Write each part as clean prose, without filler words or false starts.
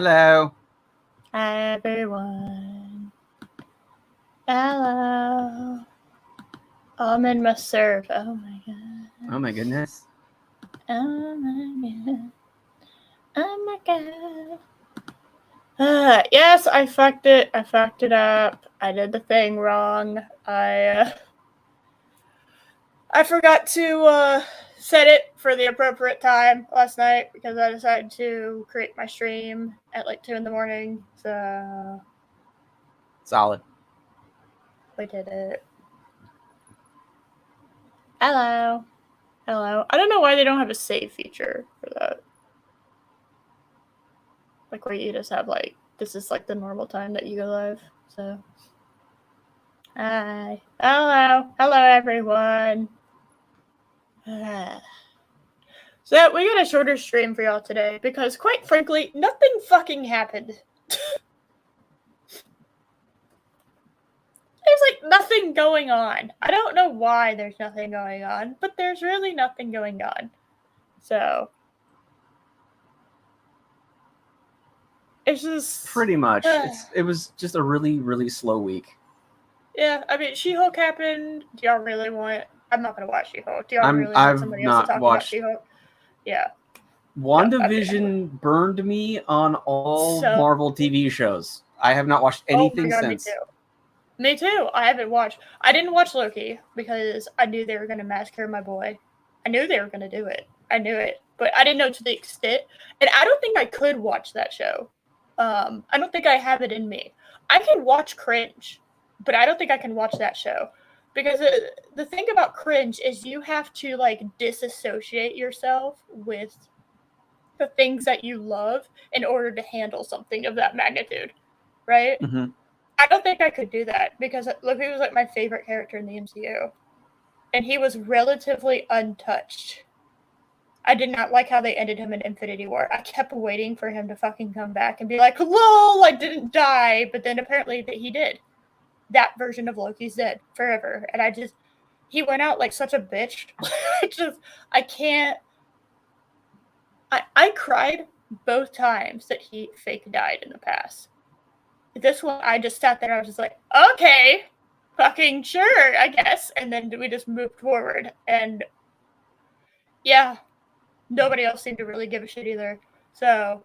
Hello. Hi, everyone. Hello. I'm in my surf. Oh my god. Oh my goodness. Oh my god. Oh my god. Yes, I fucked it. I fucked it up. I did the thing wrong. I forgot to set it for the appropriate time last night because I decided to create my stream at like 2 a.m. So Solid. we did it. Hello. Hello. I don't know why they don't have a save feature for that. Like where you just have like, this is like the normal time that you go live. So. Hi. Hello. Hello, everyone. So we got a shorter stream for y'all today because quite frankly, nothing fucking happened. There's like nothing going on. I don't know why there's nothing going on, but there's really nothing going on. So. It's just pretty much. It was just a really, really slow week. Yeah, I mean, She-Hulk happened. Do y'all really want? I'm not gonna watch She-Hulk. Do y'all really want somebody else to talk about She-Hulk? Yeah. WandaVision burned me on all Marvel TV shows. I have not watched anything since. Me too. I haven't watched. I didn't watch Loki because I knew they were gonna massacre my boy. I knew they were gonna do it. I knew it, but I didn't know to the extent. And I don't think I could watch that show. I don't think I have it in me. I can watch cringe, but I don't think I can watch that show because the thing about cringe is you have to like disassociate yourself with the things that you love in order to handle something of that magnitude, right? Mm-hmm. I don't think I could do that because Loki was like my favorite character in the MCU, and he was relatively untouched. I did not like how they ended him in Infinity War. I kept waiting for him to fucking come back and be like, lol, I didn't die, but then apparently he did. That version of Loki's dead forever, and he went out like such a bitch. I can't. I cried both times that he fake died in the past. This one, I just sat there. I was just like, okay, fucking sure, I guess. And then we just moved forward. And yeah, nobody else seemed to really give a shit either. So,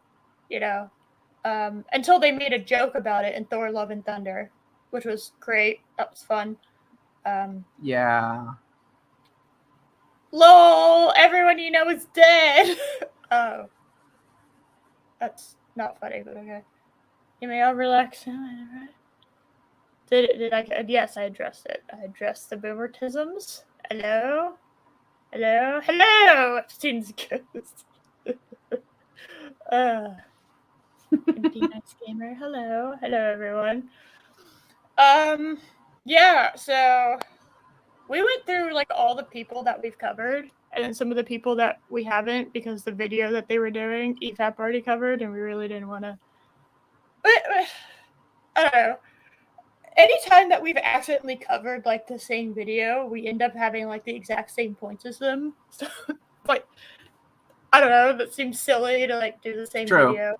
until they made a joke about it in Thor: Love and Thunder, which was great. That was fun. Yeah. LOL, everyone you know is dead. Oh. That's not funny, but okay. You may all relax. Did I? Yes, I addressed it. I addressed the boomertisms. Hello? Hello? Hello! Epstein's ghost. Empty Nice Gamer. Hello. Hello, everyone. Yeah, so we went through like all the people that we've covered and then some of the people that we haven't because the video that they were doing, EFAP already covered, and we really didn't want to. But I don't know. Anytime that we've accidentally covered like the same video, we end up having like the exact same points as them. So, like, I don't know. That seems silly to like do the same video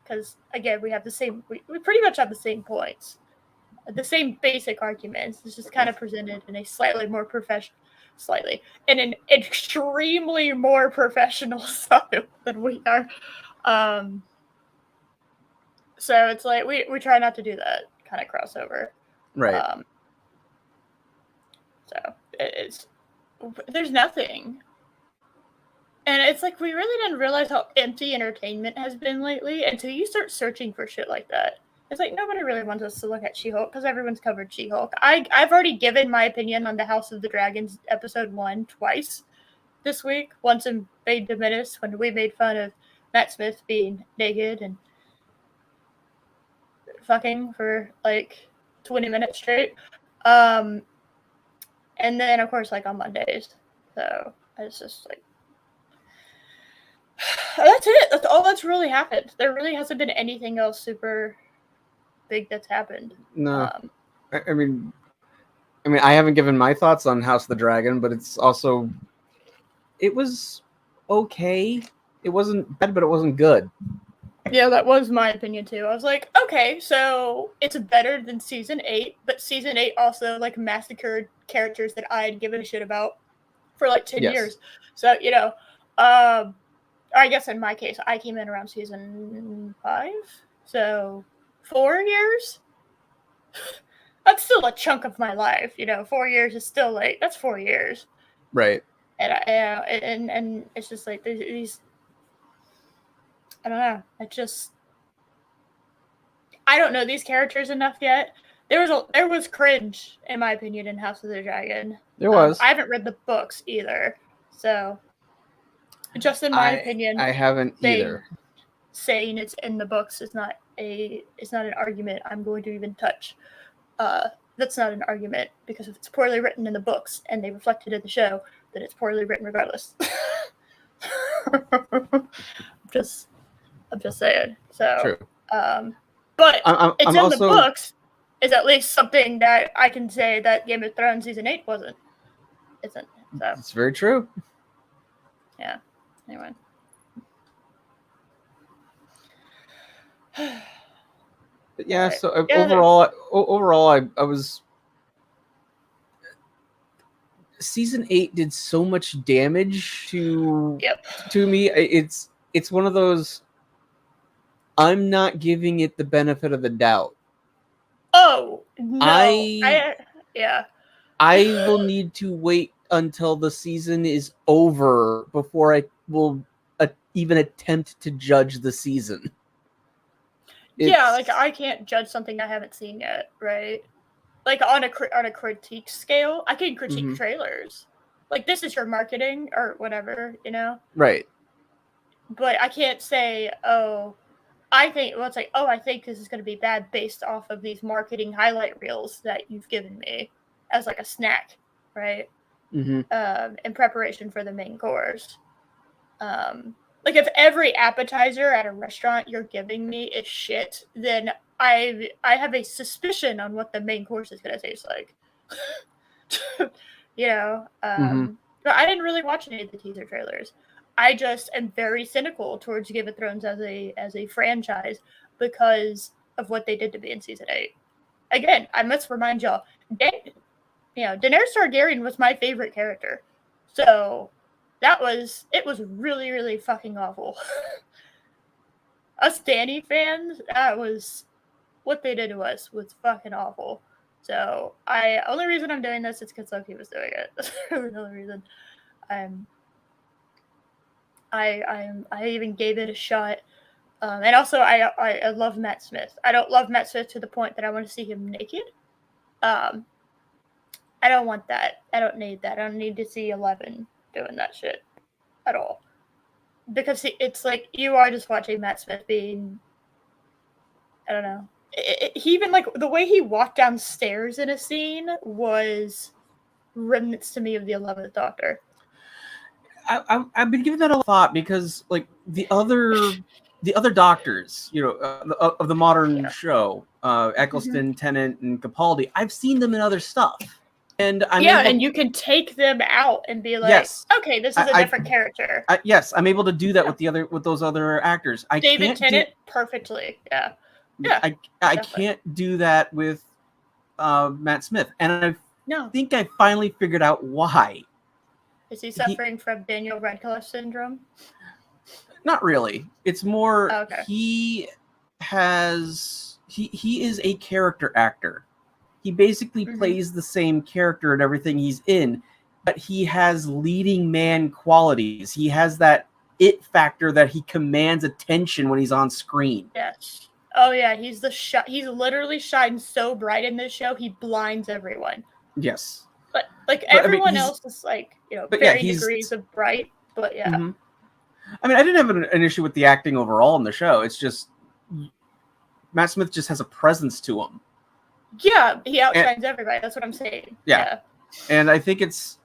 because again, we have the same. We pretty much have the same points, the same basic arguments. It's just kind of presented in a slightly more in an extremely more professional style than we are. So it's like we try not to do that kind of crossover. Right. So there's nothing. And it's like we really didn't realize how empty entertainment has been lately until you start searching for shit like that. It's like nobody really wants us to look at She-Hulk because everyone's covered She-Hulk. I've already given my opinion on the House of the Dragons episode 1 twice this week. Once in Fade to Menace when we made fun of Matt Smith being naked and fucking for like 20 minutes straight. And then of course like on Mondays. So it's just like that's it. That's all that's really happened. There really hasn't been anything else super big that's happened. No. I mean I haven't given my thoughts on House of the Dragon, but it was okay. It wasn't bad, but it wasn't good. Yeah, that was my opinion too. I was like, okay, so it's better than season 8, but season 8 also like massacred characters that I had given a shit about for like 10 years. So, I guess in my case, I came in around season 5, so 4 years. That's still a chunk of my life, 4 years is still like, that's 4 years. Right. And and it's just like these, I don't know. I don't know these characters enough yet. There was cringe, in my opinion, in House of the Dragon. There was. I haven't read the books either, so just in my opinion, I haven't either. Saying it's in the books is not an argument I'm going to even touch. That's not an argument, because if it's poorly written in the books and they reflected in the show, then it's poorly written regardless. I'm just saying. So, true. But it's in the books is at least something that I can say that Game of Thrones season 8 isn't. So it's very true. Yeah. Anyway. But yeah, so overall, I was. Season 8 did so much damage to me. It's one of those. I'm not giving it the benefit of the doubt. Oh no! I will need to wait until the season is over before I will even attempt to judge the season. Like I can't judge something I haven't seen yet, right? Like on a critique scale, I can critique trailers. Like, this is your marketing or whatever, Right. But I can't say, I think this is going to be bad based off of these marketing highlight reels that you've given me as like a snack, right? Mm-hmm. In preparation for the main course. Like, if every appetizer at a restaurant you're giving me is shit, then I have a suspicion on what the main course is going to taste like. But I didn't really watch any of the teaser trailers. I just am very cynical towards Game of Thrones as a franchise because of what they did to me in season 8. Again, I must remind y'all, Daenerys Targaryen was my favorite character. So it was really, really fucking awful. Us Dany fans, that was what they did to us was fucking awful. So only reason I'm doing this is because Loki was doing it. That's really the only reason. I even gave it a shot. And also I love Matt Smith. I don't love Matt Smith to the point that I want to see him naked. I don't want that. I don't need that. I don't need to see 11 doing that shit at all. Because it's like you are just watching Matt Smith being, I don't know. He even, like, the way he walked downstairs in a scene was remnants to me of the 11th Doctor. I've been giving that a thought because, like, the other doctors, of the modern show, Eccleston, Tennant, and Capaldi, I've seen them in other stuff, and and you can take them out and be like, okay, this is a different character. I'm able to do that with those other actors. David Tennant, perfectly, yeah. I can't do that with Matt Smith, and I think I finally figured out why. Is he suffering from Daniel Radcliffe syndrome? Not really. It's more he is a character actor. He basically plays the same character in everything he's in, but he has leading man qualities. He has that it factor that he commands attention when he's on screen. Yes. Oh yeah, he's literally shines so bright in this show, he blinds everyone. Yes. But everyone else is like, varying degrees of bright, but yeah. Mm-hmm. I mean, I didn't have an issue with the acting overall in the show. It's just Matt Smith just has a presence to him. Yeah, he outshines everybody. That's what I'm saying. Yeah. And I think it's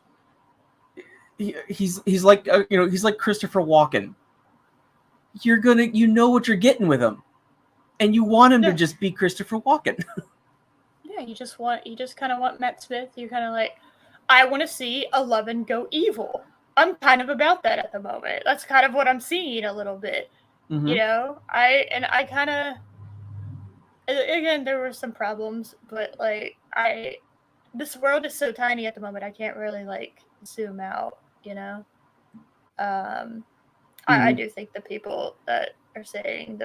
he's like he's like Christopher Walken. You know what you're getting with him, and you want him to just be Christopher Walken. Yeah, you just kind of want Matt Smith. You kind of like, I want to see 11 go evil. I'm kind of about that at the moment. That's kind of what I'm seeing a little bit. You know, I kind of, again, there were some problems, but like this world is so tiny at the moment. I can't really like zoom out. You know, I do think the people that are saying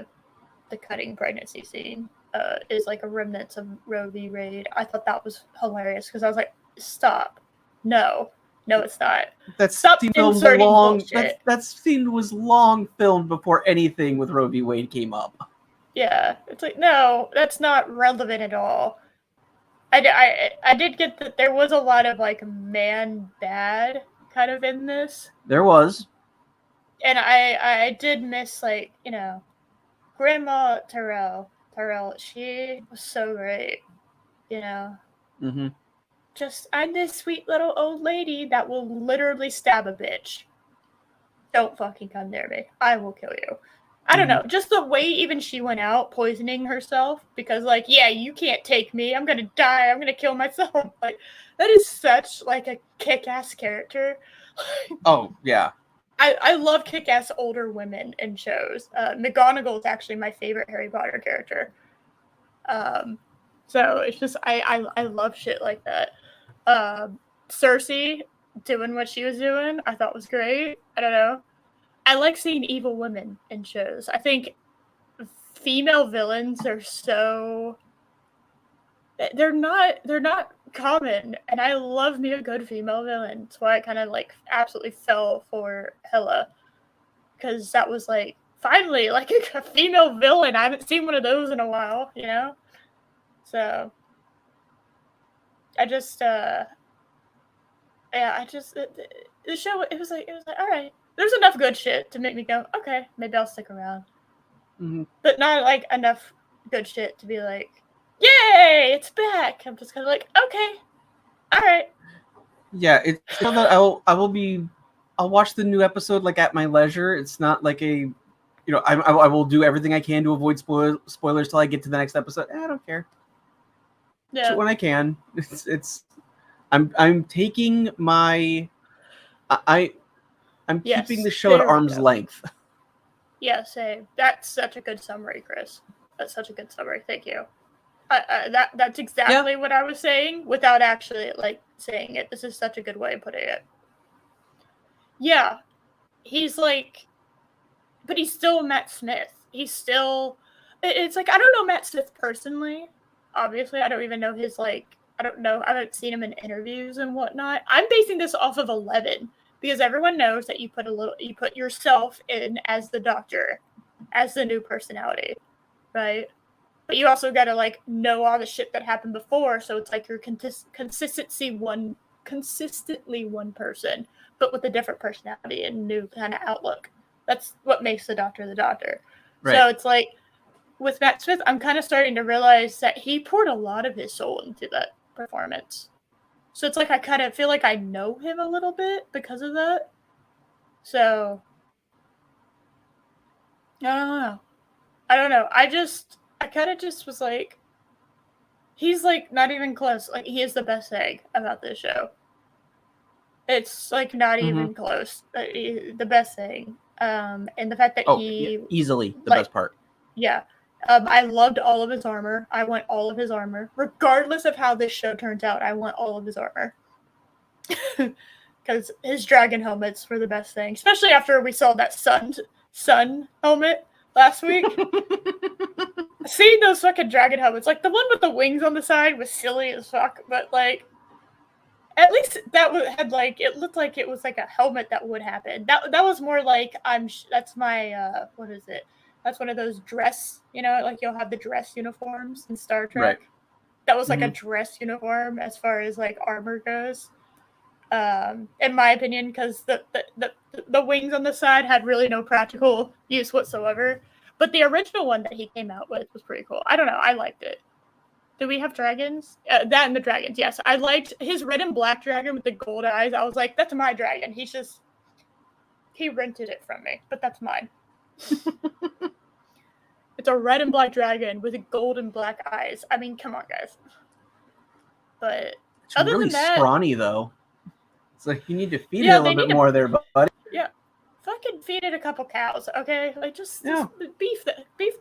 the cutting pregnancy scene is like a remnant of Roe v. Wade. I thought that was hilarious because I was like, stop, no, it's not. Stop inserting bullshit. That scene was long filmed before anything with Roe v. Wade came up. Yeah, it's like, no, that's not relevant at all. I did get that there was a lot of like man bad kind of in this. There was. And I did miss, like, you know, Grandma Terrell, she was so great, you know. Mm-hmm. Just, I'm this sweet little old lady that will literally stab a bitch. Don't fucking come near me. I will kill you. I don't know. Just the way even she went out poisoning herself because, like, yeah, you can't take me. I'm going to die. I'm going to kill myself. Like, that is such, like, a kick-ass character. Oh, yeah. I love kick-ass older women in shows. McGonagall is actually my favorite Harry Potter character. So it's just, I love shit like that. Cersei doing what she was doing, I thought was great. I don't know. I like seeing evil women in shows. I think female villains are so... They're not common, and I love me a good female villain. That's why I kind of like absolutely fell for Hela, because that was like finally like a female villain. I haven't seen one of those in a while, you know. So I just the show, it was like all right, there's enough good shit to make me go, okay, maybe I'll stick around, but not like enough good shit to be like, yay, it's back. I'm just kind of like, okay, all right. Yeah, it's so that I'll watch the new episode like at my leisure. It's not like a, I will do everything I can to avoid spoilers till I get to the next episode. I don't care. Yeah. So when I can, I'm taking my, I'm keeping the show at arm's length. Yeah, same. That's such a good summary, Chris. That's such a good summary. Thank you. That's exactly what I was saying without actually like saying it. This is such a good way of putting it. Yeah, he's like, but he's still Matt Smith. He's still, it's like, I don't know Matt Smith personally. Obviously, I don't even know his, like, I don't know. I haven't seen him in interviews and whatnot. I'm basing this off of 11 because everyone knows that you put yourself in as the Doctor, as the new personality, right? But you also got to like know all the shit that happened before, so it's like you're consistently one person, but with a different personality and new kind of outlook. That's what makes the Doctor the Doctor. Right. So it's like with Matt Smith, I'm kind of starting to realize that he poured a lot of his soul into that performance. So it's like I kind of feel like I know him a little bit because of that. So I don't know. I kind of just was like, he's like not even close. Like he is the best thing about this show. It's like not even close. The best thing. And the fact that easily the best part. Yeah. I loved all of his armor. I want all of his armor. Regardless of how this show turns out, I want all of his armor. Because his dragon helmets were the best thing. Especially after we saw that sun helmet last week. Seeing those fucking dragon helmets, like the one with the wings on the side was silly as fuck, but like at least that had like, it looked like it was like a helmet that would happen. That was more like that's my what is it? That's one of those dress, like you'll have the dress uniforms in Star Trek. Right. That was like a dress uniform as far as like armor goes. In my opinion, because the wings on the side had really no practical use whatsoever. But the original one that he came out with was pretty cool. I don't know. I liked it. Do we have dragons? That and the dragons, yes. I liked his red and black dragon with the gold eyes. I was like, that's my dragon. He rented it from me, but that's mine. It's a red and black dragon with gold and black eyes. I mean, come on, guys. But it's other really than that, scrawny though. It's like you need to feed it a little bit more there, buddy. Yeah, fucking feed it a couple cows, okay? Like just beef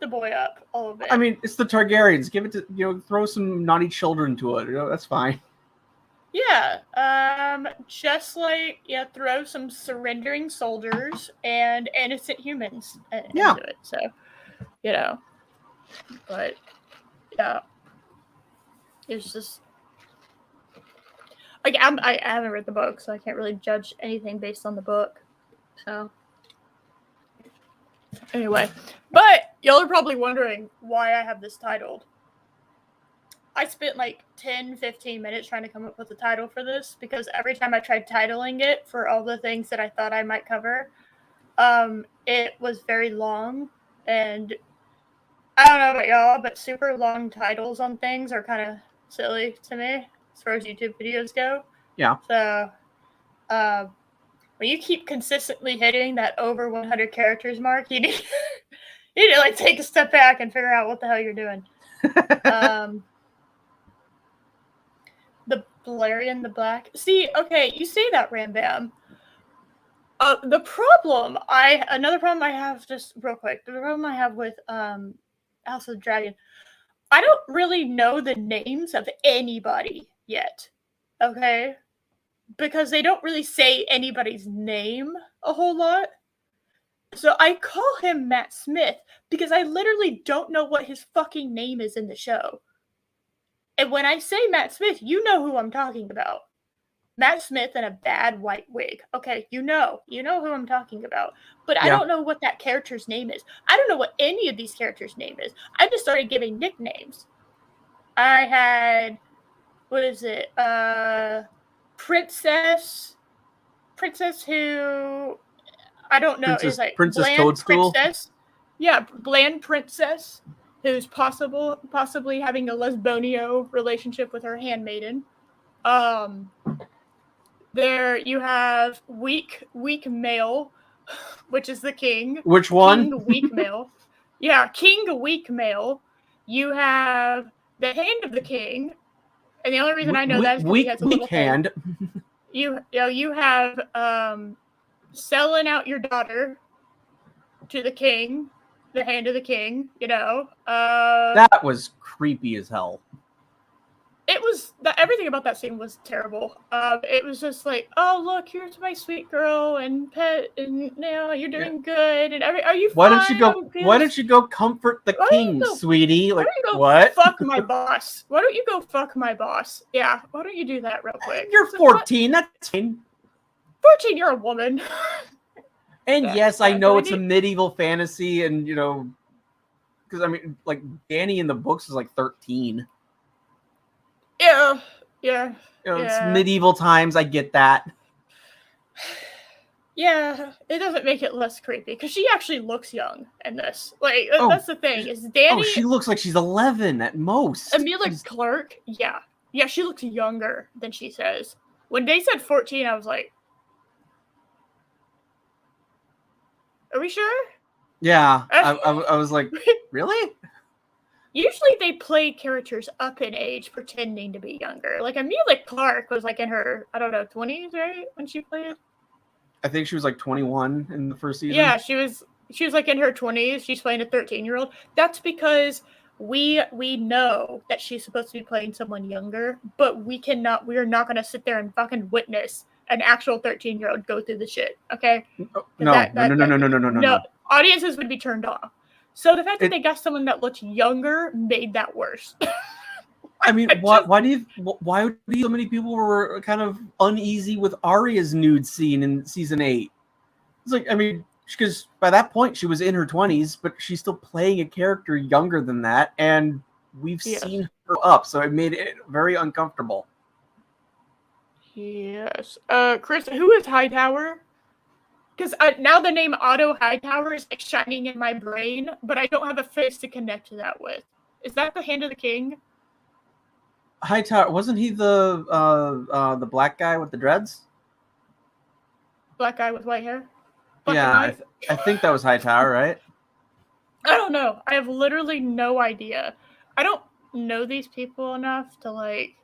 the boy up a little bit. I mean, it's the Targaryens. Give it to throw some naughty children to it. That's fine. Yeah, just like throw some surrendering soldiers and innocent humans into it. So, but yeah, it's just like I haven't read the book, so I can't really judge anything based on the book. So anyway, but y'all are probably wondering why I have this titled. I spent like 10-15 minutes trying to come up with a title for this because every time I tried titling it for all the things that I thought I might cover, it was very long, and I don't know about y'all, but super long titles on things are kind of silly to me as far as YouTube videos go. Yeah. So, when you keep consistently hitting that over 100 characters mark, you need to like take a step back and figure out what the hell you're doing. The Balerion the Black. See, okay, you say that, Rambam. Another problem I have, just real quick, the problem I have with House of the Dragon, I don't really know the names of anybody yet. Okay? Because they don't really say anybody's name a whole lot. So I call him Matt Smith because I literally don't know what his fucking name is in the show. And when I say Matt Smith, you know who I'm talking about. Matt Smith in a bad white wig. Okay, you know who I'm talking about. But I don't know what that character's name is. I don't know what any of these characters' name is. I just started giving nicknames. I had, what is it? Princess who, I don't know, is like Princess Bland Toadstool? Princess. Yeah, Bland Princess, who's possibly having a lesbonio relationship with her handmaiden. There you have weak male, which is the king. Which one? King weak male. Yeah, king weak male. You have the hand of the king, and the only reason I know that is because he has a little hand. You have selling out your daughter to the king, the hand of the king. That was creepy as hell. It was everything about that scene was terrible. It was just like, oh look, here's my sweet girl and pet, and you're doing good. And are you fine? Why don't you go comfort the king, sweetie? Like, what? Fuck my boss. Why don't you go fuck my boss? Yeah. Why don't you do that real quick? You're 14. That's fine. 14. You're a woman. And yes, I know it's a medieval fantasy, and because I mean, like Dany in the books is like 13. Yeah. It's medieval times. I get that. Yeah, it doesn't make it less creepy because she actually looks young in this. Like that's the thing. Is Dany? Oh, she looks like she's 11 at most. Emilia Clarke, yeah, she looks younger than she says. When they said 14, I was like, "Are we sure?" Yeah, I was like, really? Usually they play characters up in age pretending to be younger. Like Emilia Clarke was like in her, I don't know, 20s, right? When she played? I think she was like 21 in the first season. Yeah, she was like in her 20s. She's playing a 13-year-old. That's because we know that she's supposed to be playing someone younger, but we are not going to sit there and fucking witness an actual 13-year-old go through the shit, okay? No. Audiences would be turned off. So the fact that they got someone that looked younger made that worse. I mean, why do so many people were kind of uneasy with Arya's nude scene in season 8? It's like, I mean, because by that point she was in her 20s, but she's still playing a character younger than that, and we've seen her up, so it made it very uncomfortable. Yes. Chris, who is Hightower? Because now the name Otto Hightower is shining in my brain, but I don't have a face to connect to that with. Is that the Hand of the King? Hightower, wasn't he the black guy with the dreads? Black guy with white hair? I think that was Hightower, right? I don't know. I have literally no idea. I don't know these people enough to like...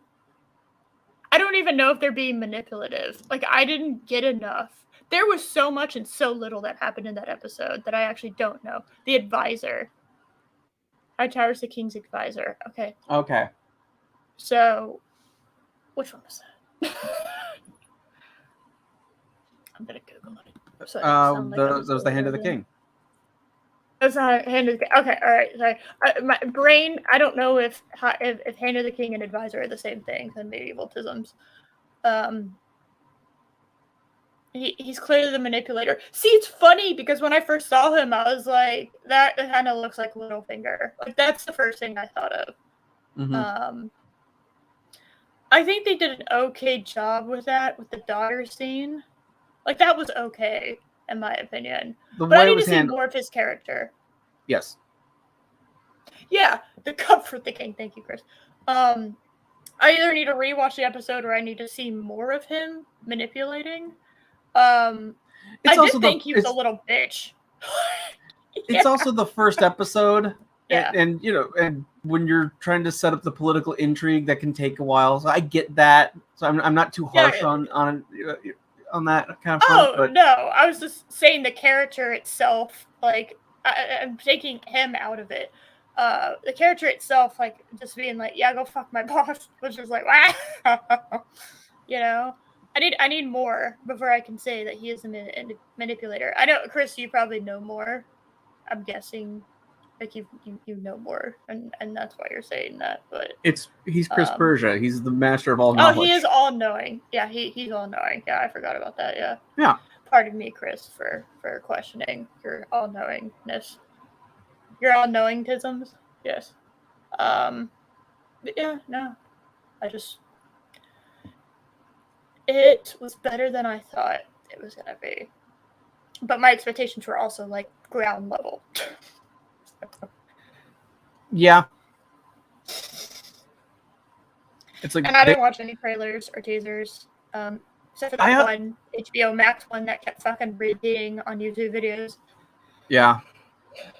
I don't even know if they're being manipulative. Like, I didn't get enough. There was so much and so little that happened in that episode that I actually don't know. The advisor. Hightower's the king's advisor. Okay. Okay. So, which one was that? I'm gonna Google it. So that was the Hand of the King. That's not Hand of the King. Okay, all right. Sorry, my brain. I don't know if Hand of the King and advisor are the same thing than medievaltisms. He's clearly the manipulator. See, it's funny because when I first saw him, I was like, that kind of looks like Littlefinger. Like, that's the first thing I thought of. Mm-hmm. I think they did an okay job with that, with the daughter scene. Like, that was okay, in my opinion. But I need to see more of his character. Yes. Yeah, the cup for the king. Thank you, Chris. I either need to rewatch the episode or I need to see more of him manipulating. I did think he was a little bitch. It's also the first episode. Yeah. And when you're trying to set up the political intrigue, that can take a while. So I get that. So I'm not too harsh on that kind of front. But... no, I was just saying the character itself. Like, I'm taking him out of it. The character itself, like, just being like, yeah, go fuck my boss, which is like, wow. I need more before I can say that he is a manipulator. I know, Chris, you probably know more. I'm guessing, like, you know more, and that's why you're saying that. But he's Chris Persia. He's the master of all knowledge. Oh, he is all knowing. Yeah, he's all knowing. Yeah, I forgot about that. Yeah. Yeah. Pardon me, Chris, for questioning your all knowingness. Your all knowingtisms. Yes. But yeah. No. It was better than I thought it was gonna be. But my expectations were also, like, ground level. Yeah. It's like, and I didn't watch any trailers or teasers, except for that one HBO Max one that kept fucking repeating on YouTube videos. Yeah.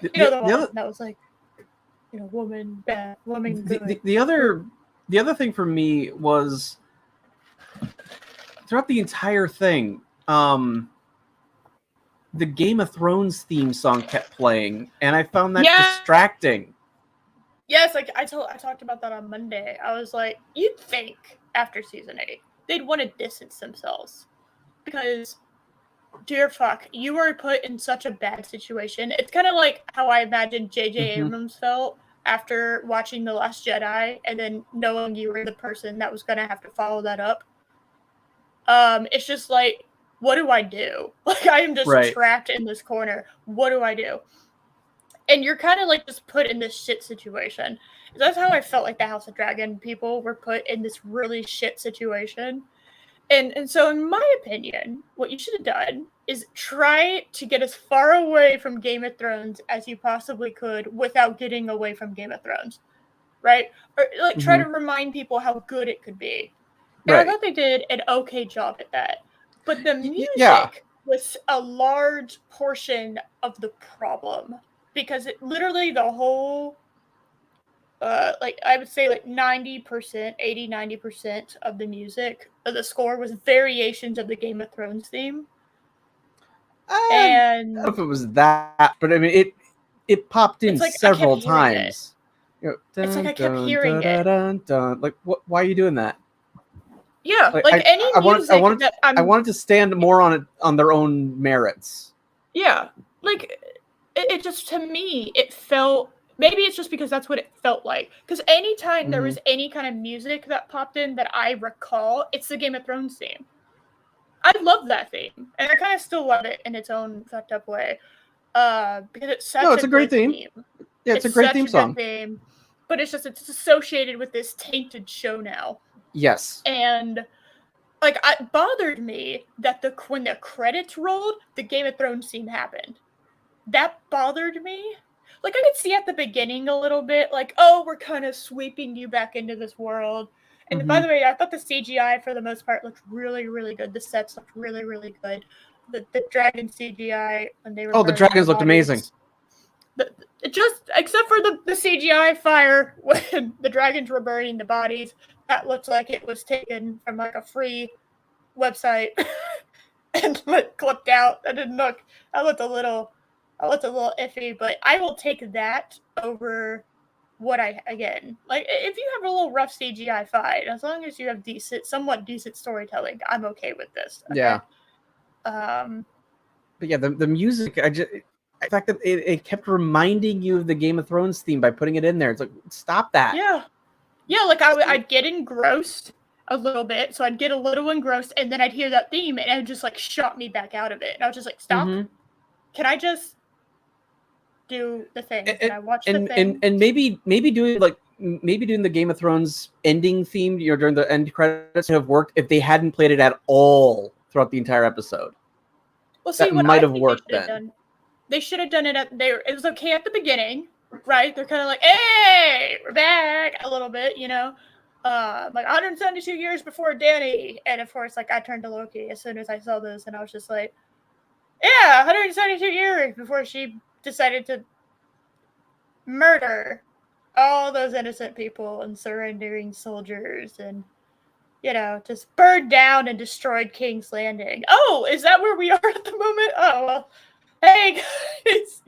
The one that was like, woman bad, woman good. The other thing for me was throughout the entire thing, the Game of Thrones theme song kept playing, and I found that distracting. Yes, like I talked about that on Monday. I was like, you'd think after season 8 they'd want to distance themselves, because, dear fuck, you were put in such a bad situation. It's kind of like how I imagine J.J. Abrams felt after watching The Last Jedi and then knowing you were the person that was gonna have to follow that up. It's just like, what do I do? Like, I am just trapped in this corner. What do I do? And you're kind of like just put in this shit situation. That's how I felt like the House of Dragon people were put in this really shit situation. And so, in my opinion, what you should have done is try to get as far away from Game of Thrones as you possibly could without getting away from Game of Thrones, right? Or, like, try to remind people how good it could be. And I thought they did an okay job at that. But the music was a large portion of the problem, because it literally the whole, like, I would say like 90% of the music of the score was variations of the Game of Thrones theme. And I don't know if it was that, but I mean it popped in several times. It's like I kept hearing it. Like, why are you doing that? Yeah, like any music I wanted to stand more on their own merits. Yeah, like it just, to me, it felt, maybe it's just because that's what it felt like. Because anytime there was any kind of music that popped in that I recall, it's the Game of Thrones theme. I love that theme, and I kind of still love it in its own fucked up way. Because it's such a great theme. Yeah, it's a great theme song. Theme, but it's just, it's associated with this tainted show now. Yes. And, like, it bothered me that when the credits rolled, the Game of Thrones scene happened. That bothered me. Like, I could see at the beginning a little bit, like, oh, we're kind of sweeping you back into this world. And by the way, I thought the CGI, for the most part, looked really, really good. The sets looked really, really good. The dragon CGI, when they were... Oh, the dragons looked amazing. Just, except for the CGI fire when the dragons were burning the bodies. That looked like it was taken from, like, a free website. and like clipped out. That didn't look. I looked a little iffy, but I will take that over what again. Like if you have a little rough CGI fight, as long as you have somewhat decent storytelling, I'm okay with this. Okay? Yeah. But yeah, the music, the fact that it kept reminding you of the Game of Thrones theme by putting it in there. It's like, stop that. Yeah, like I'd get engrossed a little bit, so I'd get a little engrossed, and then I'd hear that theme, and it just like shot me back out of it. And I was just like, stop. Can I just do the thing? Can I watch the thing? And maybe doing the Game of Thrones ending theme, during the end credits would have worked if they hadn't played it at all throughout the entire episode. Well, see, that what might I have think worked they should have then. done. They should have done it it was okay at the beginning, right? They're kind of like, hey, we're back a little bit, like 172 years before Dany. And of course, like I turned to Loki as soon as I saw this, and I was just like, yeah, 172 years before she decided to murder all those innocent people and surrendering soldiers and, just burned down and destroyed King's Landing. Oh, is that where we are at the moment? Oh, well, hey, guys.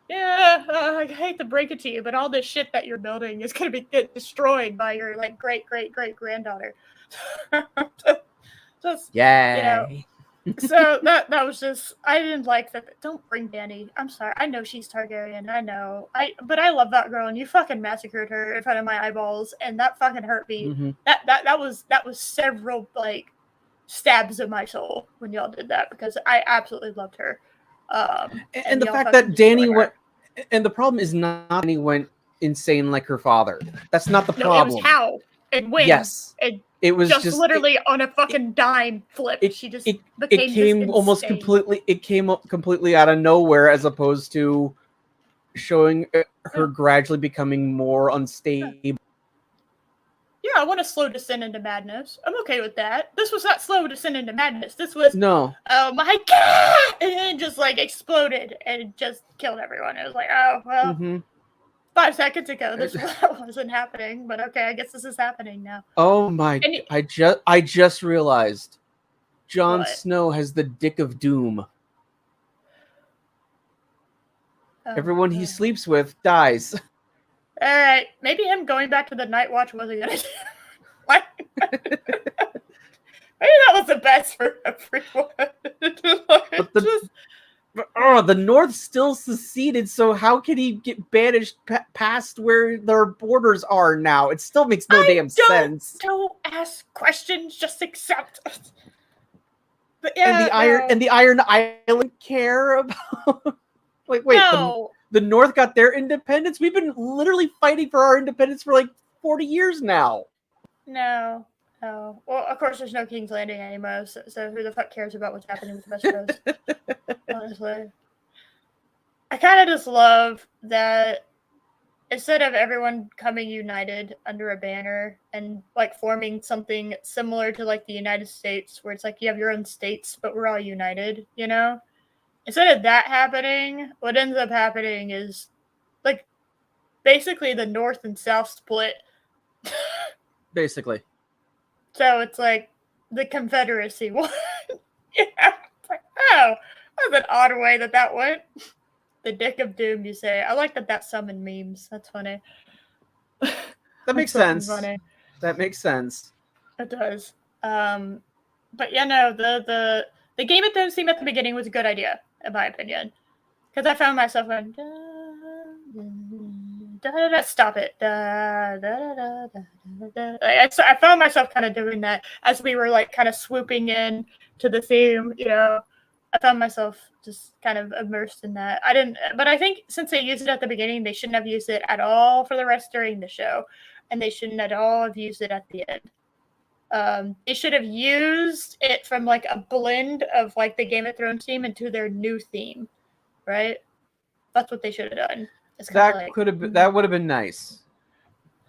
I hate to break it to you, but all this shit that you're building is going to be destroyed by your, like, great-great-great-granddaughter. Yay. So that was just, I didn't like that. Don't bring Dany. I'm sorry. I know she's Targaryen. I know. But I love that girl, and you fucking massacred her in front of my eyeballs, and that fucking hurt me. Mm-hmm. That was several like stabs of my soul when y'all did that, because I absolutely loved her. And the fact that Dany went, and the problem is not Dany went insane like her father. That's not the problem. It was how and when. Yes. It was just literally on a fucking dime flip. She just came almost completely. It came up completely out of nowhere, as opposed to showing her gradually becoming more unstable. Yeah, I want a slow descent into madness. I'm okay with that. This was not slow descent into madness. This was no. Oh my god! And then just like exploded and just killed everyone. It was like, oh well. 5 seconds ago, this wasn't happening, but okay, I guess this is happening now. Oh my! I just realized, Jon Snow has the Dick of Doom. Everyone he sleeps with dies. All right, maybe him going back to the Night Watch wasn't gonna do. Maybe that was the best for everyone. The North still seceded, so how can he get banished past where their borders are now? It still makes no damn sense. Don't ask questions, just accept. But yeah, and the Iron Island care about. Wait, no. The North got their independence. We've been literally fighting for our independence for like 40 years now. No. Oh, well, of course, there's no King's Landing anymore, so who the fuck cares about what's happening with the Westeros? Honestly. I kind of just love that instead of everyone coming united under a banner and, like, forming something similar to, like, the United States, where it's like you have your own states, but we're all united, Instead of that happening, what ends up happening is, like, basically the North and South split. Basically. So it's like the Confederacy won. Yeah. It's like, oh, that's an odd way that went. The Dick of Doom, you say. I like that summoned memes. That's funny. That makes sense. Funny. That makes sense. It does. But yeah, no, the Game of Thrones theme at the beginning was a good idea, in my opinion. Because I found myself going, stop it. I found myself kind of doing that as we were like kind of swooping in to the theme, I found myself just kind of immersed in that. But I think since they used it at the beginning, they shouldn't have used it at all for the rest during the show, and they shouldn't at all have used it at the end. They should have used it from like a blend of like the Game of Thrones theme into their new theme, right? That's what they should have done. That would have been nice.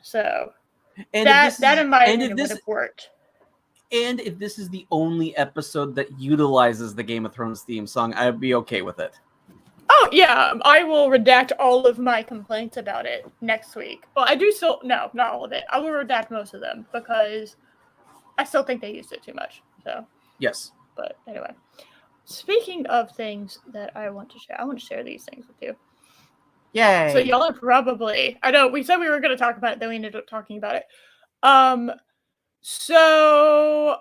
So, and that in my opinion would have worked. And if this is the only episode that utilizes the Game of Thrones theme song, I'd be okay with it. Oh yeah, I will redact all of my complaints about it next week. Well, I do still not all of it. I will redact most of them because I still think they used it too much. So Yes. but anyway, speaking of things that I want to share these things with you. Yay! So y'all are probably, I know we said we were going to talk about it, then we ended up talking about it. So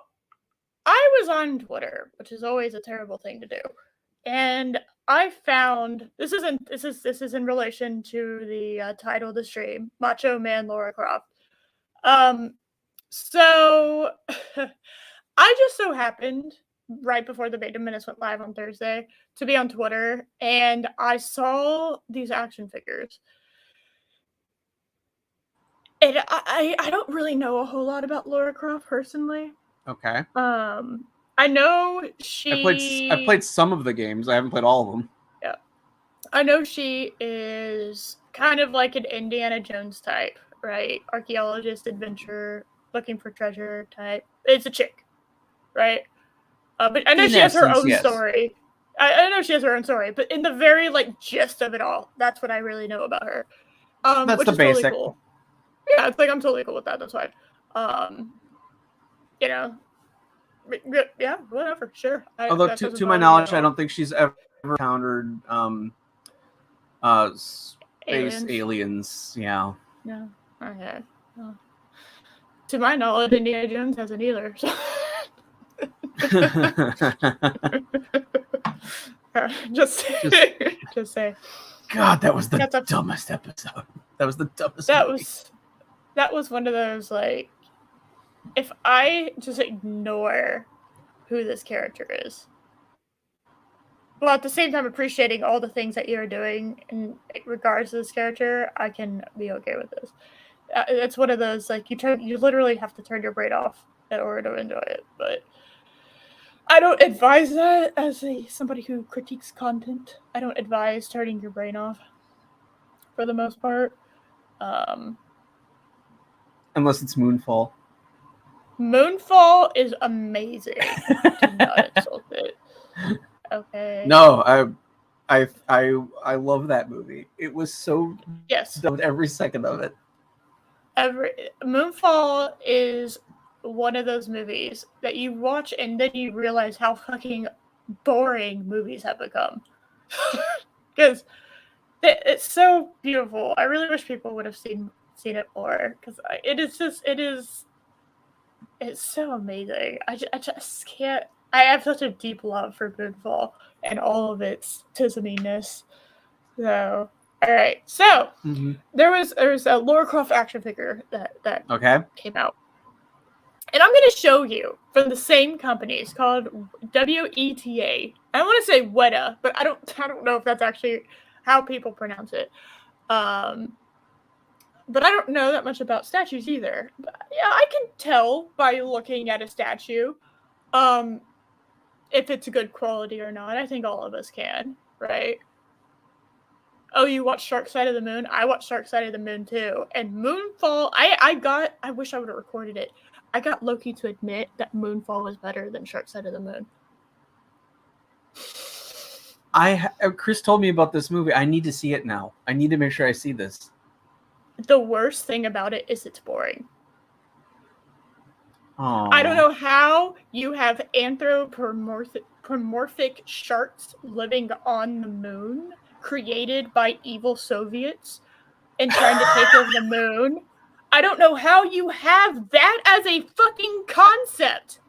I was on Twitter, which is always a terrible thing to do, and I found this is in relation to the title of the stream, Macho Man Lara Croft. So I just so happened right before the Beta Minutes went live on Thursday to be on Twitter, and I saw these action figures. And I don't really know a whole lot about Lara Croft personally. Okay. I know I played some of the games. I haven't played all of them. Yeah. I know she is kind of like an Indiana Jones type, right? Archaeologist, adventurer, looking for treasure type. It's a chick, right? But I know she has her own story. I know she has her own story, but in the very gist of it all, that's what I really know about her. That's which the is basic. Totally cool. Yeah, it's I'm totally cool with that. That's fine. Yeah, whatever. Sure. Although to my knowledge, I don't think she's ever encountered space aliens. Yeah. No. Okay. Well, to my knowledge, Indiana Jones hasn't either. So. Just say. God, that was the dumbest episode. That was the dumbest. That was one of those if I just ignore who this character is, while at the same time appreciating all the things that you're doing in regards to this character, I can be okay with this. It's one of those you literally have to turn your brain off in order to enjoy it, but I don't advise that as somebody who critiques content. I don't advise turning your brain off for the most part. Unless it's Moonfall. Moonfall is amazing. Do not insult it. Okay. No, I love that movie. It was so dumb every second of it. Moonfall is one of those movies that you watch and then you realize how fucking boring movies have become. Because it's so beautiful. I really wish people would have seen it more, because it's so amazing. I just can't. I have such a deep love for Moonfall and all of its tisminess. So, all right. So there was a Lara Croft action figure that came out, and I'm going to show you from the same company. It's called WETA. I want to say Weta, but I don't know if that's actually how people pronounce it. But I don't know that much about statues either. But, yeah, I can tell by looking at a statue if it's a good quality or not. I think all of us can, right? Oh, you watched Shark Side of the Moon? I watched Shark Side of the Moon too. And Moonfall, I wish I would have recorded it. I got Loki to admit that Moonfall was better than Shark Side of the Moon. Chris told me about this movie. I need to see it now. I need to make sure I see this. The worst thing about it is it's boring. Aww. I don't know how you have anthropomorphic sharks living on the moon, created by evil Soviets and trying to take over the moon. I don't know how you have that as a fucking concept.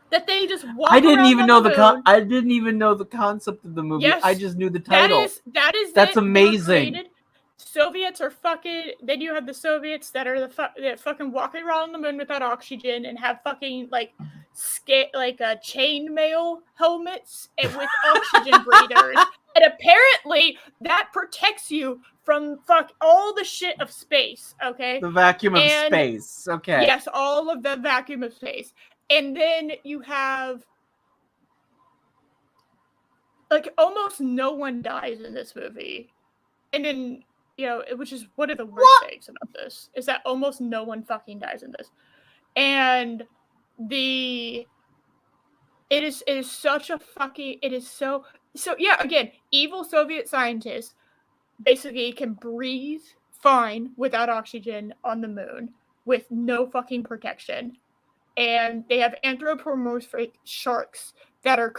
That they just walk I didn't around even on know the I didn't even know the concept of the movie. Yes, I just knew the title. That's it. amazing. Soviets are fucking. Then you have the Soviets that are that fucking walking around the moon without oxygen and have fucking chainmail helmets and with oxygen breathers. And apparently that protects you from all the shit of space. Okay. The vacuum of space. Okay. Yes, all of the vacuum of space. And then you have almost no one dies in this movie. And then, which is one of the worst things about this, is that almost no one fucking dies in this. And it is such a fucking, it is so yeah, again, evil Soviet scientists basically can breathe fine without oxygen on the moon with no fucking protection. and they have anthropomorphic sharks that are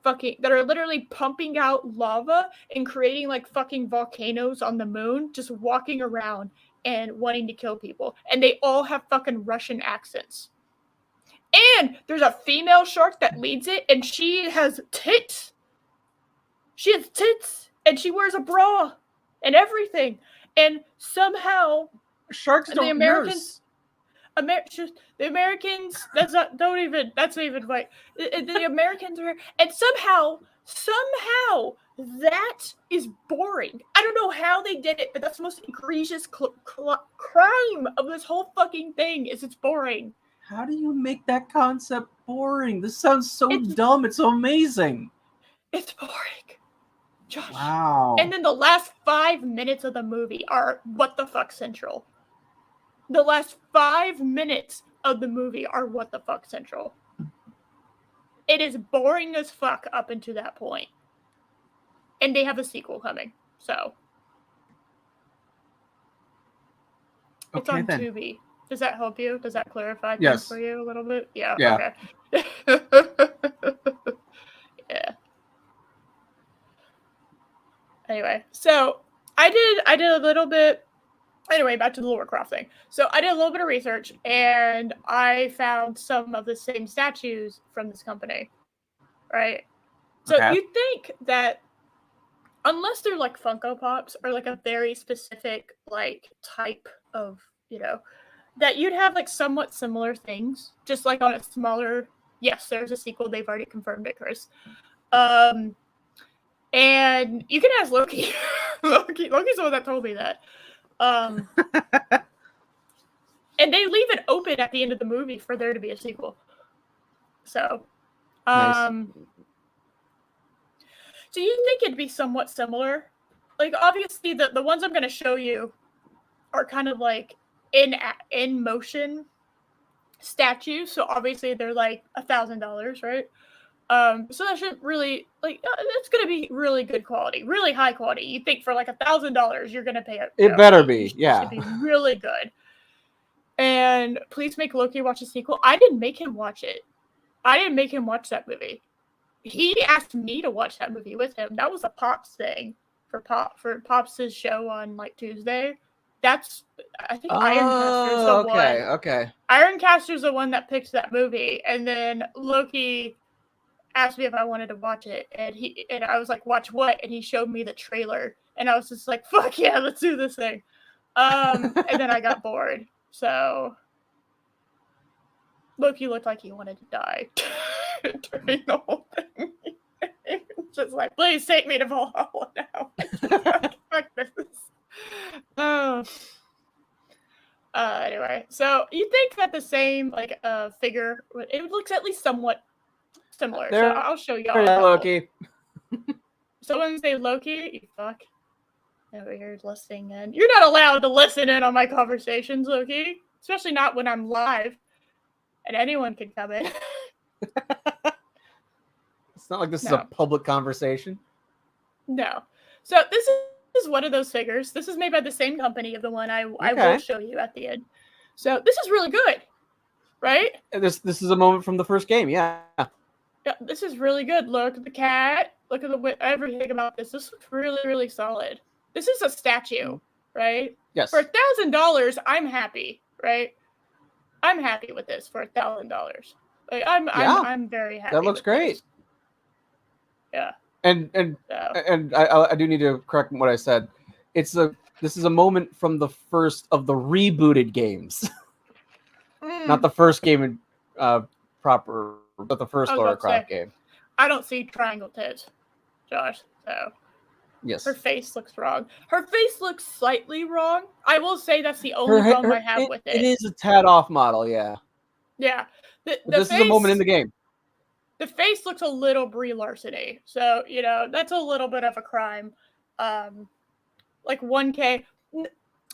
that are literally pumping out lava and creating like fucking volcanoes on the moon, just walking around and wanting to kill people. And they all have fucking Russian accents. And there's a female shark that leads it, and she has tits. She has tits, and she wears a bra and everything. And somehow Sharks don't the Americans, the Americans, that's not even right. The Americans are, and somehow that is boring. I don't know how they did it, but that's the most egregious crime of this whole fucking thing. Is it's boring. How do you make that concept boring? This sounds so dumb. It's so amazing. It's boring. Josh. Wow. And then the last 5 minutes of the movie are what the fuck central. The last 5 minutes of the movie are what the fuck central. It is boring as fuck up until that point. And they have a sequel coming. So. It's on Tubi. Does that help you? Does that clarify things for you a little bit? Yeah. Okay. Yeah. Anyway, so I did a little bit. Anyway, back to the Lara Croft thing. So I did a little bit of research, and I found some of the same statues from this company. Right. So you'd think that unless they're like Funko Pops or like a very specific like type of, that you'd have like somewhat similar things, just like on a smaller. Yes, there's a sequel. They've already confirmed it, Chris. And you can ask Loki. Loki's the one that told me that. And they leave it open at the end of the movie for there to be a sequel. So, nice. So you think it'd be somewhat similar? Like, obviously, the ones I'm going to show you are kind of like in motion statues. So obviously they're like $1,000, right? So that should really it's going to be really good quality, really high quality. You think for like $1,000 you're going to pay it? It better be, yeah. It should be really good. And please make Loki watch a sequel. I didn't make him watch it. I didn't make him watch that movie. He asked me to watch that movie with him. That was a Pops thing for Pops' show on like Tuesday. That's, I think, Ironcaster's the one. Okay. Ironcaster's the one that picked that movie, and then Loki asked me if I wanted to watch it, and I was like, watch what? And he showed me the trailer, and I was just like, fuck yeah, let's do this thing. And then I got bored. So Loki looked like he wanted to die during the whole thing. Just like, please take me to Valhalla now. Fuck this. Anyway, so you think that the same figure, it looks at least somewhat similar. So I'll show y'all. Loki. Someone say Loki, you fuck. Over here listening in. You're not allowed to listen in on my conversations, Loki. Especially not when I'm live. And anyone can come in. It's not like this is a public conversation. No. So this is one of those figures. This is made by the same company of the one I will show you at the end. So this is really good. Right? This is a moment from the first game, yeah. Yeah, this is really good. Look at the cat. Look at everything about this. This looks really, really solid. This is a statue, right? Yes. For $1,000, I'm happy, right? I'm happy with this for $1,000. Like I'm very happy. That looks great. This. Yeah. And I do need to correct what I said. This is a moment from the first of the rebooted games. Not the first game in proper, but the first Lara Croft game. I don't see triangle tits, Josh. So yes, her face looks wrong. Her face looks slightly wrong. I will say that's the only problem I have with it. It is a tad off model, yeah. Yeah. This is a moment in the game. The face looks a little Brie Larson-y. So, that's a little bit of a crime. Like 1K.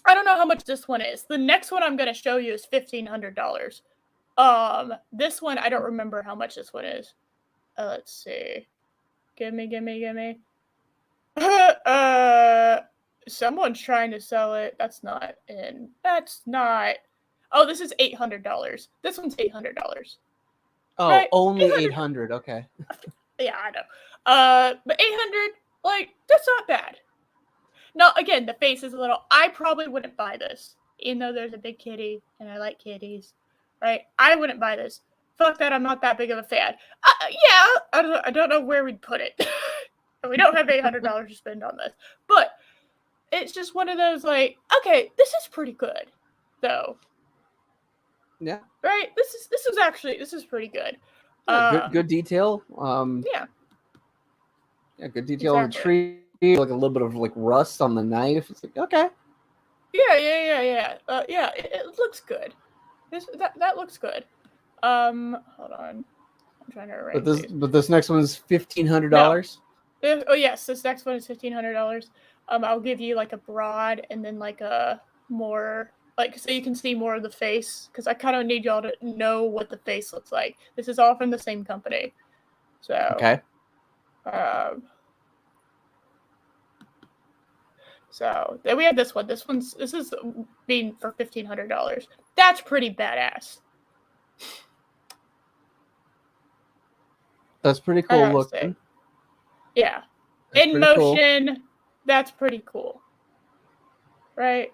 I don't know how much this one is. The next one I'm going to show you is $1,500. This one, I don't remember how much this one is. Let's see. Give me. Someone's trying to sell it. That's not. Oh, this is $800. This one's $800. Oh, right? only 800. Okay. Yeah, I know. But 800, like, that's not bad. Now, again, the face is a little. I probably wouldn't buy this, even though there's a big kitty and I like kitties, right? I wouldn't buy this. Fuck that, I'm not that big of a fan. Yeah, I don't know where we'd put it. We don't have $800 to spend on this, but it's just one of those like, okay, this is pretty good, though. Yeah. Right. This is pretty good. Yeah, good detail. Yeah. Yeah, good detail on the tree. Like a little bit of like rust on the knife. It's like okay. Yeah. It looks good. That looks good. Hold on. I'm trying to arrange. But this next one is $1,500. No. Oh yes, this next one is $1,500. I'll give you like a broad and then like a more like so you can see more of the face because I kind of need y'all to know what the face looks like. This is all from the same company. So okay. So then we have this one. This is being for $1,500. That's pretty badass. That's pretty cool looking. Yeah. In motion, cool. That's pretty cool. Right?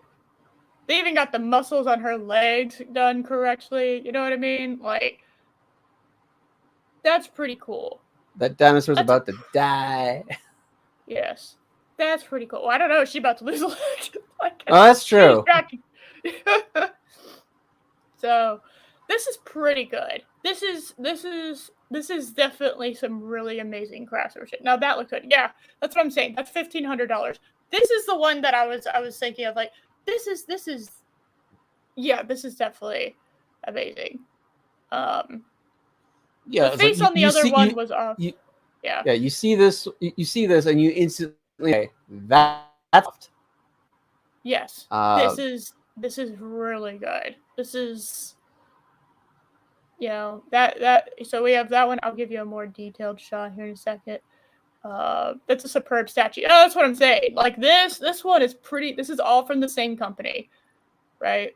They even got the muscles on her legs done correctly. You know what I mean? Like, that's pretty cool. That dinosaur's about to die. Yes. That's pretty cool. Well, I don't know. Is she about to lose a leg? Like, oh, that's true. So, this is pretty good. This is definitely some really amazing craftsmanship. Now that looks good. Yeah, that's what I'm saying. That's $1,500. This is the one that I was thinking of. Like, this is definitely amazing. Yeah, the face on the other one was off. Yeah, you see this, and you instantly that's yes. This is really good. This is, that. So we have that one. I'll give you a more detailed shot here in a second. That's a superb statue. Oh, that's what I'm saying. Like this one is pretty. This is all from the same company, right?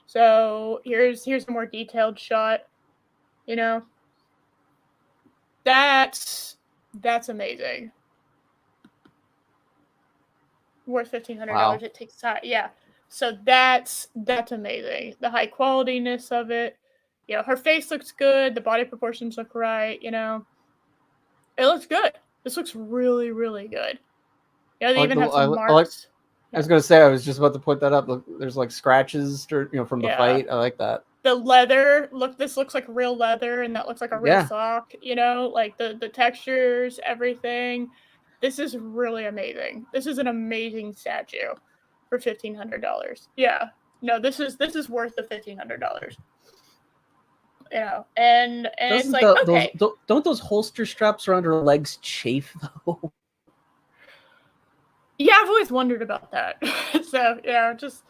So here's a more detailed shot. That's amazing. Worth $1,500. Wow. It takes time. Yeah. So that's amazing. The high qualityness of it. Her face looks good. The body proportions look right. It looks good. This looks really, really good. Yeah, they even have some marks. I was gonna say I was just about to put that up. Look, there's like scratches, from the fight. I like that. The leather this looks like real leather, and that looks like a real sock. Like the textures, everything. This is really amazing. This is an amazing statue for $1,500. Yeah, no, this is worth the $1,500. And it's like okay. Don't those holster straps around her legs chafe though? Yeah, I've always wondered about that. So just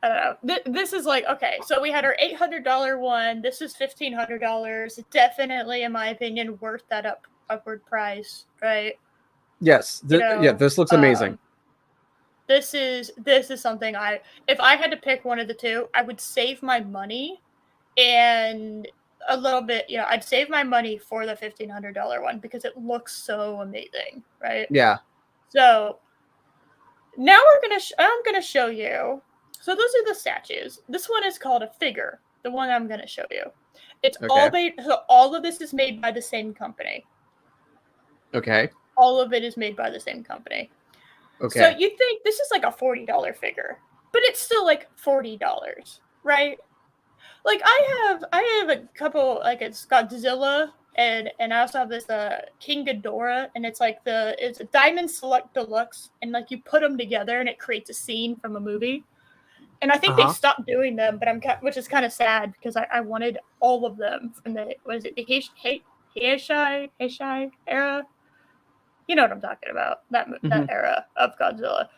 I don't know. This is like okay. So we had our $800 one. This is $1,500. Definitely, in my opinion, worth that upward price, right? Yes. This looks amazing. This is something if I had to pick one of the two, I would save my money and a little bit. I'd save my money for the $1,500 one because it looks so amazing, right? Yeah. So now I'm gonna show you. So those are the statues. This one is called a figure. The one I'm gonna show you. It's all of this is made by the same company. Okay. All of it is made by the same company. Okay. So you'd think this is like a $40 figure, but it's still like $40, right? Like I have a couple, like it's Godzilla, and I also have this King Ghidorah, and it's a Diamond Select Deluxe, and like you put them together and it creates a scene from a movie. And I think they stopped doing them, but which is kind of sad because I wanted all of them from the the Heisei era. You know what I'm talking about, that era of Godzilla.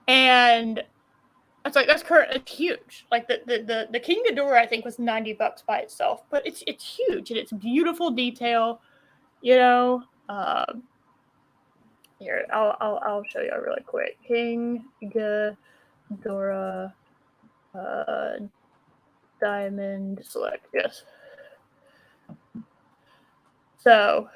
And it's like it's huge. Like the King Ghidorah I think was $90 by itself, but it's huge and it's beautiful detail. Here I'll show you really quick. King Ghidorah Diamond select, yes. So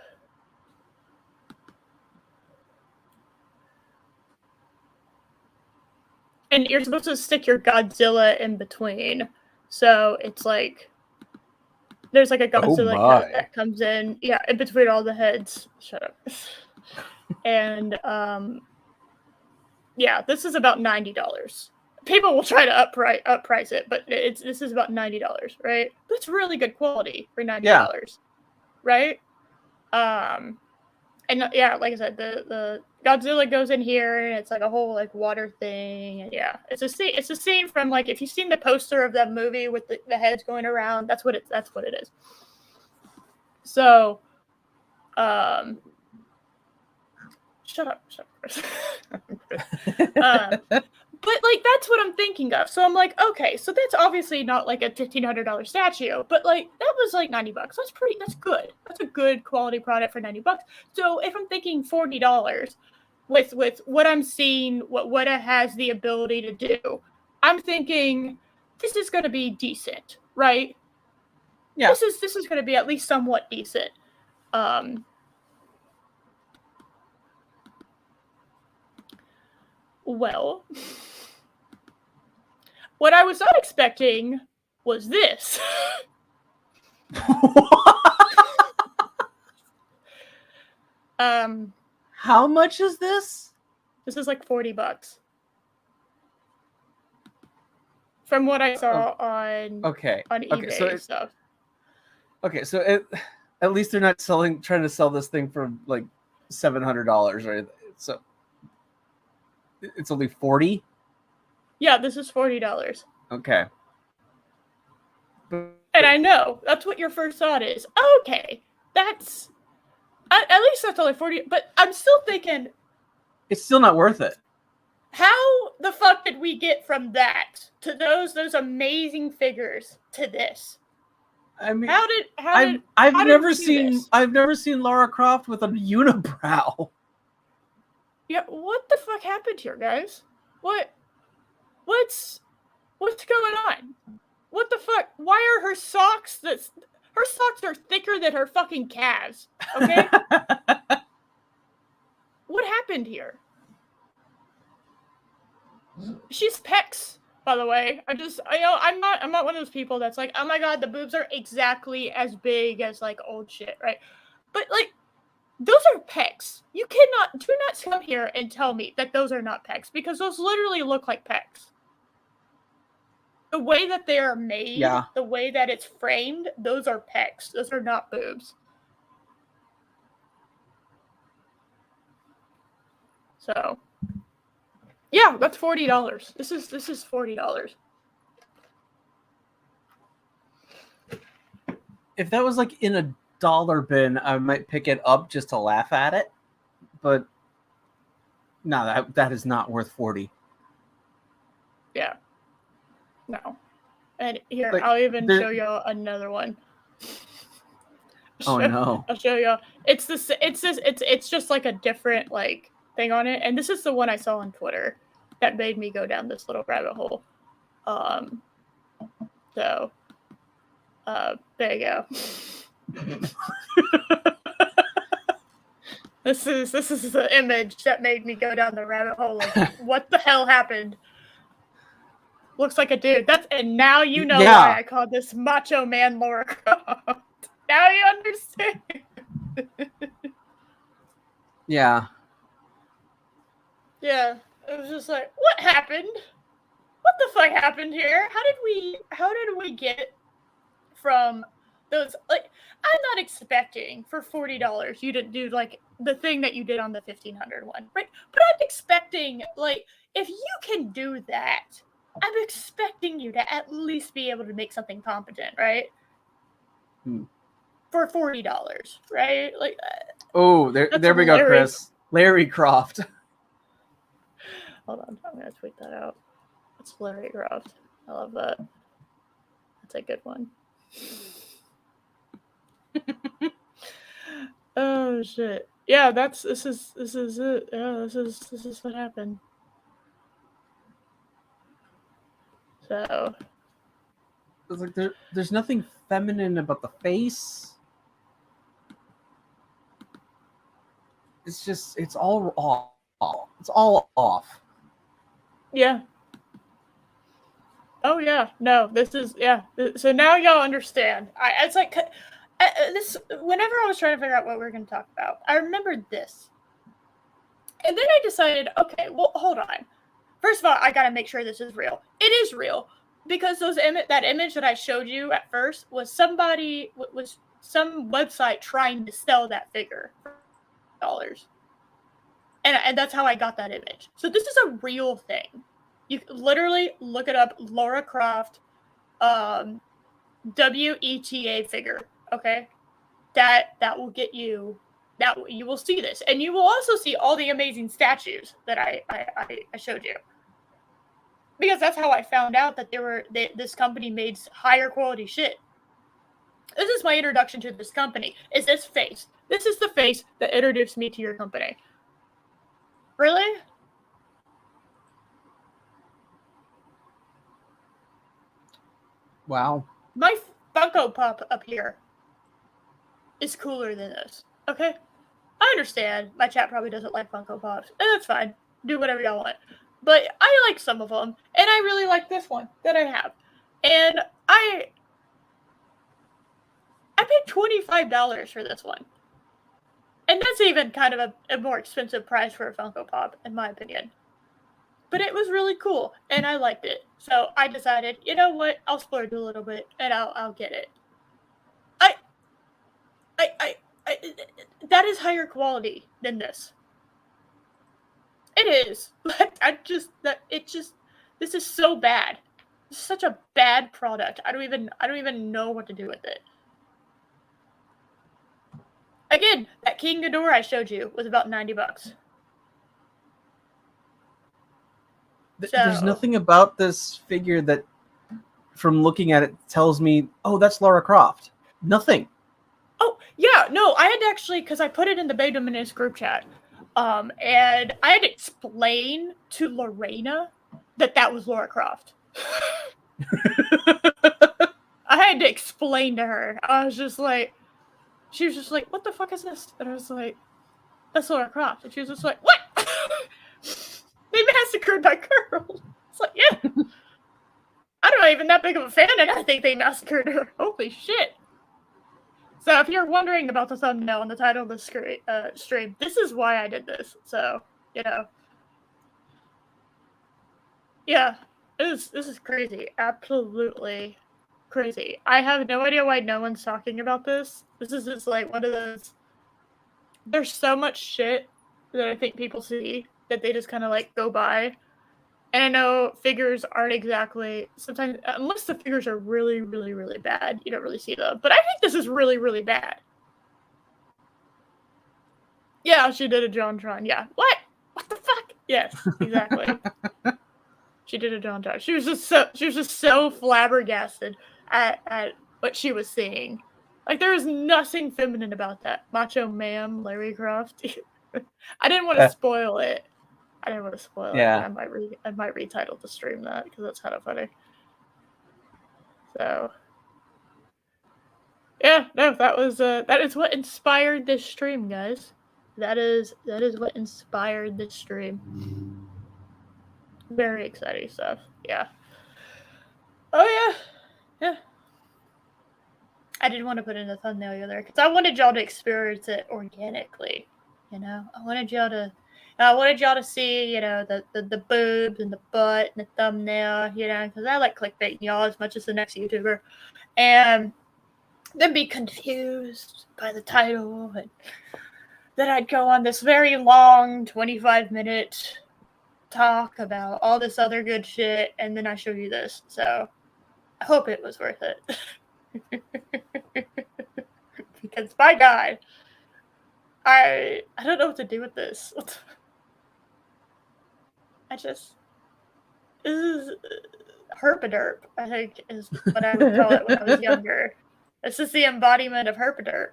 and you're supposed to stick your Godzilla in between. So it's like there's like a Godzilla that comes in, in between all the heads. Shut up. And this is about $90. People will try to upprice it, but this is about $90, right? That's really good quality for $90, right? And like I said, the Godzilla goes in here, and it's like a whole like water thing, and it's a scene. It's a scene from like if you've seen the poster of that movie with the heads going around. That's what it is. So, shut up. But like that's what I'm thinking of. So I'm like, okay, so that's obviously not like a $1,500 statue, but like that was like $90. That's good. That's a good quality product for $90. So if I'm thinking $40 with what I'm seeing, what it has the ability to do, I'm thinking this is going to be decent, right? Yeah. This is going to be at least somewhat decent. Well, what I was not expecting was this. How much is this? This is like $40. From what I saw on eBay stuff. Okay, so at least they're not trying to sell this thing for like $700, right? So it's only $40. Yeah, this is $40. Okay. And I know that's what your first thought is. Okay, that's at least that's only $40. But I'm still thinking it's still not worth it. How the fuck did we get from that to those amazing figures to this? I mean, I've never seen Lara Croft with a unibrow. Yeah, what the fuck happened here, guys? What's going on? What the fuck? Why are her socks are thicker than her fucking calves? Okay? What happened here? She's pecs, by the way. I'm not one of those people that's like, oh my god, the boobs are exactly as big as like old shit, right? But like, those are pecs. Do not come here and tell me that those are not pecs, because those literally look like pecs. The way that they are made, the way that it's framed, those are pecs. Those are not boobs. So, yeah, that's $40. This is $40. If that was like in a dollar bin, I might pick it up just to laugh at it. But no, that is not worth $40. Yeah. No. And here, like, I'll even show you another one. No. I'll show you. It's just like a different like thing on it, and this is the one I saw on Twitter that made me go down this little rabbit hole. So there you go. This is the image that made me go down the rabbit hole. Like, what the hell happened? Looks like a dude. And now you know why I called this Macho Man Lara Croft. Now you understand. Yeah. Yeah. It was just like, what happened? What the fuck happened here? How did we get from those, like, I'm not expecting for $40 you to do like the thing that you did on the 1500 one, right? But I'm expecting, like, if you can do that, I'm expecting you to at least be able to make something competent, right? For $40, right? Like, there we go, Chris. Larry Croft. Hold on, I'm gonna tweet that out. It's Larry Croft. I love that. That's a good one. Oh shit! Yeah, this is it. Yeah, this is what happened. So It's like there's nothing feminine about the face. It's just it's all off. It's all off. yeah. Oh yeah, no, this is So now y'all understand. It's like this. Whenever I was trying to figure out what we were going to talk about, I remembered this, and then I decided, okay, well, hold on. First of all, I got to make sure this is real. It is real because that image that I showed you at first was some website trying to sell that figure for dollars, and that's how I got that image. So this is a real thing. You literally look it up, Lara Croft, WETA figure. Okay, that will get you. That you will see this, and you will also see all the amazing statues that I showed you. Because that's how I found out that this company made higher quality shit. This is my introduction to this company. Is this face? This is the face that introduced me to your company. Really? Wow. My Funko Pop up here is cooler than this. Okay? I understand. My chat probably doesn't like Funko Pops. And that's fine. Do whatever y'all want. But I like some of them. And I really like this one that I have. And I paid $25 for this one. And that's even kind of a more expensive price for a Funko Pop, in my opinion. But it was really cool, and I liked it. So I decided, you know what? I'll splurge a little bit, and I'll get it. That is higher quality than this. It is. But this is so bad. It's such a bad product. I don't even know what to do with it. Again, that King Ghidorah I showed you was about $90. There's nothing about this figure that, from looking at it, tells me, oh, that's Lara Croft. Nothing. Oh, yeah, no, I had to actually, because I put it in the Beta Menace group chat, and I had to explain to Lorena that was Lara Croft. I had to explain to her. She was just like, what the fuck is this? And I was like, that's Lara Croft. And she was just like, what? They massacred my girl. It's like, yeah. I'm not even that big of a fan, and I think they massacred her. Holy shit. So if you're wondering about the thumbnail and the title of the stream, this is why I did this. So, you know. Yeah. This is crazy. Absolutely crazy. I have no idea why no one's talking about this. This is just like one of those. There's so much shit that I think people see that they just kind of like go by. And I know figures aren't exactly, sometimes, unless the figures are really, really, really bad, you don't really see them. But I think this is really, really bad. Yeah, she did a JonTron. Yeah. What? What the fuck? Yes, exactly. She did a JonTron. She was just so flabbergasted at what she was seeing. Like, there was nothing feminine about that. Macho ma'am, Larry Croft. I didn't want to spoil it. It. I might retitle the stream that because that's kind of funny. So, yeah, no, that is what inspired this stream, guys. That is what inspired this stream. Very exciting stuff. Yeah. Oh yeah. I didn't want to put in a thumbnail either because I wanted y'all to experience it organically. You know, I wanted y'all to see, you know, the boobs and the butt and the thumbnail, you know, because I like clickbaiting y'all as much as the next YouTuber, and then be confused by the title, and then I'd go on this very long 25-minute talk about all this other good shit, and then I show you this. So I hope it was worth it. Because by God, I don't know what to do with this. This is herpaderp, I think is what I would call it when I was younger. This is the embodiment of herpaderp.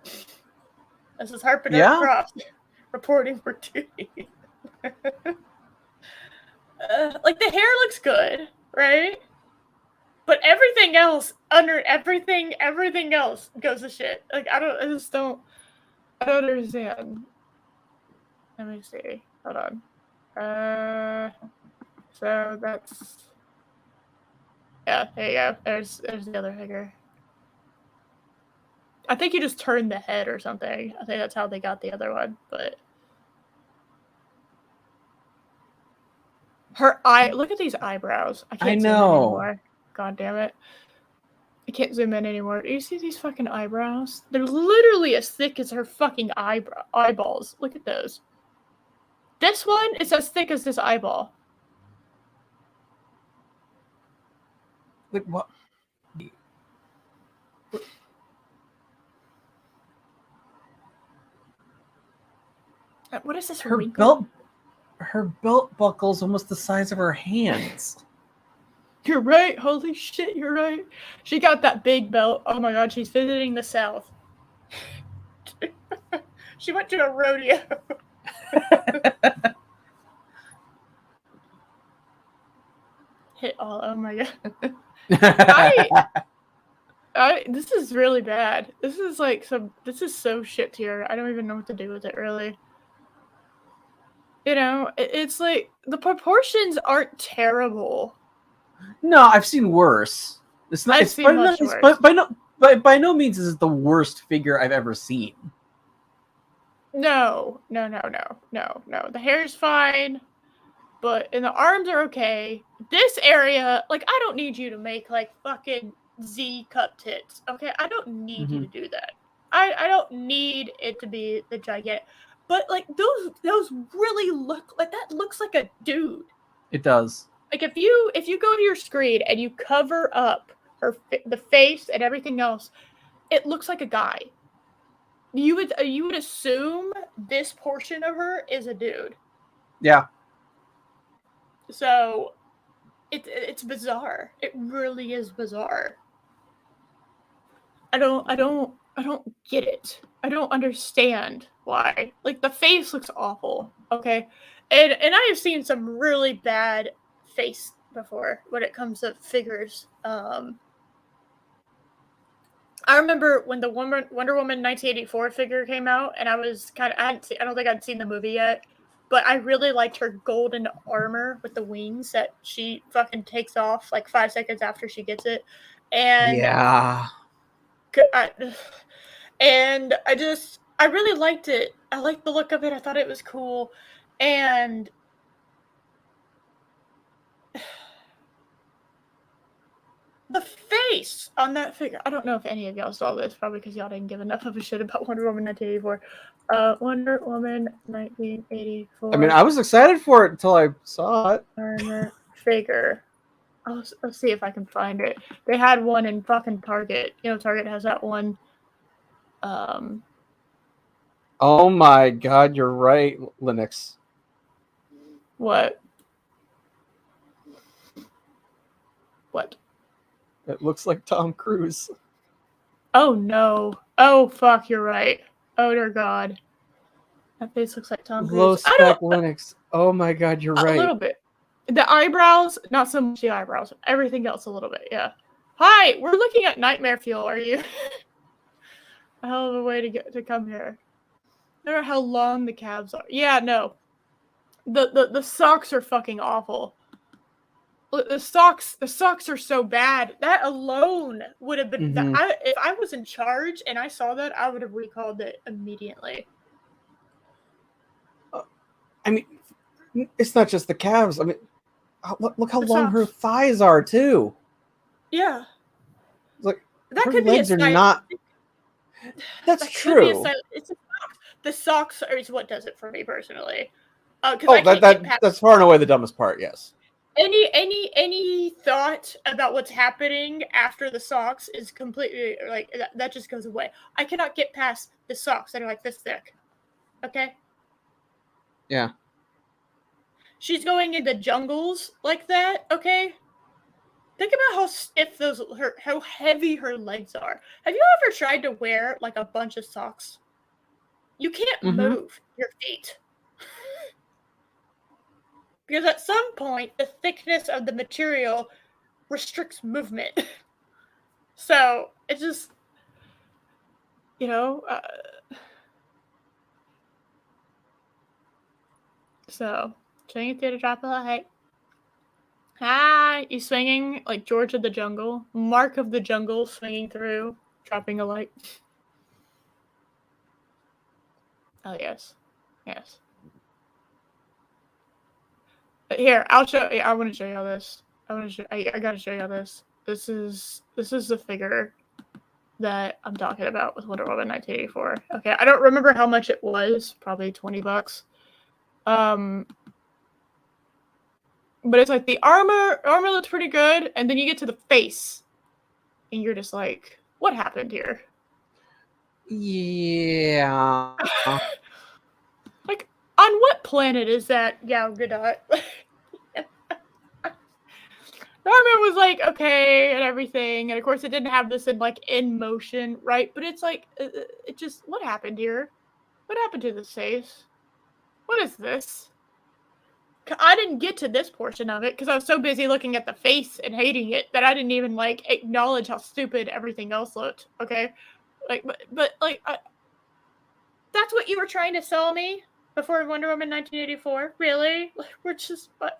This is herpaderp Croft reporting for duty. Like, the hair looks good, right? But everything else, under everything else goes to shit. Like, I don't understand. Let me see. Hold on. So that's, yeah, there you go. There's the other figure. I think you just turned the head or something. I think that's how they got the other one, but her eye, look at these eyebrows. I can't zoom in anymore. God damn it. I can't zoom in anymore. Do you see these fucking eyebrows? They're literally as thick as her fucking eyeballs. Look at those. This one is as thick as this eyeball. Like what? What is this? Her belt buckle's almost the size of her hands. You're right. Holy shit, you're right. She got that big belt. Oh my god, she's visiting the South. She went to a rodeo. Hit all. Oh my god. This is really bad. This is so shit tier. I don't even know what to do with it, really. You know, it's like the proportions aren't terrible. No, I've seen worse. It's not. It's by no means is it the worst figure I've ever seen. No. The hair's fine, but and the arms are okay. This area, like, I don't need you to make like fucking Z cup tits. Okay, I don't need you to do that. I don't need it to be the gigantic. But like those really look like that. Looks like a dude. It does. Like if you go to your screen and you cover up the face and everything else, it looks like a guy. You would assume this portion of her is a dude. Yeah. So it's bizarre. It really is bizarre. I don't get it. I don't understand why. Like, the face looks awful, okay? And I have seen some really bad face before when it comes to figures. I remember when the Wonder Woman 1984 figure came out, and I was I don't think I'd seen the movie yet, but I really liked her golden armor with the wings that she fucking takes off like 5 seconds after she gets it. And yeah. And I really liked it. I liked the look of it. I thought it was cool. And the face on that figure. I don't know if any of y'all saw this, probably because y'all didn't give enough of a shit about Wonder Woman 1984. Wonder Woman 1984. I mean, I was excited for it until I saw it. Armor figure. Let's see if I can find it. They had one in fucking Target. You know, Target has that one. Oh my god, you're right, Linux. What? It looks like Tom Cruise. Oh no. Oh fuck, you're right. Oh dear god. That face looks like Tom Cruise. Low spec Linux. Oh my god, you're right. A little bit. The eyebrows, not so much the eyebrows. Everything else a little bit, yeah. Hi, we're looking at Nightmare Fuel, are you? A hell of a way to come here. I don't know how long the calves are. Yeah, no. The socks are fucking awful. The socks are so bad. That alone would have been if I was in charge and I saw that, I would have recalled it immediately. I mean, it's not just the calves. I mean, look how long socks. her thighs are too. Yeah. Like, that her could legs be are not. That's true. The socks is what does it for me personally. That's far and away the dumbest part. Yes. Any thought about what's happening after the socks is completely like that just goes away. I cannot get past the socks that are like this thick. Okay. Yeah. She's going into jungles like that. Okay. Think about how stiff how heavy her legs are. Have you ever tried to wear like a bunch of socks? You can't move your feet. Because at some point, the thickness of the material restricts movement. So it just, you know, so swinging through the drop of the light. Ah, you swinging like George of the Jungle, Mark of the Jungle, swinging through, dropping a light. Oh yes, yes. But here, I'll show. I want to show y'all this. I gotta show y'all this. This is the figure that I'm talking about with Wonder Woman 1984. Okay, I don't remember how much it was. Probably $20. But it's like the armor looks pretty good, and then you get to the face, and you're just like, what happened here? Yeah. Like, on what planet is that Gal Gadot? The armor was like okay and everything, and of course it didn't have this in motion, right? But it's like, it just, what happened here? What happened to this face? What is this? I didn't get to this portion of it because I was so busy looking at the face and hating it that I didn't even acknowledge how stupid everything else looked. Okay, but that's what you were trying to sell me before Wonder Woman 1984. Really? We're just what?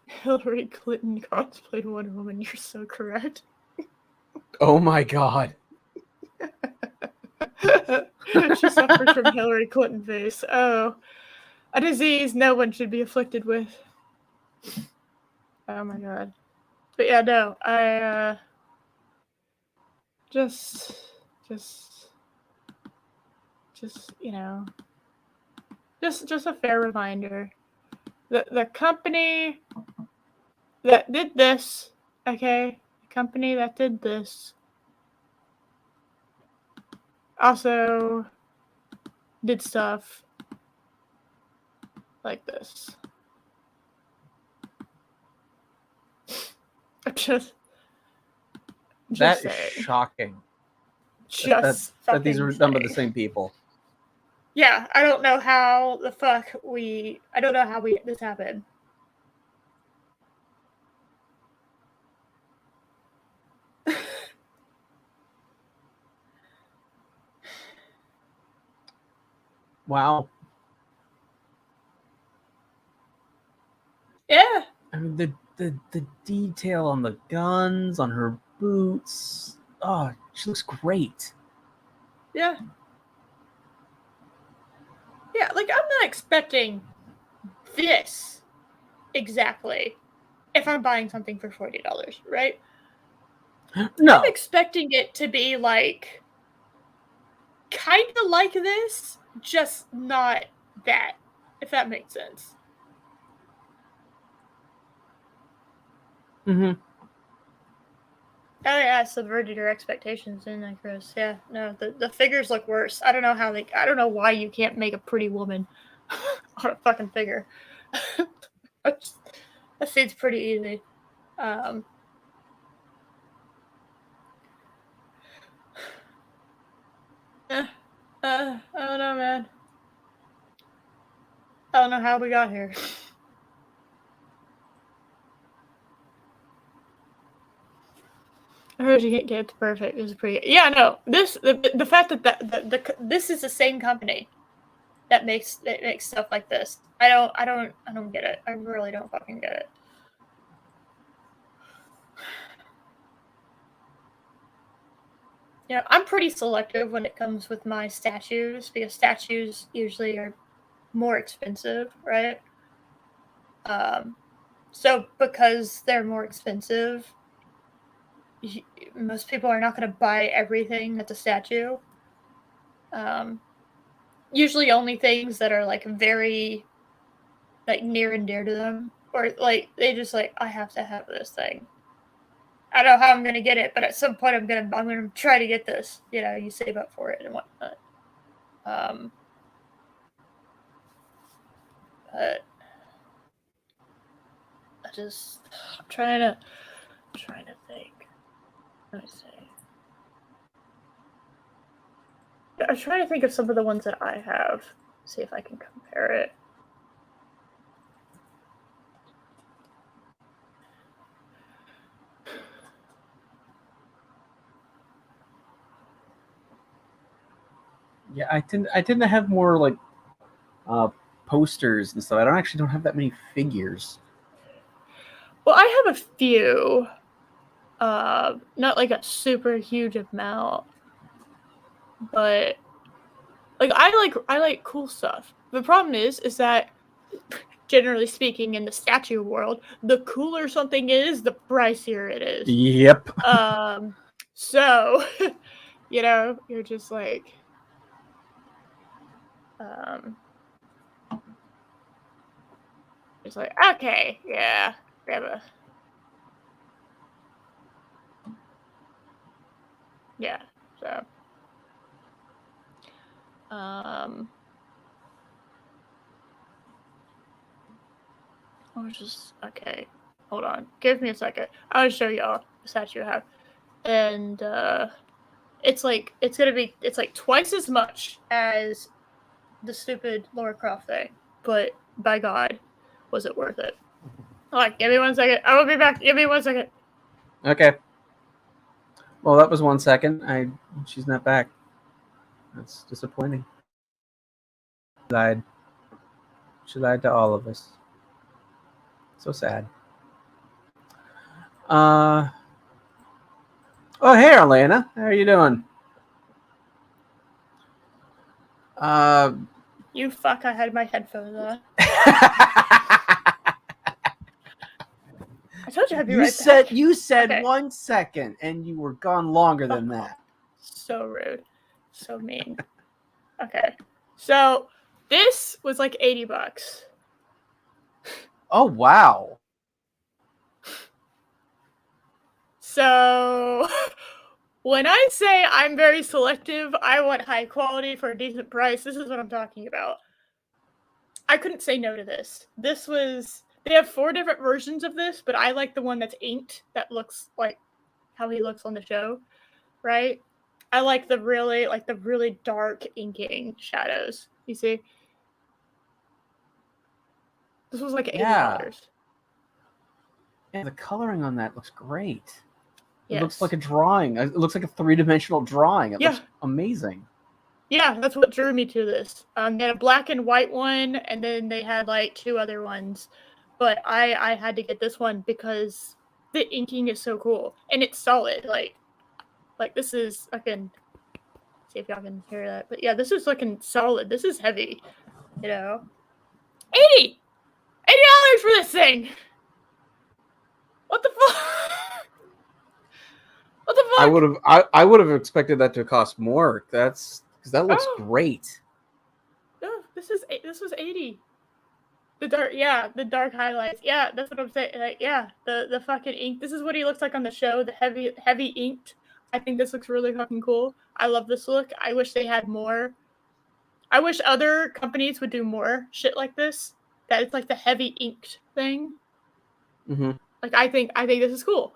Hillary Clinton cosplayed Wonder Woman. You're so correct. Oh my god. She suffers from Hillary Clinton face. Oh, a disease no one should be afflicted with. Oh my god. But yeah, no, I just you know, just a fair reminder. The company that did this, okay? The company that did this also did stuff like this. Just that is shocking. That these were done by the same people. Yeah, I don't know how the fuck this happened. Wow. Yeah. I mean the detail on the guns, on her boots. Oh, she looks great. Yeah. Yeah, like I'm not expecting this exactly if I'm buying something for $40, right? No. I'm expecting it to be like kind of like this, just not that, if that makes sense. Mm-hmm. Oh yeah, I subverted your expectations, didn't I, Chris? Yeah, no, the figures look worse. I don't know why you can't make a pretty woman on a fucking figure. That seems pretty easy. I don't know, man. I don't know how we got here. I heard you can't get it perfect. It was pretty. Yeah, no. The fact that this is the same company that makes stuff like this. I don't get it. I really don't fucking get it. You know, I'm pretty selective when it comes with my statues because statues usually are more expensive, right? So because they're more expensive, most people are not going to buy everything that's a statue. Usually only things that are very near and dear to them, or they just I have to have this thing. I don't know how I'm gonna get it, but at some point I'm gonna try to get this. You know, you save up for it and whatnot. But I'm trying to think. Let me see. I'm trying to think of some of the ones that I have. See if I can compare it. Yeah, I tend to have more like posters and stuff. I don't have that many figures. Well, I have a few. Not like a super huge amount, but like I like cool stuff. The problem is that generally speaking in the statue world, the cooler something is, the pricier it is. Yep. So you're just like it's like, okay, yeah, grab a yeah, so I was just okay. Hold on, give me a second. I'll show y'all the statue I have, and it's like twice as much as the stupid Lara Croft thing, but by God, was it worth it? Like, give me 1 second. I will be back. Give me 1 second. Okay. Well, that was 1 second. She's not back. That's disappointing. She lied to all of us. So sad. Oh, hey, Elena. How are you doing? You fuck, I had my headphones on. I told you I'd be right back. You said okay. 1 second, and you were gone longer than that. So rude. So mean. Okay. So, this was like $80. Oh, wow. So, when I say I'm very selective, I want high quality for a decent price, this is what I'm talking about. I couldn't say no to this. They have 4 different versions of this, but I like the one that's inked, that looks like how he looks on the show, right? I like the really dark inking shadows. You see? This was like $80. Yeah, the coloring on that looks great. It Yes. looks like a drawing. It looks like a 3-dimensional drawing. It looks amazing. Yeah, that's what drew me to this. They had a black and white one, and then they had like 2 other ones. But I had to get this one because the inking is so cool. And it's solid. Like this is, I can see if y'all can hear that. But yeah, this is looking solid. This is heavy. $80 for this thing. What the fuck? What the fuck? I would have expected that to cost more. Because that looks great. No, this was 80. The dark highlights. Yeah, that's what I'm saying. Like, yeah, the fucking ink. This is what he looks like on the show. The heavy inked. I think this looks really fucking cool. I love this look. I wish they had more. I wish other companies would do more shit like this. That it's like the heavy inked thing. Mm-hmm. Like, I think this is cool.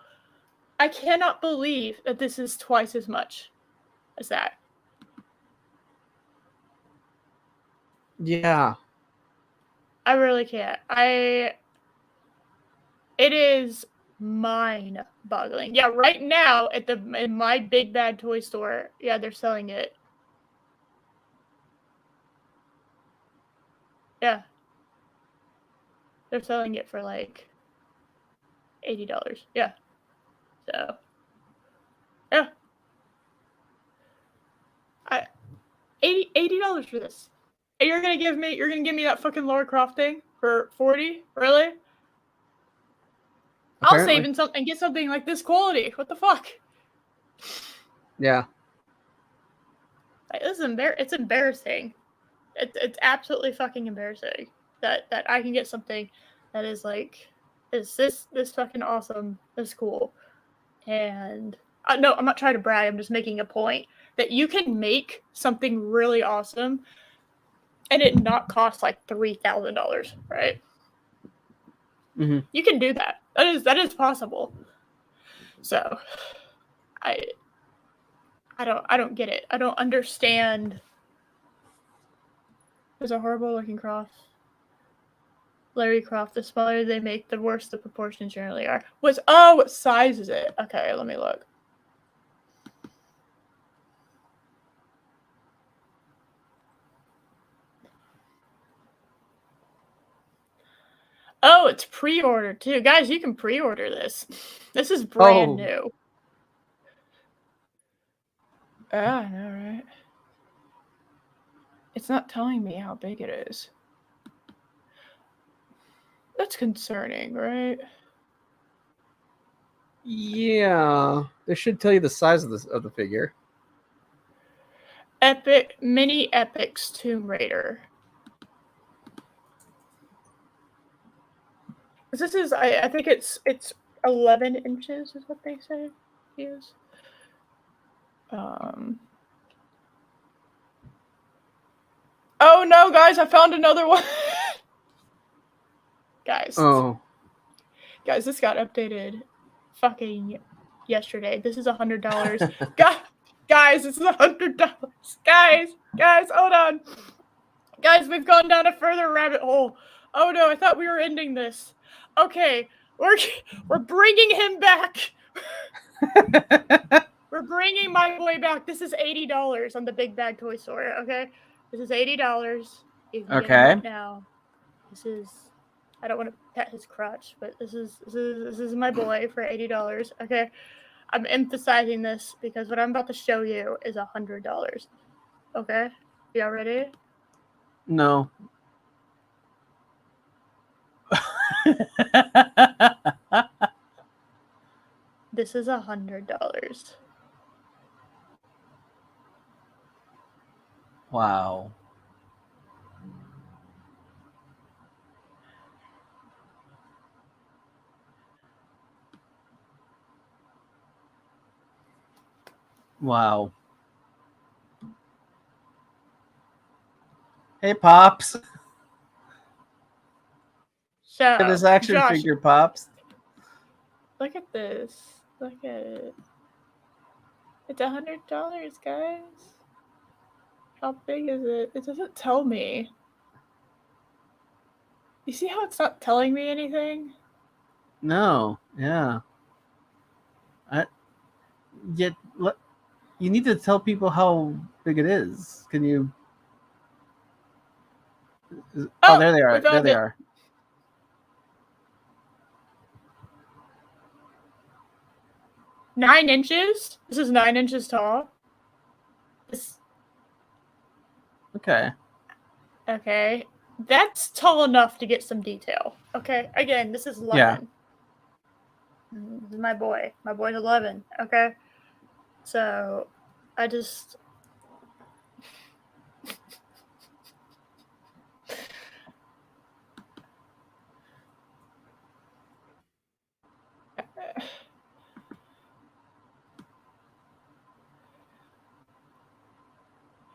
I cannot believe that this is twice as much as that. Yeah. I really can't. It is mind-boggling. Yeah, right now in my Big Bad Toy Store, yeah, they're selling it. Yeah. They're selling it for like $80. Yeah. So, yeah. $80 for this. And you're gonna give me that fucking Lara Croft thing for $40? Really? Apparently. I'll save and get something like this quality. What the fuck? Yeah. Like, this is it's embarrassing. It's absolutely fucking embarrassing that I can get something that is like this fucking awesome, this cool, and no, I'm not trying to brag. I'm just making a point that you can make something really awesome and it not cost like $3,000, right? Mm-hmm. You can do that. That is possible. So, I don't get it. I don't understand. There's a horrible looking Croft. Larry Croft, the smaller they make, the worse the proportions generally are. What size is it? Okay, let me look. Oh, it's pre-order too. Guys, you can pre-order this. This is brand new. I know, right? It's not telling me how big it is. That's concerning, right? Yeah, they should tell you the size of the figure. Epic Mini Epics Tomb Raider. This is I think it's 11 inches is what they say it is. Oh no, guys! I found another one. Guys. Oh. Guys, this got updated fucking yesterday. This is $100. Guys, this is $100. Guys, hold on. Guys, we've gone down a further rabbit hole. Oh no, I thought we were ending this. Okay, we're bringing him back. We're bringing my boy back. This is $80 on the Big Bag Toy Store. Okay, this is $80. You can get him right now. This is. I don't want to pet his crotch, but this is my boy for $80. Okay, I'm emphasizing this because what I'm about to show you is $100. Okay, y'all ready? No. This is $100. Wow. Wow. Hey, Pops. So, Look at this action figure, Pops. Look at this. Look at it. It's $100, guys. How big is it? It doesn't tell me. You see how it's not telling me anything? No. Yeah. Yet, you need to tell people how big it is. Can you? Oh, there they are. There they are. Nine inches? This is 9 inches tall. Okay. Okay. That's tall enough to get some detail. Okay. Again, this is 11. Yeah. This is my boy. My boy's 11. Okay. So, I just...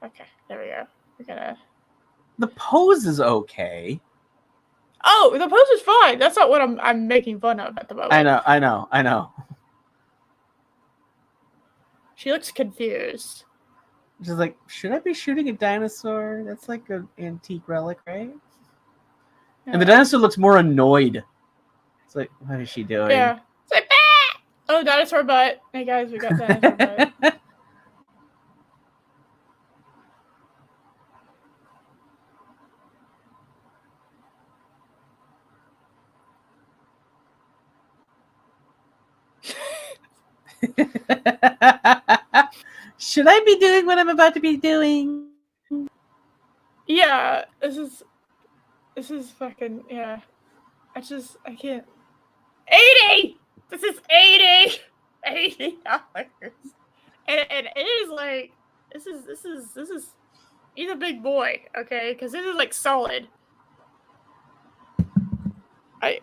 Okay, there we go. We're gonna... The pose is okay. Oh, the pose is fine. That's not what I'm making fun of at the moment. I know. She looks confused. She's like, should I be shooting a dinosaur? That's like an antique relic, right? Yeah. And the dinosaur looks more annoyed. It's like, what is she doing? Yeah. It's like, ah! Oh, dinosaur butt. Hey guys, we got dinosaur butt. Should I be doing what I'm about to be doing? Yeah, this is fucking, yeah. I can't. 80! This is $80! $80. And it is like, this is, he's a big boy, okay? Because this is like solid. I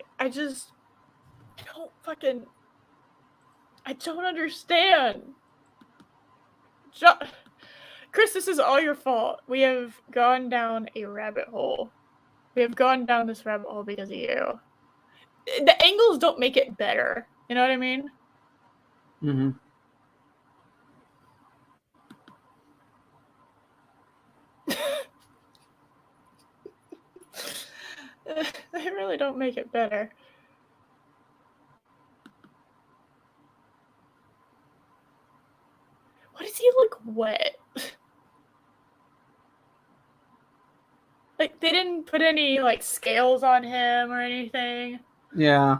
don't understand. Chris, this is all your fault. We have gone down a rabbit hole. We have gone down this rabbit hole because of you. The angles don't make it better. You know what I mean? Mm-hmm. They really don't make it better. Why does he look wet? Like, they didn't put any like scales on him or anything. Yeah.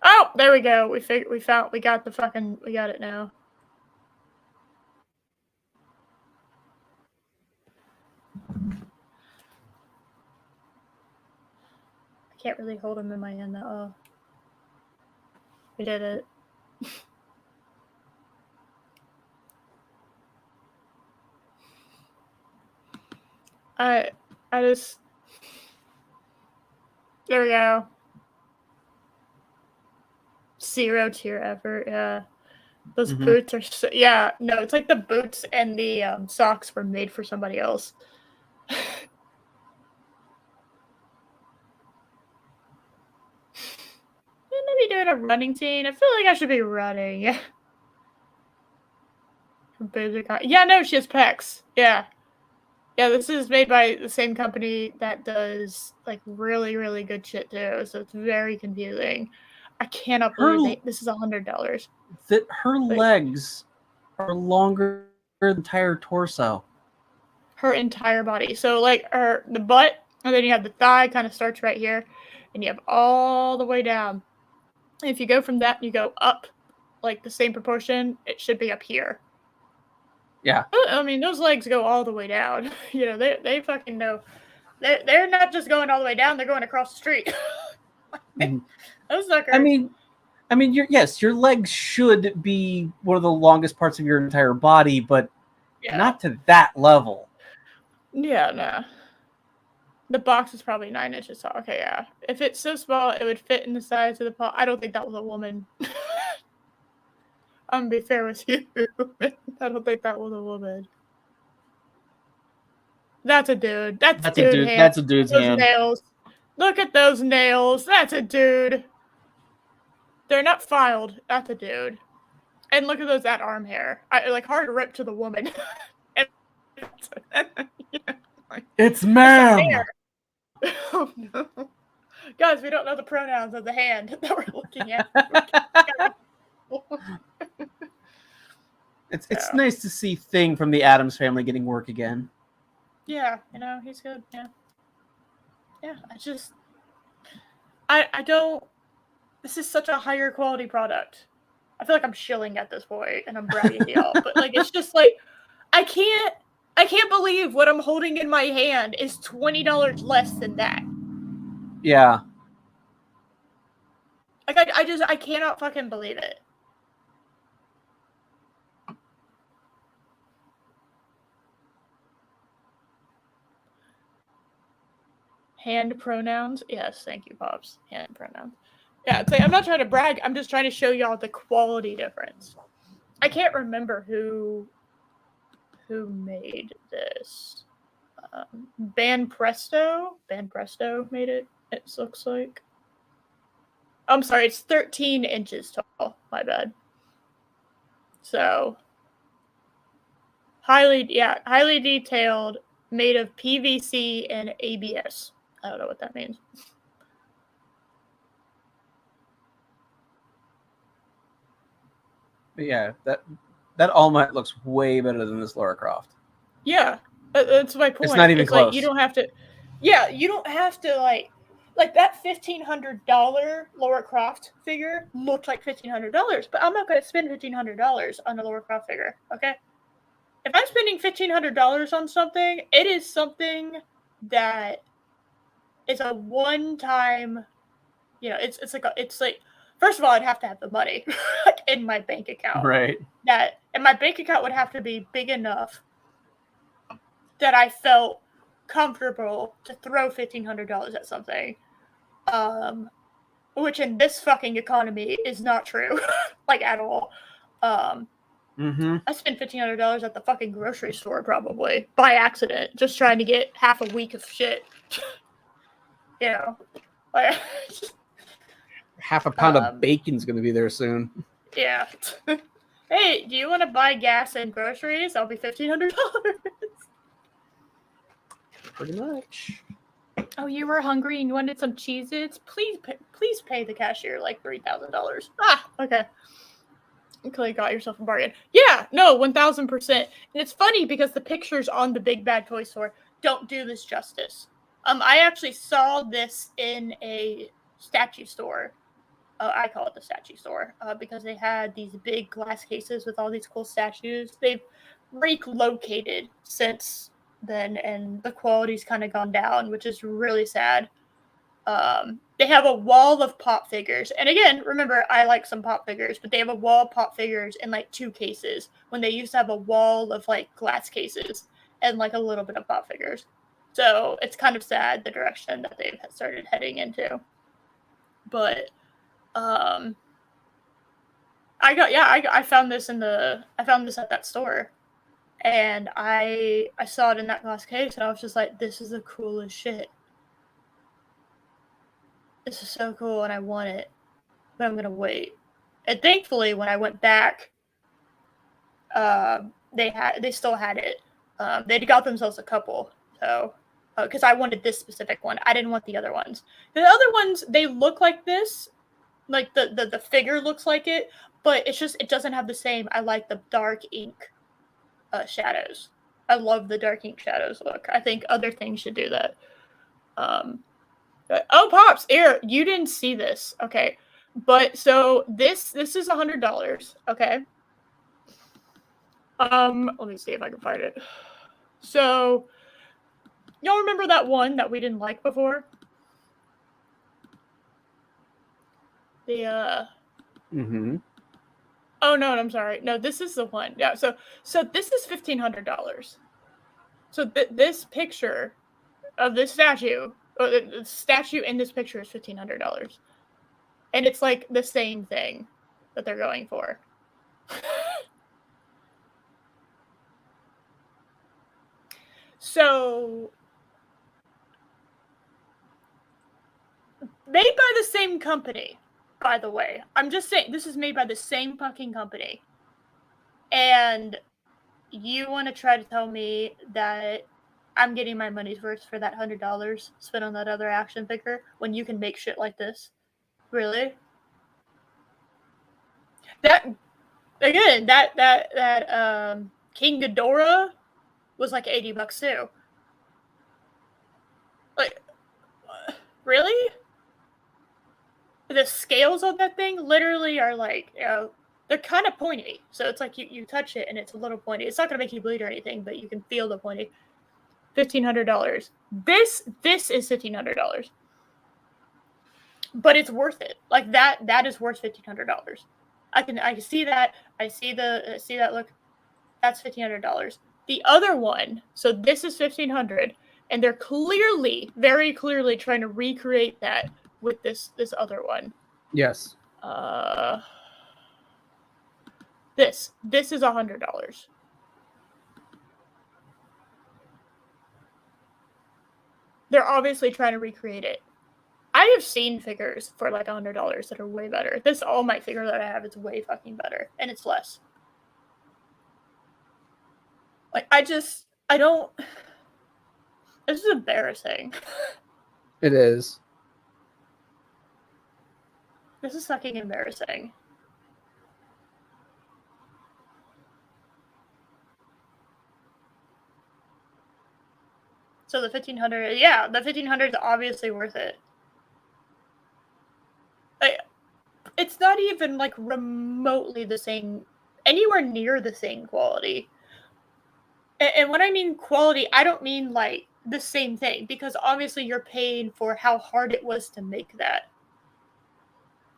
Oh, there we go. We got it now. I can't really hold him in my hand that well. We did it. I just, there we go. 0 tier effort, yeah. Those boots are so, yeah, no, it's like the boots and the socks were made for somebody else. Shouldn't I be doing a running scene? I feel like I should be running. Yeah. Yeah, no, she has pecs. Yeah. Yeah, this is made by the same company that does like really, really good shit too. So it's very confusing. I cannot believe this is $100. That her legs are longer than her entire torso. Her entire body. So like the butt, and then you have the thigh kind of starts right here, and you have all the way down. If you go from that and you go up, like the same proportion, it should be up here. Yeah. I mean, those legs go all the way down. You know, they fucking know. They're not just going all the way down; they're going across the street. Those suckers. I mean, your legs should be one of the longest parts of your entire body, but not to that level. Yeah, no. The box is probably 9 inches tall. Okay, yeah. If it's so small, it would fit in the size of the paw. I don't think that was a woman. I'm gonna be fair with you. I don't think that was a woman. That's a dude. That's a dude. That's a dude's hand. Nails. Look at those nails. That's a dude. They're not filed. That's a dude. And look at that arm hair. Like hard rip to the woman. It's ma'am. Oh no. Guys, we don't know the pronouns of the hand that we're looking at. It's nice to see Thing from the Addams Family getting work again. Yeah, you know, he's good. Yeah. Yeah, I don't, this is such a higher quality product. I feel like I'm shilling at this point and I'm bragging to y'all, but like, it's just like, I can't believe what I'm holding in my hand is $20 less than that. Yeah. Like, I cannot fucking believe it. Hand pronouns? Yes, thank you, Pops. Hand pronouns. Yeah, it's like, I'm not trying to brag. I'm just trying to show y'all the quality difference. I can't remember who made this. Band Presto made it. It looks like. I'm sorry, it's 13 inches tall. My bad. So highly detailed, made of PVC and ABS. I don't know what that means. But yeah, that All Might looks way better than this Lara Croft. Yeah, that's my point. It's not even close. Like, you don't have to. Yeah, you don't have to like that $1,500 Lara Croft figure looked like $1,500, but I'm not going to spend $1,500 on a Lara Croft figure. Okay, if I'm spending $1,500 on something, it is something that is a one-time. You know, it's like. First of all, I'd have to have the money in my bank account. Right. And my bank account would have to be big enough that I felt comfortable to throw $1,500 at something. Which in this fucking economy is not true. Like, at all. I spent $1,500 at the fucking grocery store, probably, by accident, just trying to get half a week of shit. You know? Like, half a pound of bacon's going to be there soon. Yeah. Hey, do you want to buy gas and groceries? I'll be $1,500. Pretty much. Oh, you were hungry and you wanted some Cheez-Its? Please pay the cashier like $3,000. Ah, okay. You clearly got yourself a bargain. Yeah, no, 1,000%. And it's funny because the pictures on the Big Bad Toy Store don't do this justice. I actually saw this in a statue store. I call it the statue store because they had these big glass cases with all these cool statues. They've relocated since then, and the quality's kind of gone down, which is really sad. They have a wall of pop figures. And again, remember, I like some pop figures, but they have a wall of pop figures in like 2 cases when they used to have a wall of like glass cases and like a little bit of pop figures. So it's kind of sad the direction that they've started heading into. But I found this at that store. And I saw it in that glass case and I was just like, this is the coolest shit. This is so cool and I want it, but I'm gonna wait. And thankfully, when I went back, they still had it. They'd got themselves a couple, so because I wanted this specific one, I didn't want the other ones. The other ones, they look like this, like the figure looks like it, but it doesn't have the same. I like the dark ink shadows. I love the dark ink shadows look. I think other things should do that. Oh, Pops, here, you didn't see this. Okay. But so this is $100. Okay. Let me see if I can find it. So y'all remember that one that we didn't like before? The Oh no, I'm sorry. No, this is the one. Yeah, so this is $1,500. So this picture of this statue, the statue in this picture is $1,500, and it's like the same thing that they're going for. So made by the same company, by the way. I'm just saying this is made by the same fucking company, and you want to try to tell me that I'm getting my money's worth for that $100 spent on that other action figure when you can make shit like this? Really? That again, that King Ghidorah was like $80 too. Like, really? The scales on that thing literally are like, they're kind of pointy. So it's like you touch it and it's a little pointy. It's not gonna make you bleed or anything, but you can feel the pointy. $1,500. This is $1,500. But it's worth it. Like that is worth $1,500. I can see that. I see that look. That's $1,500. The other one, so this is $1,500, and they're very clearly trying to recreate that with this other one. Yes. This is $100. They're obviously trying to recreate it. I have seen figures for like $100 that are way better. This All Might figure that I have is way fucking better, and it's less. Like, I don't. This is embarrassing. It is. This is fucking embarrassing. So the $1,500, yeah, the $1,500 is obviously worth it. It's not even like remotely the same, anywhere near the same quality. And when I mean quality, I don't mean like the same thing, because obviously you're paying for how hard it was to make that.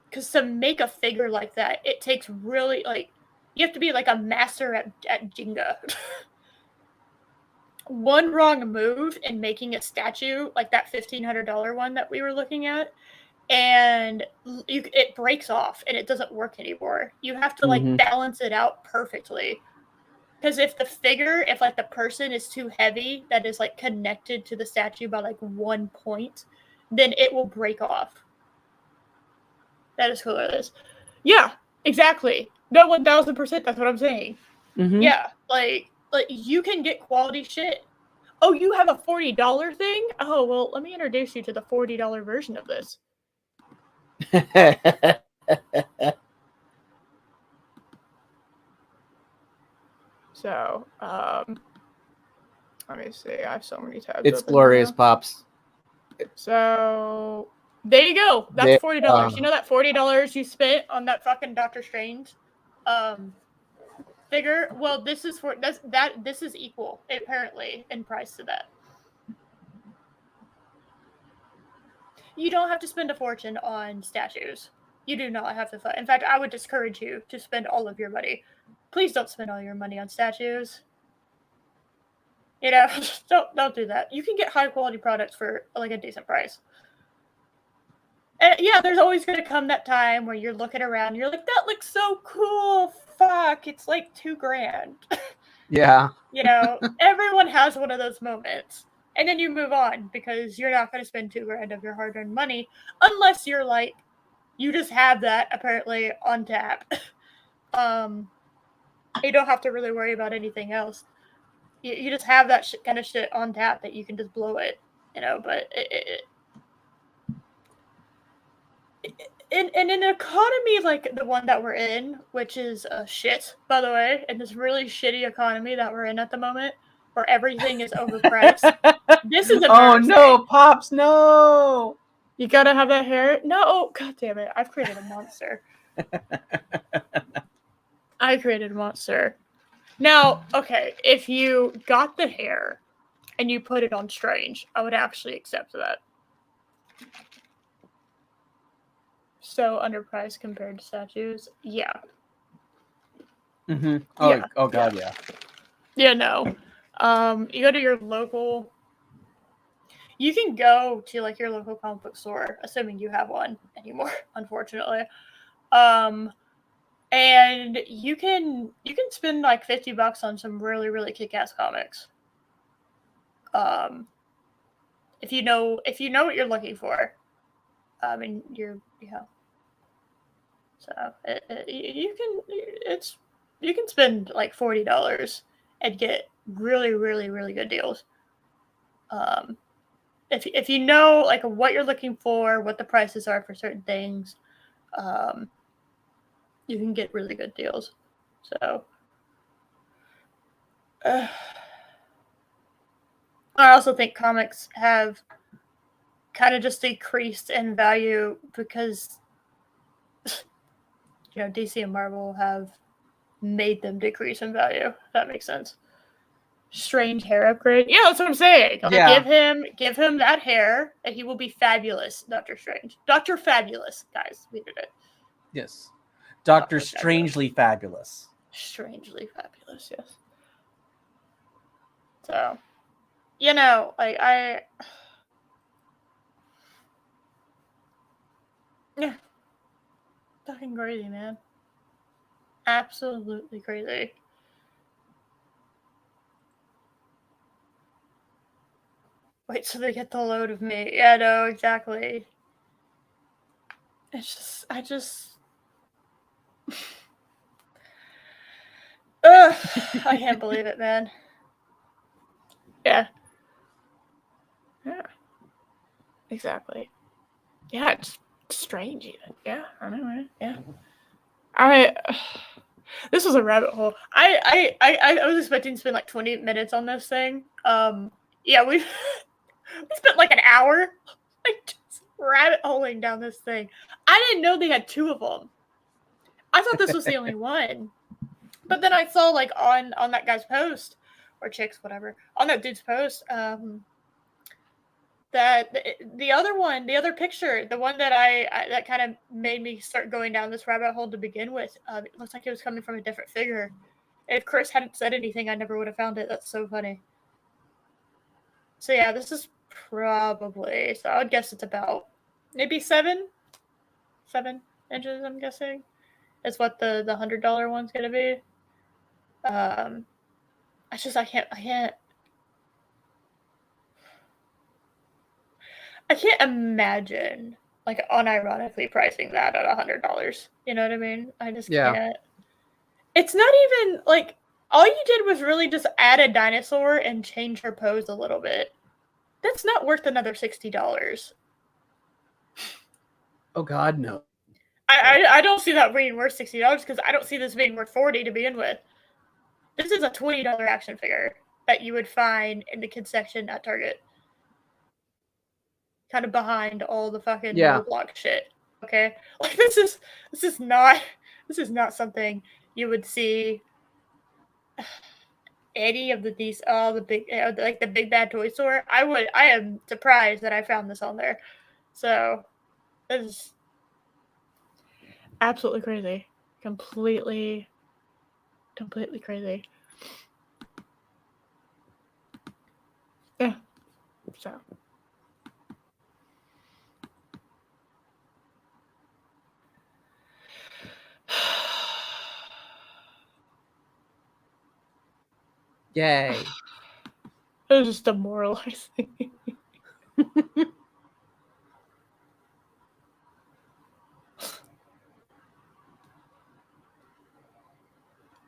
Because to make a figure like that, it takes really, like, you have to be like a master at Jenga. One wrong move in making a statue, like that $1,500 one that we were looking at, and it breaks off and it doesn't work anymore. You have to like balance it out perfectly. Because if like the person is too heavy that is like connected to the statue by like 1 point, then it will break off. That is cool. It is. Yeah, exactly. No, 1,000%. That's what I'm saying. Yeah, like you can get quality shit. Oh, you have a $40 thing? Oh, well, let me introduce you to the $40 version of this. So, let me see. I have so many tabs. It's open glorious, now. Pops. So, there you go. That's $40. You know that $40 you spent on that fucking Doctor Strange figure? Well, this is this is equal, apparently, in price to that. You don't have to spend a fortune on statues. You do not have to. In fact, I would discourage you to spend all of your money. Please don't spend all your money on statues. You know, don't do that. You can get high quality products for like a decent price. And yeah, there's always going to come that time where you're looking around and you're like, that looks so cool. Fuck, it's like $2,000. Yeah. You know, everyone has one of those moments. And then you move on because you're not going to spend $2,000 of your hard-earned money unless you're like, you just have that apparently on tap. You don't have to really worry about anything else. You just have that kind of shit on tap that you can just blow it, you know. But in an economy like the one that we're in, which is shit, by the way, in this really shitty economy that we're in at the moment, where everything is overpriced. This is embarrassing. Oh no, Pops, no! You gotta have that hair. No, god damn it! I've created a monster. I created a monster. Now, okay, if you got the hair and you put it on Strange, I would actually accept that. So underpriced compared to statues? Yeah. Mm-hmm. Oh, yeah. Oh god, yeah. Yeah, no. You go to your local... You can go to, like, your local comic book store, assuming you have one anymore, unfortunately. And you can spend like $50 on some really, really kick-ass comics. If you know what you're looking for. And so you can spend like $40 and get really, really, really good deals. If you know like what you're looking for, what the prices are for certain things, you can get really good deals. So I also think comics have kind of just decreased in value because you know DC and Marvel have made them decrease in value. If that makes sense. Strange hair upgrade. Yeah, that's what I'm saying. Like, Yeah. give him that hair, and he will be fabulous, Dr. Strange. Dr. Fabulous, guys. We did it. Yes. Dr. Strangely Fabulous. Strangely fabulous, yes. So, you know, like yeah. Fucking crazy, man. Absolutely crazy. Wait till they get the load of me. Yeah, no, exactly. It's just, ugh, I can't believe it, man. Yeah. Yeah. Exactly. Yeah, it's strange even. Yeah, I know, right? Yeah. This was a rabbit hole. I was expecting to spend like 20 minutes on this thing. Yeah, we spent like an hour like just rabbit holing down this thing. I didn't know they had two of them. I thought this was the only one. But then I saw like on that guy's post, or chick's, whatever, on that dude's post, that the other picture, the one that that kind of made me start going down this rabbit hole to begin with, it looks like it was coming from a different figure. If Chris hadn't said anything, I never would have found it. That's so funny. So yeah, this is probably, so I would guess it's about maybe 7 inches, I'm guessing. Is what the $100 one's gonna be. I can't imagine like unironically pricing that at $100. You know what I mean? I just can't. It's not even like All you did was really just add a dinosaur and change her pose a little bit. That's not worth another $60. Oh God, no. I don't see that being worth $60 because I don't see this being worth $40 to begin with. This is a $20 action figure that you would find in the kids section at Target. Kind of behind all the fucking Roblox shit. Okay? Like this is not something you would see any of the big bad toy store. I am surprised that I found this on there. So this is absolutely crazy. Completely crazy. Yeah. So Yay. it was just demoralizing.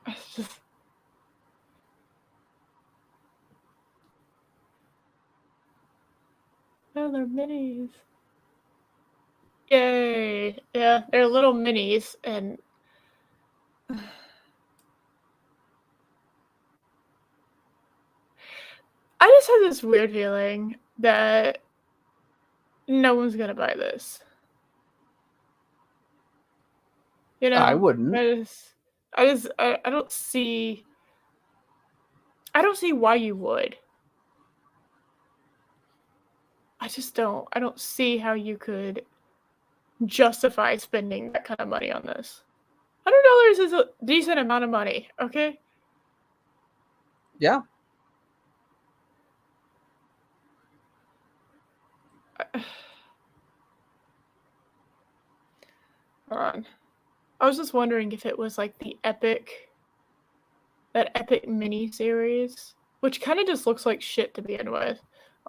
It's just... Oh, they're minis. Yay. Yeah, they're little minis, and I just have this weird feeling that no one's gonna buy this. You know, I wouldn't. I don't see why you would. I just don't. I don't see how you could justify spending that kind of money on this. $100 is a decent amount of money, okay? Yeah. Hold on. I was just wondering if it was like that epic mini series, which kind of just looks like shit to begin with,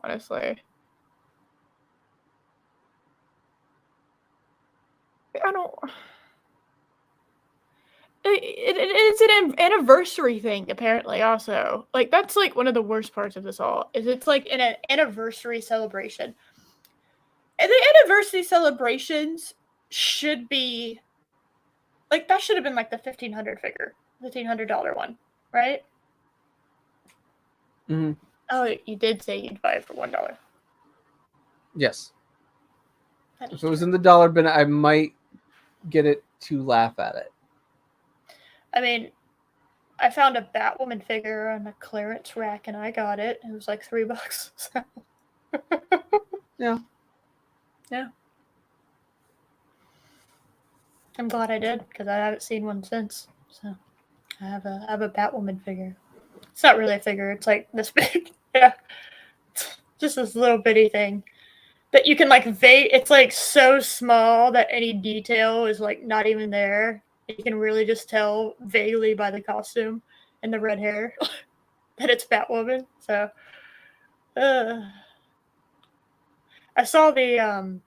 honestly. I don't. It's an anniversary thing, apparently. Also, like that's like one of the worst parts of this all is it's like an anniversary celebration, and the anniversary celebrations should be like that should have been like the $1,500 one, right? Mm-hmm. Oh, you did say you'd buy it for $1. Yes. If it was in the dollar bin, I might get it to laugh at it. I mean, I found a Batwoman figure on a clearance rack and I got it. It was like $3. So. Yeah. Yeah. I'm glad I did because I haven't seen one since. So I have a Batwoman figure. It's not really a figure. It's like this big. Yeah. It's just this little bitty thing that you can like it's like so small that any detail is like not even there. You can really just tell vaguely by the costume and the red hair that it's Batwoman. So I saw the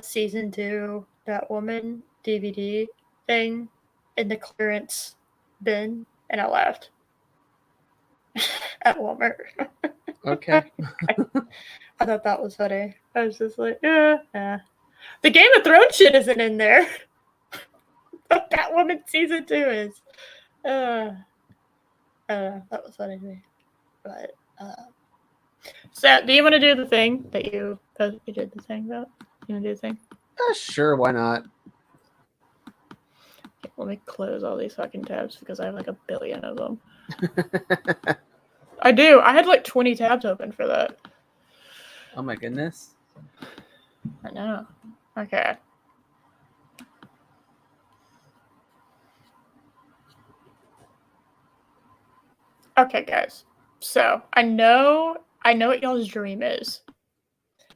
season 2 Batwoman DVD thing in the clearance bin and I laughed at Walmart. Okay. I thought that was funny. I was just like, yeah. The Game of Thrones shit isn't in there. But Batwoman season 2 is. That was funny to me. But so do you want to do the thing that you did the thing about? You want to do the thing? Sure, why not? Okay, let me close all these fucking tabs because I have like a billion of them. I do. I had like 20 tabs open for that. Oh my goodness. I know. Okay. Okay, guys. So I know what y'all's dream is.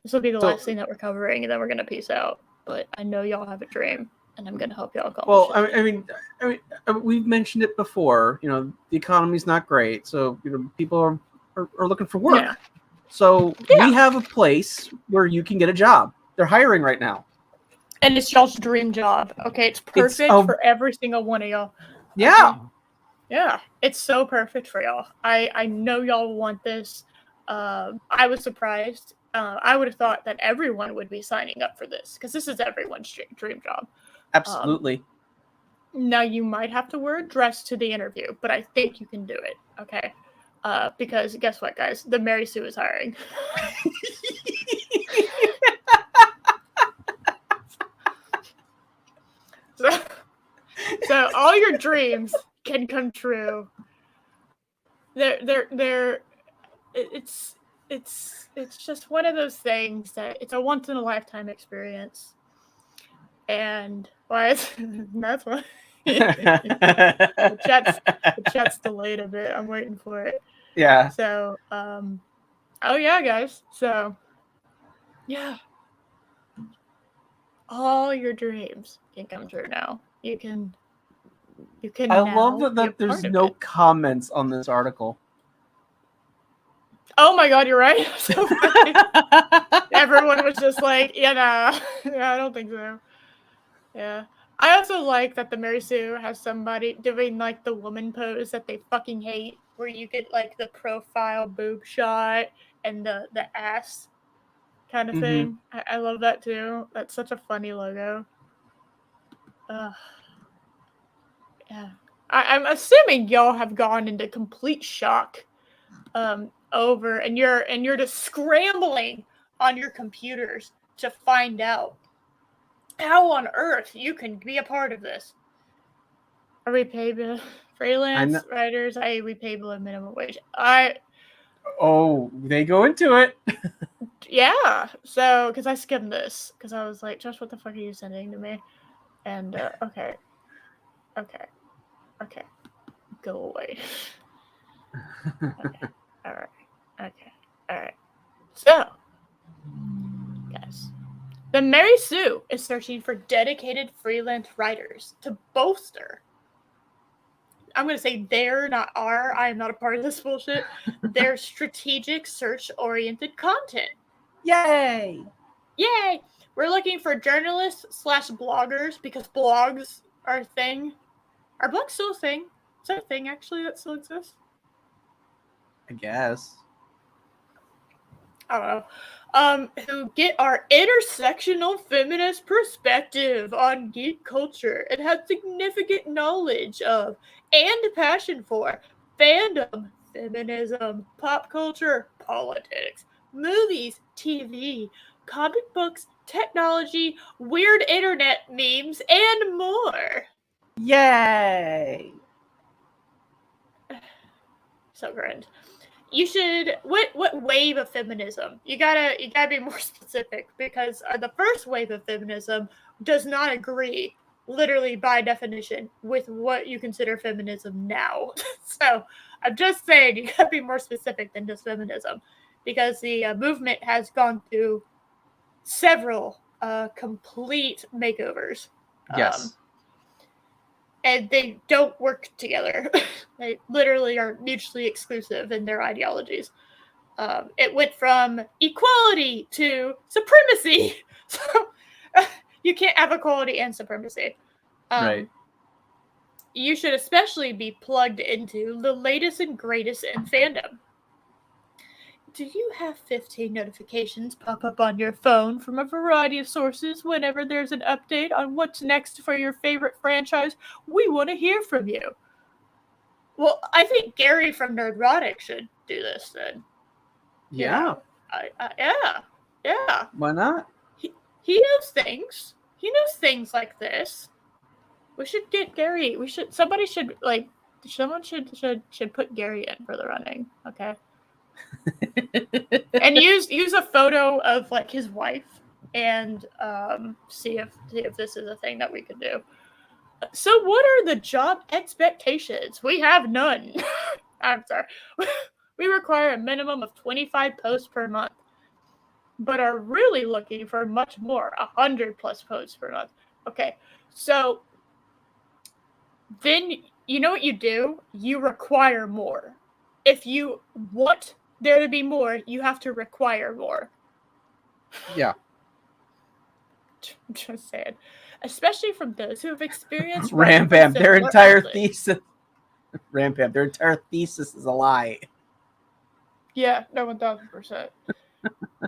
This will be the last thing that we're covering, and then we're gonna peace out. But I know y'all have a dream, and I'm gonna help y'all accomplish Well, I mean, we've mentioned it before. You know, the economy's not great, so you know people are looking for work. Yeah. So we have a place where you can get a job. They're hiring right now, and it's y'all's dream job. Okay, it's perfect for every single one of y'all. Yeah. Okay. Yeah, it's so perfect for y'all. I know y'all want this. I was surprised. I would have thought that everyone would be signing up for this because this is everyone's dream job. Absolutely. Now you might have to wear a dress to the interview, but I think you can do it. Okay. Because guess what, guys? The Mary Sue is hiring. So all your dreams can come true. It's just one of those things that it's a once in a lifetime experience. And that's why the chat's delayed a bit. I'm waiting for it. Yeah. So oh yeah, guys. So yeah. All your dreams can come true now. You can I now love be a that there's part of no it. comments on this article. Oh my god, you're right. So funny. Everyone was just like, yeah, I don't think so. Yeah. I also like that the Mary Sue has somebody doing like the woman pose that they fucking hate, where you get like the profile boob shot and the ass kind of thing. I love that too. That's such a funny logo. Yeah. I'm assuming y'all have gone into complete shock over and you're just scrambling on your computers to find out how on earth you can be a part of this. Are we paid freelance writers? We pay below minimum wage. They go into it. Yeah. So, because I skimmed this, because I was like, Josh, what the fuck are you sending to me? And okay, go away. Okay. All right. So, guys, the Mary Sue is searching for dedicated freelance writers to bolster. I'm going to say their, not our. I am not a part of this bullshit. Their strategic search-oriented content. Yay! Yay! We're looking for journalists/bloggers because blogs are a thing. Are blogs still a thing? Is that a thing actually that still exists? I guess. I don't know. Who get our intersectional feminist perspective on geek culture and have significant knowledge of and passion for fandom, feminism, pop culture, politics, movies, TV, comic books, technology, weird internet memes, and more. Yay! So grand. You should what wave of feminism? You gotta be more specific because the first wave of feminism does not agree, literally by definition, with what you consider feminism now. So I'm just saying you gotta be more specific than just feminism, because the movement has gone through several complete makeovers. Yes. And they don't work together. They literally are mutually exclusive in their ideologies. It went from equality to supremacy. So you can't have equality and supremacy. Right. You should especially be plugged into the latest and greatest in fandom. Do you have 15 notifications pop up on your phone from a variety of sources whenever there's an update on what's next for your favorite franchise? We want to hear from you. Well, I think Gary from Nerdrotic should do this then. Yeah. Yeah. Why not? He knows things. He knows things like this. We should get Gary. Someone should put Gary in for the running. Okay. And use a photo of like his wife and see if this is a thing that we could do. So what are the job expectations? We have none. I'm sorry. We require a minimum of 25 posts per month, but are really looking for much more, 100 plus posts per month. Okay, so then you know what you do? You require more. If you want there to be more, you have to require more. Yeah. I'm just saying. Especially from those who have experienced Ram Bam, their entire thesis. Rampant. Their entire thesis is a lie. Yeah, no, 1000%.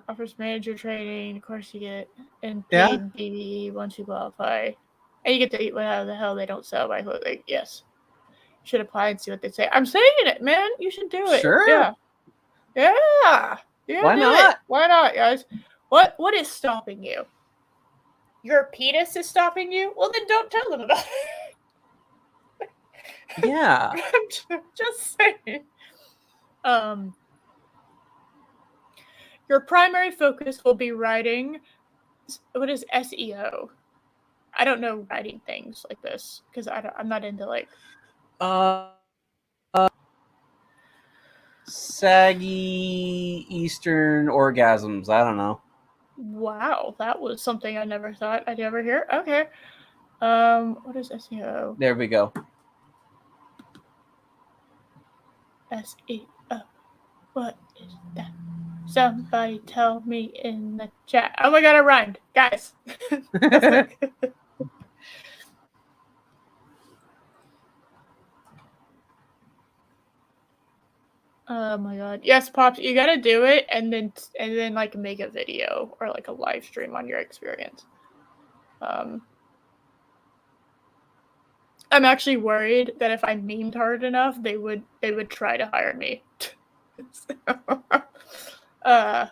Offers manager training. Of course, you get and Yeah. paid BBE once you qualify, and you get to eat whatever the hell they don't sell by clothing. Yes, you should apply and see what they say. I'm saying it, man. You should do it. Sure. Yeah. Yeah. Why not? Why not, guys? What is stopping you? Your penis is stopping you? Well, then don't tell them about it. Yeah. I'm just saying. Your primary focus will be writing. What is SEO? I don't know writing things like this because I'm not into like. Saggy Eastern orgasms. I don't know. Wow, that was something I never thought I'd ever hear. Okay. What is SEO? There we go. SEO. What is that? Somebody tell me in the chat. Oh my god, I rhymed. Guys. Oh my god. Yes, Pops, you gotta do it and then like make a video or like a live stream on your experience. I'm actually worried that if I memed hard enough, they would try to hire me. I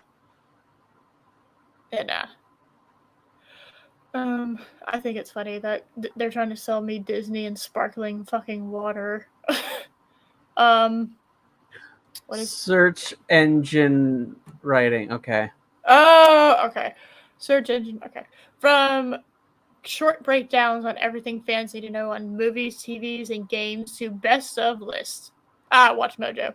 think it's funny that they're trying to sell me Disney and sparkling fucking water. What is search engine writing? Okay. Oh, okay. Search engine. Okay. From short breakdowns on everything fans need to know on movies, TVs, and games to best of lists. Watch Mojo.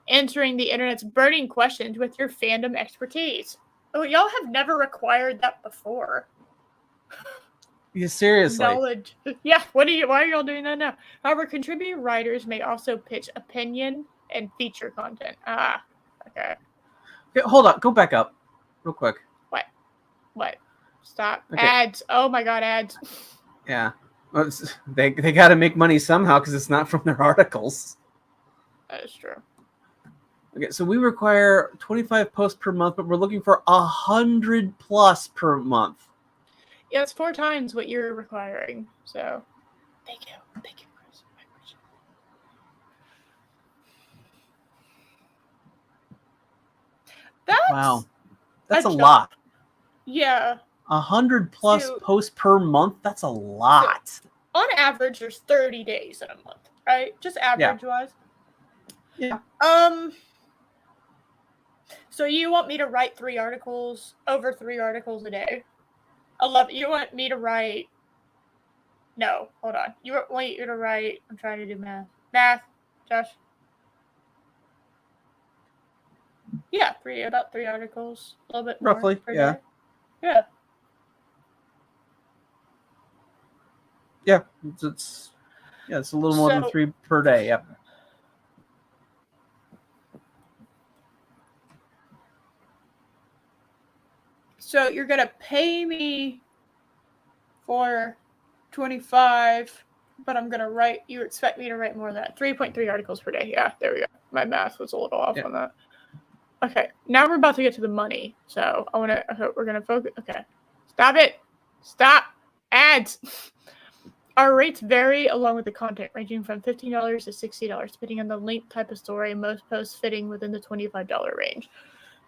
Answering the internet's burning questions with your fandom expertise. Oh, y'all have never required that before. Yeah, seriously. Knowledge. Yeah, why are y'all doing that now? However, contributing writers may also pitch opinion and feature content. Okay. Hold on. Go back up real quick. What? Stop. Okay. Ads. Oh my god, ads. Yeah. Well, they got to make money somehow because it's not from their articles. That is true. Okay, so we require 25 posts per month, but we're looking for 100 plus per month. Yeah, it's 4 times what you're requiring. So, thank you, Chris. I appreciate it. Wow, that's a lot. Yeah. 100 plus posts per month. That's a lot. So, on average, there's 30 days in a month, right? Just average wise. Yeah. So you want me to write over 3 articles a day? You want me to write? No, hold on. You want you to write? I'm trying to do math. Math, Josh. Yeah, about 3 articles, a little bit more Roughly. per Yeah. day. Yeah. Yeah, it's a little more than 3 per day. Yep. So you're gonna pay me for 25, but I'm gonna write. You expect me to write more than that? 3.3 articles per day. Yeah, there we go. My math was a little off on that. Okay, now we're about to get to the money. So we're gonna focus. Okay, stop it. Stop ads. Our rates vary along with the content, ranging from $15 to $60, depending on the length, type of story, most posts fitting within the $25 range.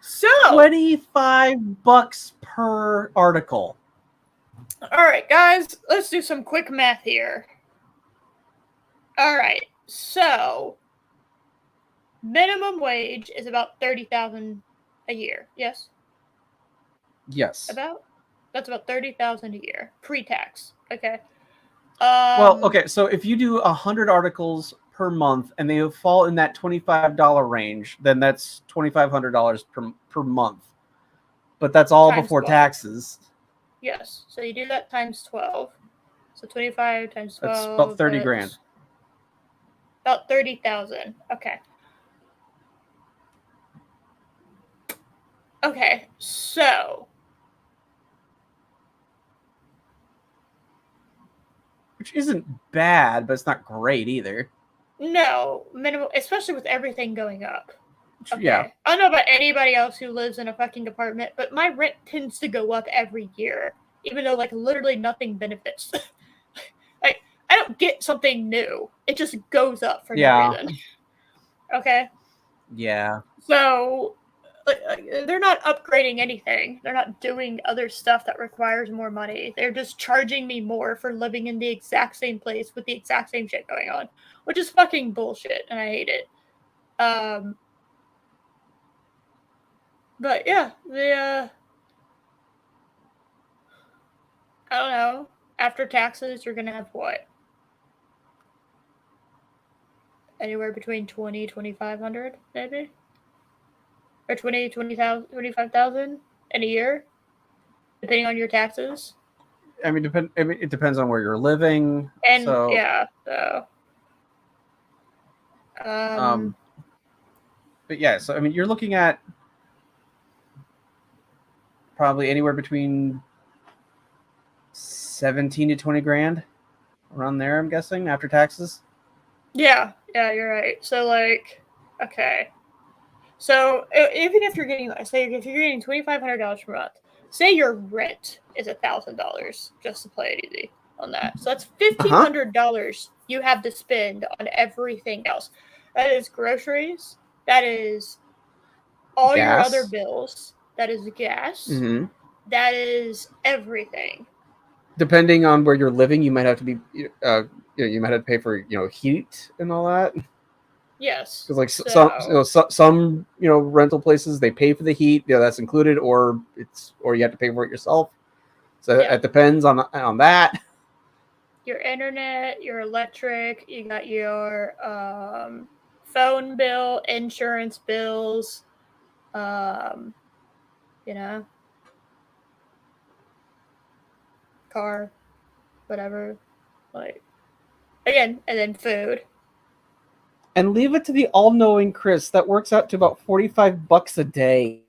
So $25 per article. All right, guys, let's do some quick math here. All right, so minimum wage is about $30,000 a year. Yes. Yes. That's about $30,000 a year pre-tax. Okay. So if you do 100 articles per month and they fall in that $25 range, then that's $2,500 per month. But that's all before 12. Taxes. Yes. So you do that times 12. So 25 times 12. That's about 30 grand. About 30,000. Okay. Okay. So. Which isn't bad, but it's not great either. No, minimum, especially with everything going up. Okay. Yeah. I don't know about anybody else who lives in a fucking apartment, but my rent tends to go up every year, even though like literally nothing benefits. Like I don't get something new; it just goes up for no reason. Okay. Yeah. So they're not upgrading anything. They're not doing other stuff that requires more money. They're just charging me more for living in the exact same place with the exact same shit going on, which is fucking bullshit, and I hate it. But yeah, I don't know. After taxes, you're gonna have what? Anywhere between 2,500 maybe? Or 20,000, 25,000 in a year, depending on your taxes. I mean, it depends on where you're living. And so, yeah, so. But yeah, so I mean, you're looking at probably anywhere between 17 to 20 grand, around there. I'm guessing after taxes. Yeah, you're right. So like, okay. So even if you're getting, say, if you're getting $2,500 per month, say your rent is $1,000, just to play it easy on that. So that's $1,500 you have to spend on everything else. That is groceries. That is all Gas. your other bills. That is gas. Mm-hmm. That is everything. Depending on where you're living, you might have to be, you might have to pay for, heat and all that. Yes. Because like some rental places, they pay for the heat, that's included, or you have to pay for it yourself. So it depends on that. Your internet, your electric, you got your phone bill, insurance bills, car, whatever. Like, again, and then food. And leave it to the all-knowing Chris. That works out to about $45 a day.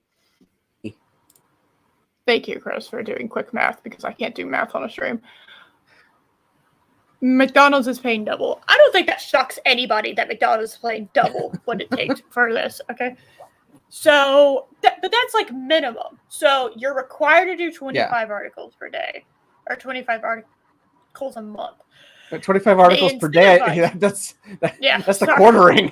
Thank you, Chris, for doing quick math, because I can't do math on a stream. McDonald's is paying double. I don't think that shocks anybody that McDonald's is paying double what it takes for this, okay? So, but that's like minimum. So you're required to do 25 articles per day, or 25 articles a month. 25 articles per day. That's the quartering.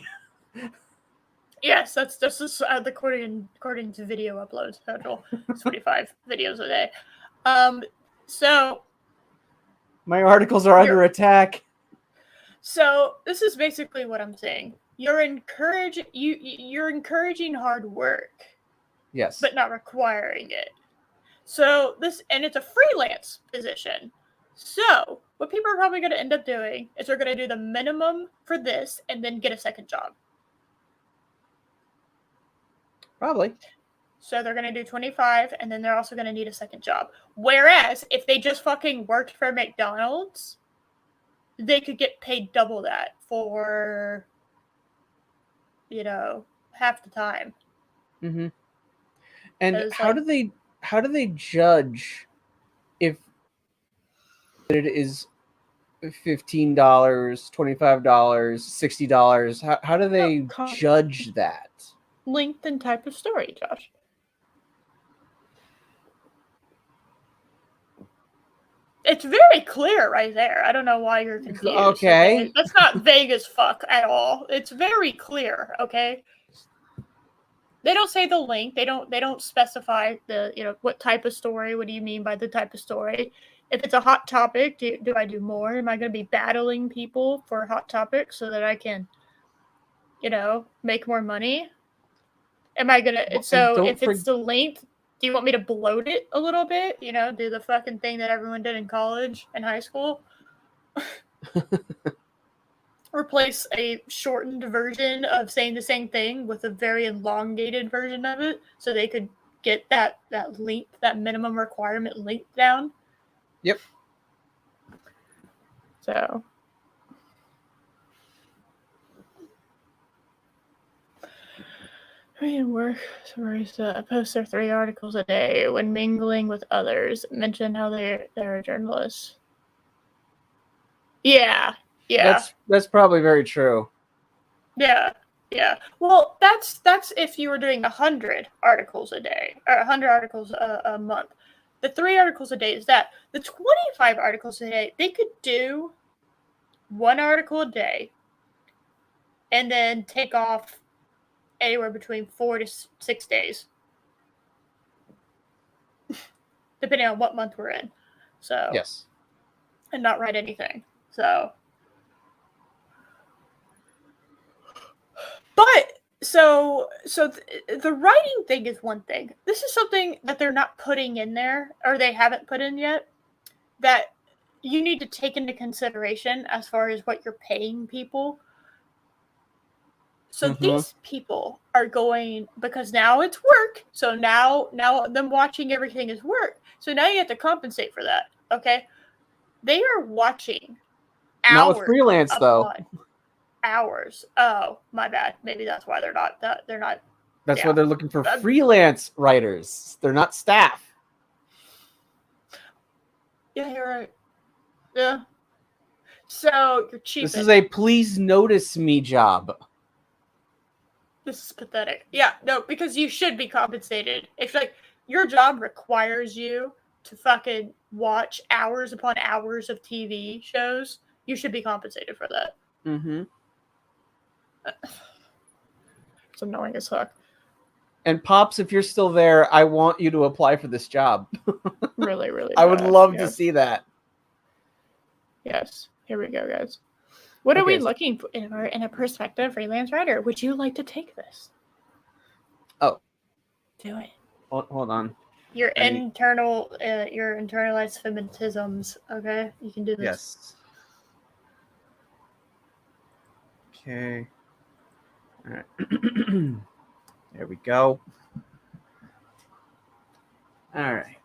Yes, that's just according to video upload schedule. 25 videos a day. So my articles are under attack. So this is basically what I'm saying. You're encouraging hard work. Yes. But not requiring it. So it's a freelance position. So what people are probably going to end up doing is they're going to do the minimum for this and then get a second job. Probably. So they're going to do 25 and then they're also going to need a second job. Whereas if they just fucking worked for McDonald's, they could get paid double that for, half the time. Mm-hmm. And how do they judge if it is $15, $25, $60? How do they judge that? Length and type of story, Josh. It's very clear right there. I don't know why you're confused. Okay. That's not vague as fuck at all. It's very clear, okay? They don't say the length. They don't specify the, what type of story. What do you mean by the type of story? If it's a hot topic, do I do more? Am I going to be battling people for hot topics so that I can, make more money? Am I going to... So if it's the length, do you want me to bloat it a little bit? Do the fucking thing that everyone did in college and high school? Replace a shortened version of saying the same thing with a very elongated version of it so they could get that length, that minimum requirement length down. Yep. So... work to post their 3 articles a day when mingling with others. Mention how they're a journalist. Yeah. That's probably very true. Yeah. Yeah. Well, that's if you were doing 100 articles a day or 100 articles a month. The 3 articles a day is that. The 25 articles a day, they could do 1 article a day and then take off anywhere between 4 to 6 days, depending on what month we're in. So Yes. And not write anything. So, but the writing thing is one thing. This is something that they're not putting in there, or they haven't put in yet, that you need to take into consideration as far as what you're paying people. So these people are going, because now it's work. So now them watching everything is work. So now you have to compensate for that. Okay, they are watching hours. Not with freelance though. Hours. Oh, my bad. Maybe that's why they're not. That's why they're looking for freelance writers. They're not staff. Yeah, you're right. Yeah. So you're cheap. This is a please notice me job. This is pathetic. Yeah, no, because you should be compensated. If like your job requires you to fucking watch hours upon hours of TV shows, you should be compensated for that. Mm-hmm. It's annoying as fuck. And Pops, if you're still there, I want you to apply for this job. Really, really. I would love to see that. Yes. Here we go, guys. What are we looking for in a prospective freelance writer? Would you like to take this? Oh. Do it. Hold on. Your internalized feminisms, okay? You can do this. Yes. Okay. All right. There we go. All right.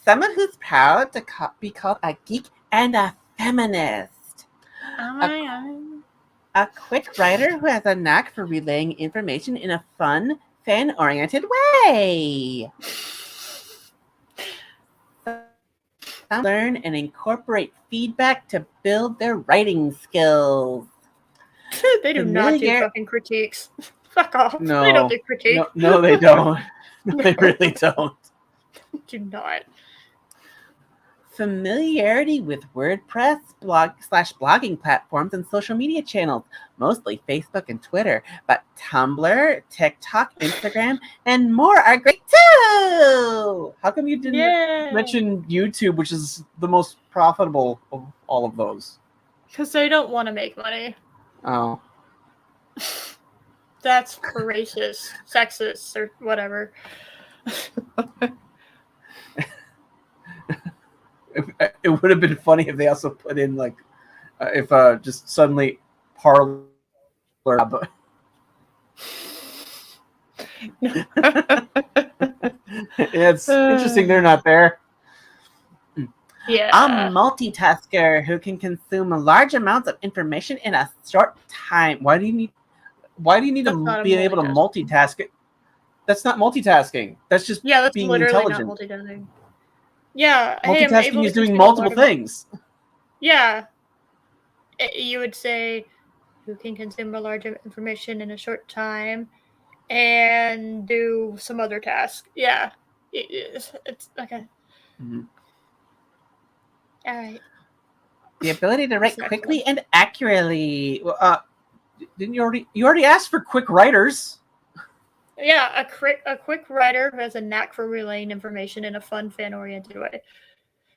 Someone who's proud to be called a geek and a feminist. A quick writer who has a knack for relaying information in a fun, fan-oriented way. Learn and incorporate feedback to build their writing skills. They do not do fucking critiques. Fuck off. No, they don't do critiques. No, they don't. They really don't. Do not. Familiarity with WordPress, blogging platforms, and social media channels, mostly Facebook and Twitter, but Tumblr, TikTok, Instagram, and more are great too. How come you didn't mention YouTube, which is the most profitable of all of those? Because they don't want to make money. Oh. That's racist, sexist, or whatever. It would have been funny if they also put in like if just suddenly Parlor. It's interesting they're not there. Yeah. A multitasker who can consume large amounts of information in a short time. Why do you need to be able to multitask it? That's not multitasking. That's just that's being literally intelligent. not multitasking. Yeah. Multitasking is doing multiple things. Yeah. You would say who can consume a large information in a short time and do some other task. Yeah. It's okay. Mm-hmm. All right. The ability to write quickly and accurately. Didn't you already asked for quick writers? Yeah, a quick writer who has a knack for relaying information in a fun, fan-oriented way.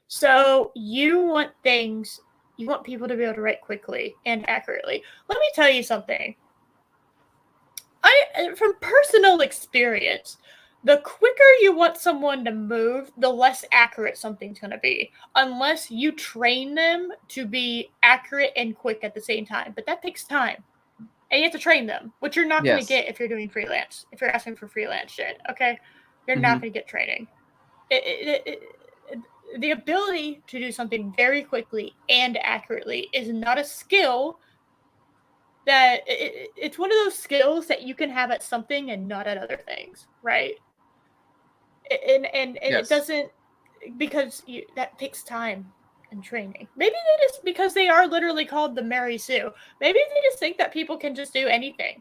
So you want people to be able to write quickly and accurately. Let me tell you something. From personal experience, the quicker you want someone to move, the less accurate something's going to be. Unless you train them to be accurate and quick at the same time. But that takes time. And you have to train them, which you're not going to get if you're doing freelance. If you're asking for freelance shit, okay? You're not going to get training. The ability to do something very quickly and accurately is not a skill that... It's one of those skills that you can have at something and not at other things, right? And it doesn't... Because that takes time. and training. Maybe they just, because they are literally called the Mary Sue, maybe they just think that people can just do anything.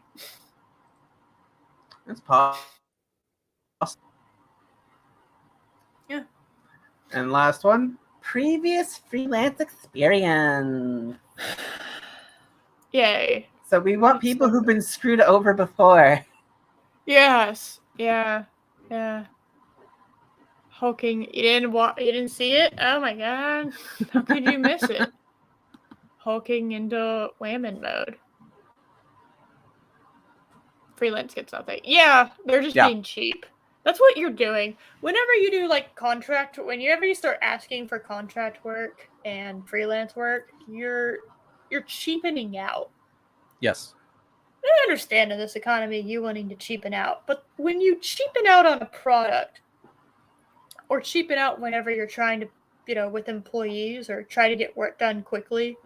It's possible. Yeah. And last one, previous freelance experience. Yay. So we want people who've been screwed over before. Yes. Yeah. Hulking. You didn't see it? Oh my god. How could you miss it? Hulking into whammon mode. Freelance gets nothing. Yeah, they're just being cheap. That's what you're doing. Whenever you do like contract, whenever you start asking for contract work and freelance work, you're cheapening out. Yes. I understand in this economy you wanting to cheapen out, but when you cheapen out on a product, or cheapen out whenever you're trying to, with employees or try to get work done quickly,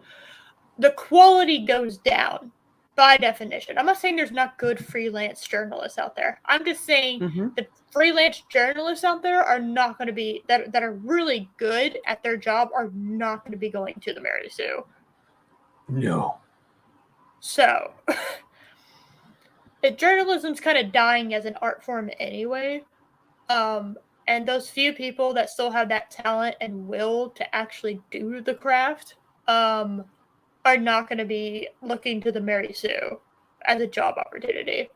the quality goes down by definition. I'm not saying there's not good freelance journalists out there. I'm just saying the freelance journalists out there are not going to be, that are really good at their job, are not going to be going to the Mary Sue. No. So, journalism's kind of dying as an art form anyway. And those few people that still have that talent and will to actually do the craft, are not going to be looking to the Mary Sue as a job opportunity.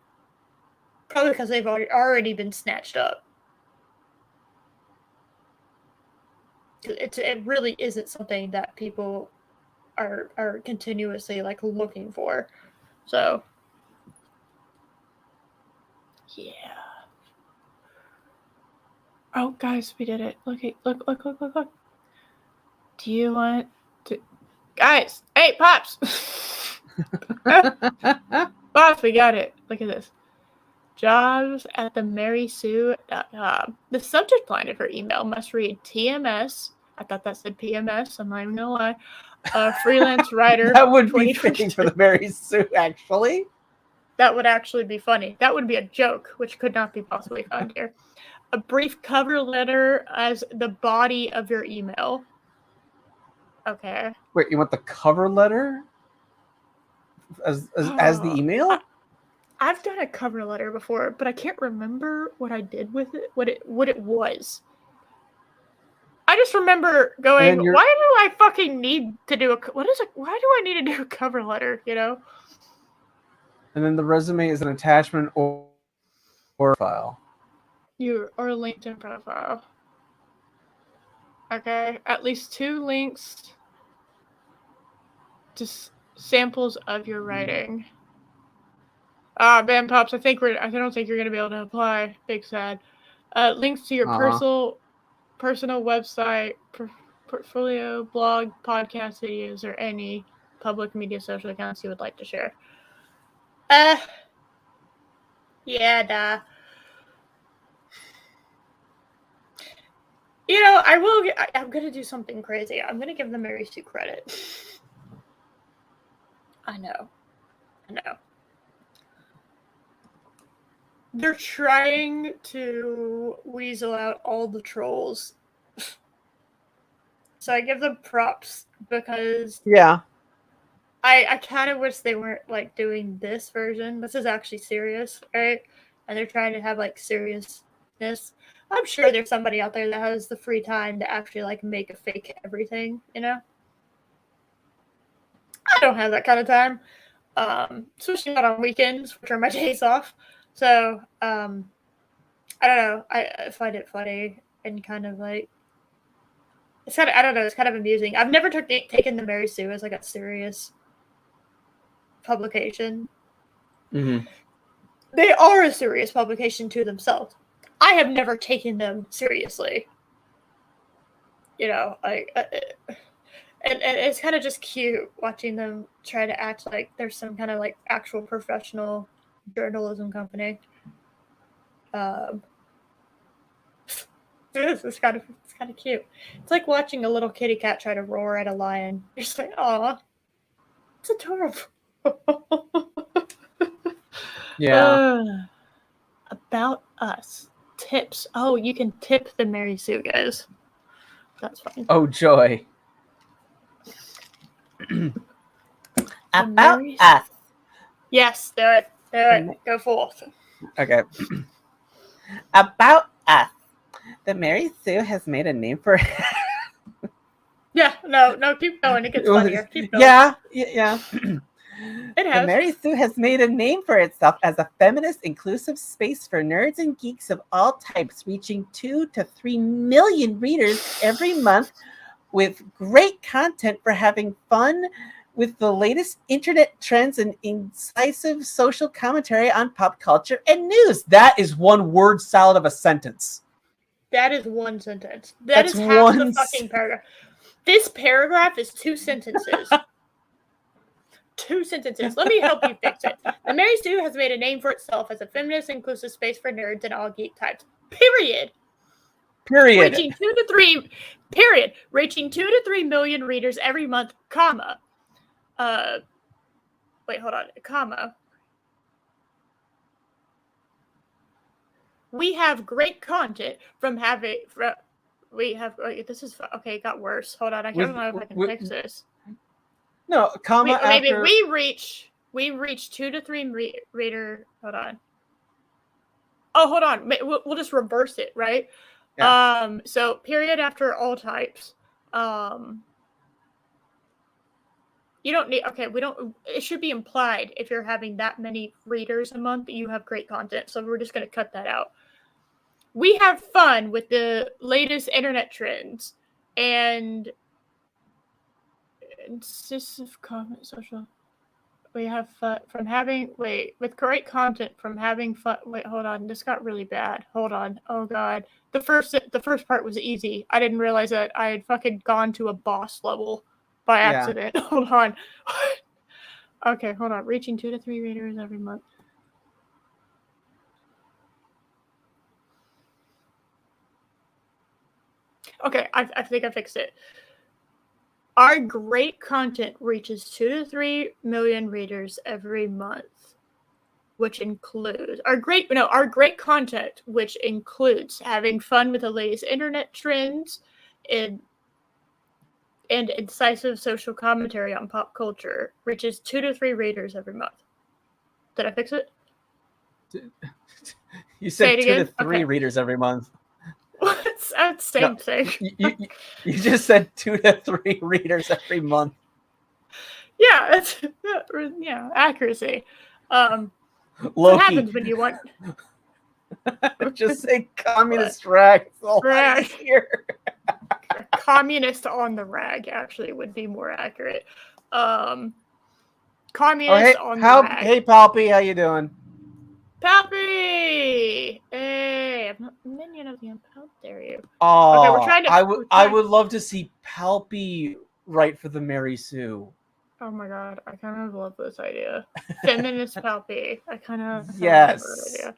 Probably because they've already been snatched up. It really isn't something that people are continuously like looking for. So, yeah. Oh, guys, we did it. Look. Do you want to... Guys! Hey, Pops! Pops, we got it. Look at this. Jobs at the marysue.com. The subject line of her email must read TMS. I thought that said PMS. I'm not even going to lie. Freelance writer. That would be fitting for the Mary Sue, actually. That would actually be funny. That would be a joke, which could not be possibly found here. A brief cover letter as the body of your email. Okay. Wait, you want the cover letter as the email? I've done a cover letter before, but I can't remember what I did with it. What it was. I just remember going, why do I fucking need to do why do I need to do a cover letter, And then the resume is an attachment or file. Or a LinkedIn profile. Okay, at least 2 links to samples of your writing. Man, Pops, I don't think you're gonna be able to apply. Big sad. Links to your personal website, portfolio, blog, podcast videos, or any public media social accounts you would like to share. Yeah, duh. I'm going to do something crazy. I'm going to give the Mary Sue credit. I know. They're trying to weasel out all the trolls. So I give them props because... Yeah. I kind of wish they weren't, like, doing this version. This is actually serious, right? And they're trying to have, like, seriousness. I'm sure there's somebody out there that has the free time to actually, like, make a fake everything, I don't have that kind of time. Especially not on weekends, which are my days off. So, I don't know. I find it funny and kind of, like... It's kind of amusing. I've never taken the Mary Sue as, like, a serious publication. Mm-hmm. They are a serious publication to themselves. I have never taken them seriously. And it's kind of just cute watching them try to act like there's some kind of like actual professional journalism company. It's kind of cute. It's like watching a little kitty cat try to roar at a lion. You're just like, aw, it's adorable. Yeah. About us. Tips. Oh, you can tip the Mary Sue, guys. That's fine. Oh, joy. About us. Yes, do it. Do it. Go forth. Okay. About us. The Mary Sue has made a name for Yeah, no, keep going. It gets funnier. Keep going. Yeah. It The has. Mary Sue has made a name for itself as a feminist, inclusive space for nerds and geeks of all types, reaching 2 to 3 million readers every month with great content for having fun with the latest internet trends and incisive social commentary on pop culture and news. That is one word salad of a sentence. That is one sentence. That's is half one the fucking paragraph. This paragraph is 2 sentences. 2 sentences. Let me help you fix it. The Mary Sue has made a name for itself as a feminist, inclusive space for nerds and all geek types. Period. Reaching 2 to 3. Period. Reaching 2 to 3 million readers every month. Comma. Wait, hold on. Comma. We have great content from having. We have. This is okay. It got worse. Hold on. I don't know if I can fix this. No, comma after. Maybe we reach 2 to 3 reader. Hold on. Oh, hold on. We'll just reverse it, right? Yeah. So period after all types. You don't need. Okay, we don't. It should be implied if you're having that many readers a month that you have great content. So we're just gonna cut that out. We have fun with the latest internet trends and incisive comment social. We have fun from having with great content from having fun. Wait, hold on. This got really bad. Hold on. Oh god. The first part was easy. I didn't realize that I had fucking gone to a boss level by accident. Yeah. Hold on. Okay, hold on. Reaching 2 to 3 readers every month. Okay, I think I fixed it. Our great content reaches 2 to 3 million readers every month, which includes our great content, which includes having fun with the latest internet trends and incisive social commentary on pop culture, reaches 2 to 3 readers every month. Did I fix it? You said 2 to 3 readers every month. That's same thing. You just said 2 to 3 readers every month. Yeah, that's accuracy. What happens when you want? Just say communist rag. Rag. Communist on the rag actually would be more accurate. Communist on the rag. Hey, Palpy, how you doing? Palpy! Hey, I'm not a minion of the How dare you? Oh, okay, we're trying to. I would love to see Palpy write for the Mary Sue. Oh my god, I kind of love this idea. Feminist Palpy. I kind of yes. Love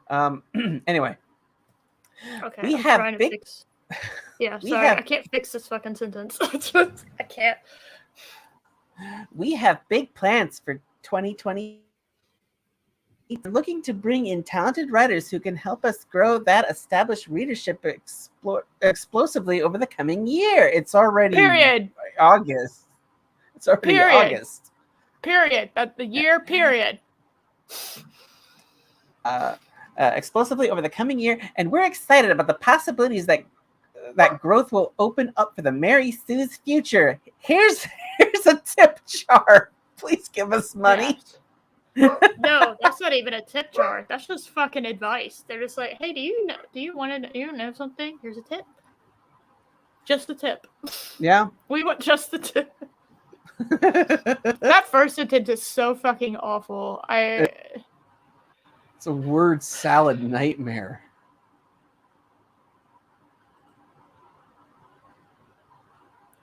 that idea. Anyway. Okay, we have big. Yeah, sorry, I can't fix this fucking sentence. I can't. We have big plans for 2020. We're looking to bring in talented writers who can help us grow that established readership explosively over the coming year. It's already August. It's already August. Period. That's the year. Period. Explosively over the coming year, and we're excited about the possibilities that growth will open up for the Mary Sue's future. Here's a tip jar. Please give us money. Yeah. No, that's not even a tip jar. That's just fucking advice. They're just like, hey, do you know something? Here's a tip. Just a tip. Yeah. We want just the tip. That first sentence is so fucking awful. It's a word salad nightmare.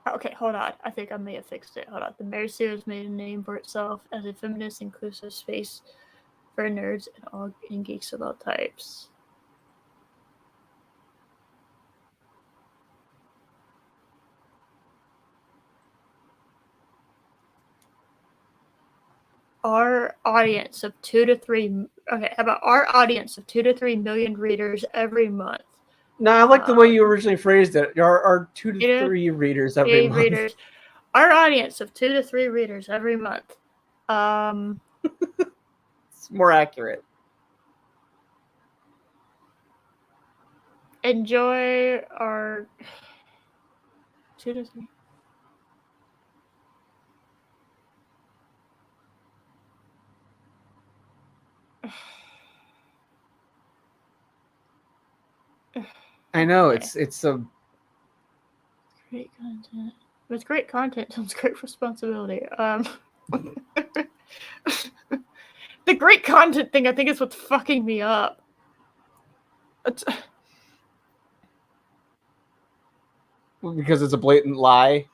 Okay, hold on. I think I may have fixed it. Hold on. The Mary Sue has made a name for itself as a feminist, inclusive space for nerds and geeks of all types. Our audience of 2 to 3. Okay, how about our audience of 2 to 3 million readers every month, No, I like the way you originally phrased it. Our 2 to 3 readers every month. Readers. Our audience of 2 to 3 readers every month. It's more accurate. Enjoy our 2 to 3. I know it's a great content. With great content comes great responsibility. The great content thing, I think, is what's fucking me up. because it's a blatant lie.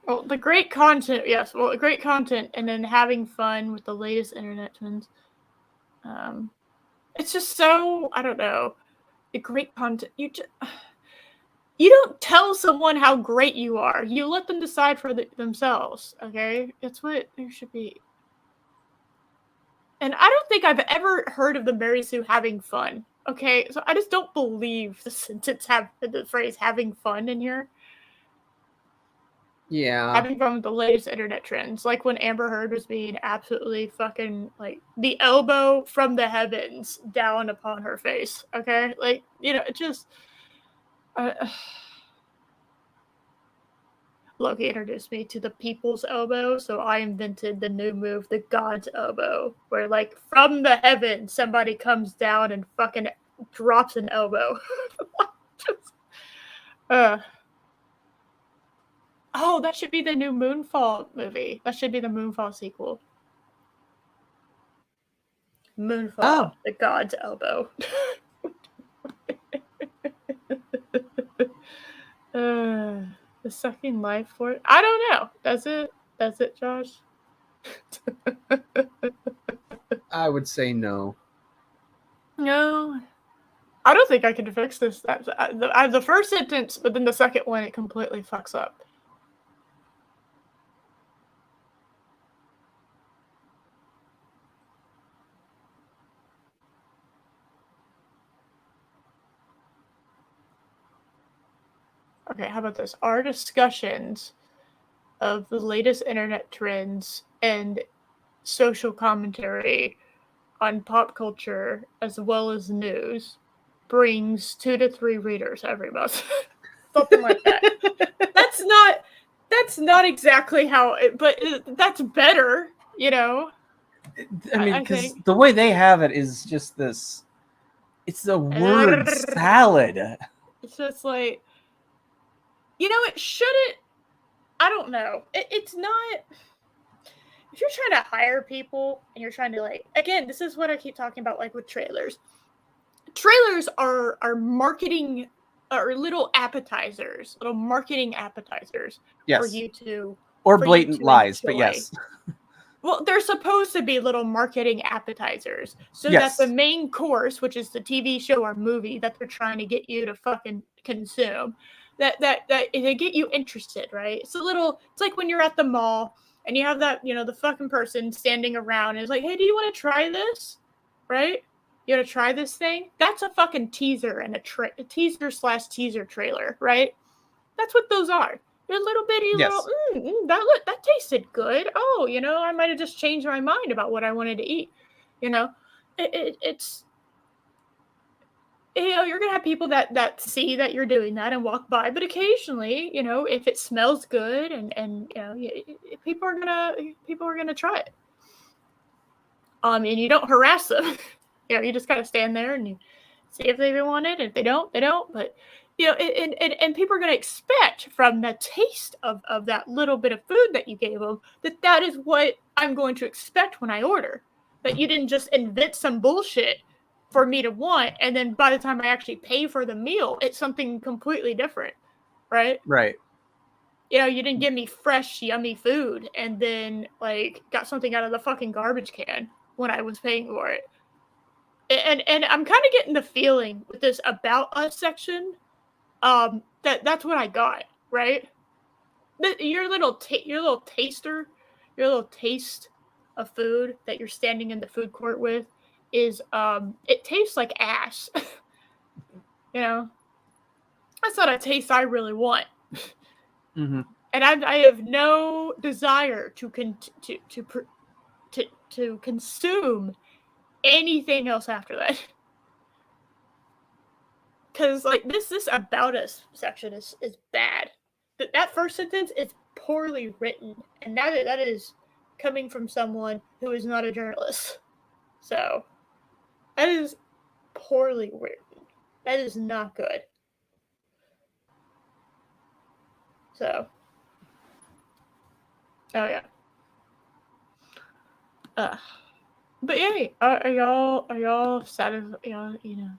Well, the great content, yes. Well, great content, and then having fun with the latest internet trends. It's just so, I don't know. The great content, you don't tell someone how great you are. You let them decide for themselves. Okay, it's what there should be. And I don't think I've ever heard of the Mary Sue having fun. Okay, so I just don't believe the sentence the phrase "having fun" in here. Yeah. Having fun with the latest internet trends. Like when Amber Heard was being absolutely fucking, like, the elbow from the heavens down upon her face. Okay? Like, it just... Loki introduced me to the people's elbow, so I invented the new move, the God's elbow, where, like, from the heavens, somebody comes down and fucking drops an elbow. Oh, that should be the new Moonfall movie. That should be the Moonfall sequel. Moonfall, the God's elbow. The sucking life force. I don't know. Does it, Josh? I would say no. No. I don't think I can fix this. The first sentence, but then the second one, it completely fucks up. Okay, how about this? Our discussions of the latest internet trends and social commentary on pop culture as well as news brings 2 to 3 readers every month. Something like that. That's not exactly how but that's better, I mean, because the way they have it is just this. It's a word salad. It's just like, it shouldn't. I don't know. It's not. If you're trying to hire people and you're trying to, like, again, this is what I keep talking about, like with trailers. Trailers are marketing, or little appetizers, little marketing appetizers for you to, or blatant lies, but yes. Well, they're supposed to be little marketing appetizers, so that the main course, which is the TV show or movie that they're trying to get you to fucking consume, that they get you interested, right? It's like when you're at the mall and you have that, the fucking person standing around and is like, hey, do you want to try this? Right? You want to try this thing? That's a fucking teaser and a teaser/teaser trailer, right? That's what those are. They're little bitty little, that tasted good. Oh, I might have just changed my mind about what I wanted to eat. It's, you're going to have people that see that you're doing that and walk by, but occasionally, if it smells good and people are going to try it. And you don't harass them. You just got to stand there and you see if they want it. If they don't, they don't. But, and people are going to expect from the taste of that little bit of food that you gave them that is what I'm going to expect when I order. That you didn't just invent some bullshit for me to want, and then by the time I actually pay for the meal, it's something completely different, right? Right. You didn't give me fresh, yummy food and then, like, got something out of the fucking garbage can when I was paying for it. And I'm kind of getting the feeling with this About Us section, that's what I got, right? Your little taster, your little taste of food that you're standing in the food court with is, it tastes like ass. That's not a taste I really want. Mm-hmm. And I have no desire to consume anything else after that. Because like this about us section is bad. That first sentence is poorly written, and that is coming from someone who is not a journalist. So that is poorly written. That is not good. So, oh yeah. But yeah, are y'all satisfied? You know,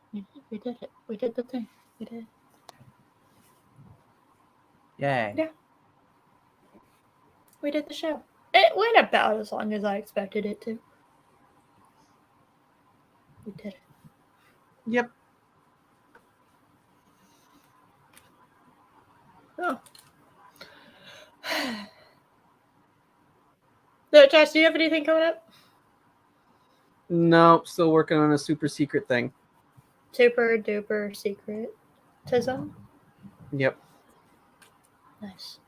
we did it. We did the thing. We did. Yay. Yeah. We did the show. It went about as long as I expected it to. We did it. Yep. Oh. So, Josh, do you have anything coming up? No, still working on a super secret thing. Super duper secretism. Yep. Nice.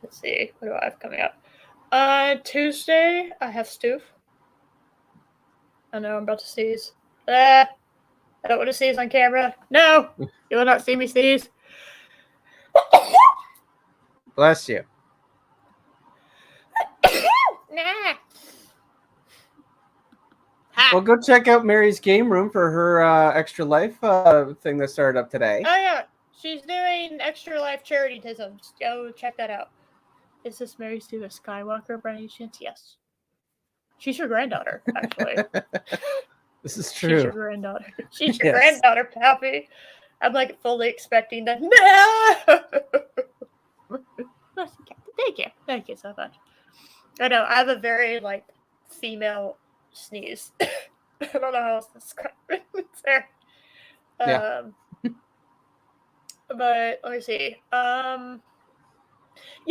Let's see. What do I have coming up? Tuesday I have stoof. I know I'm about to sneeze. I don't want to sneeze on camera. No, you will not see me sneeze. Bless you. Nah. Well, go check out Mary's game room for her Extra Life thing that started up today. Oh yeah, she's doing Extra Life charity-tisms. Go check that out. Is this Mary Sue a Skywalker by any chance? Yes. She's your granddaughter, actually. This is true. She's your granddaughter. She's your granddaughter, Pappy. I'm like fully expecting that. No! Thank you so much. I know, I have a very like female sneeze. I don't know how else to describe it. It's there. Yeah. But let me see. Yeah,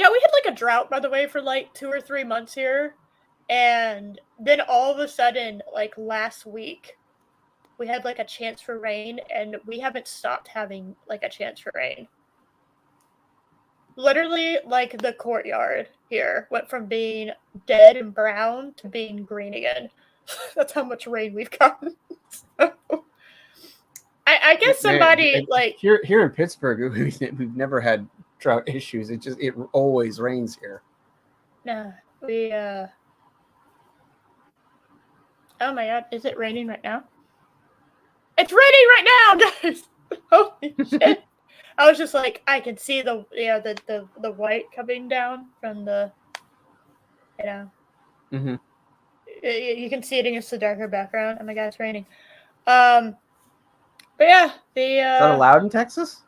we had like a drought, by the way, for like 2 or 3 months here. And then all of a sudden, like last week, we had like a chance for rain, and we haven't stopped having like a chance for rain. Literally, like the courtyard here went from being dead and brown to being green again. That's how much rain we've gotten. So, I guess somebody like here in Pittsburgh, we've never had drought issues. It always rains here. No, we oh my god, is it raining right now? It's raining right now, guys. Holy shit. I was just like, I can see the white coming down from the, you know. Mm-hmm. You can see it against the darker background. Oh my god, it's raining. But yeah, is that allowed in Texas?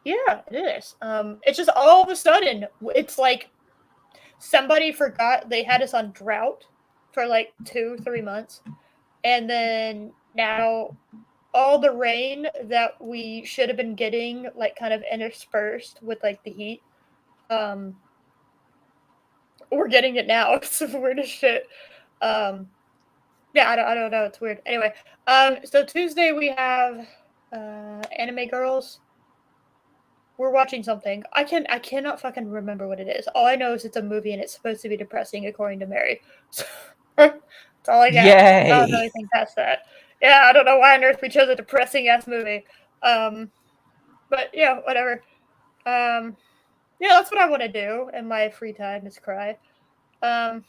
Yeah, it is. It's just all of a sudden, it's like somebody forgot they had us on drought for like 2-3 months, and then now all the rain that we should have been getting, like, kind of interspersed with like the heat, we're getting it now. It's weird as shit. Yeah, I don't know. It's weird. Anyway, so Tuesday we have Anime Girls. We're watching something. I cannot fucking remember what it is. All I know is it's a movie and it's supposed to be depressing, according to Mary. So, that's all I got. Yay! I don't know anything past that. Yeah, I don't know why on earth we chose a depressing ass movie. But yeah, whatever. Yeah, that's what I want to do in my free time is cry. Let's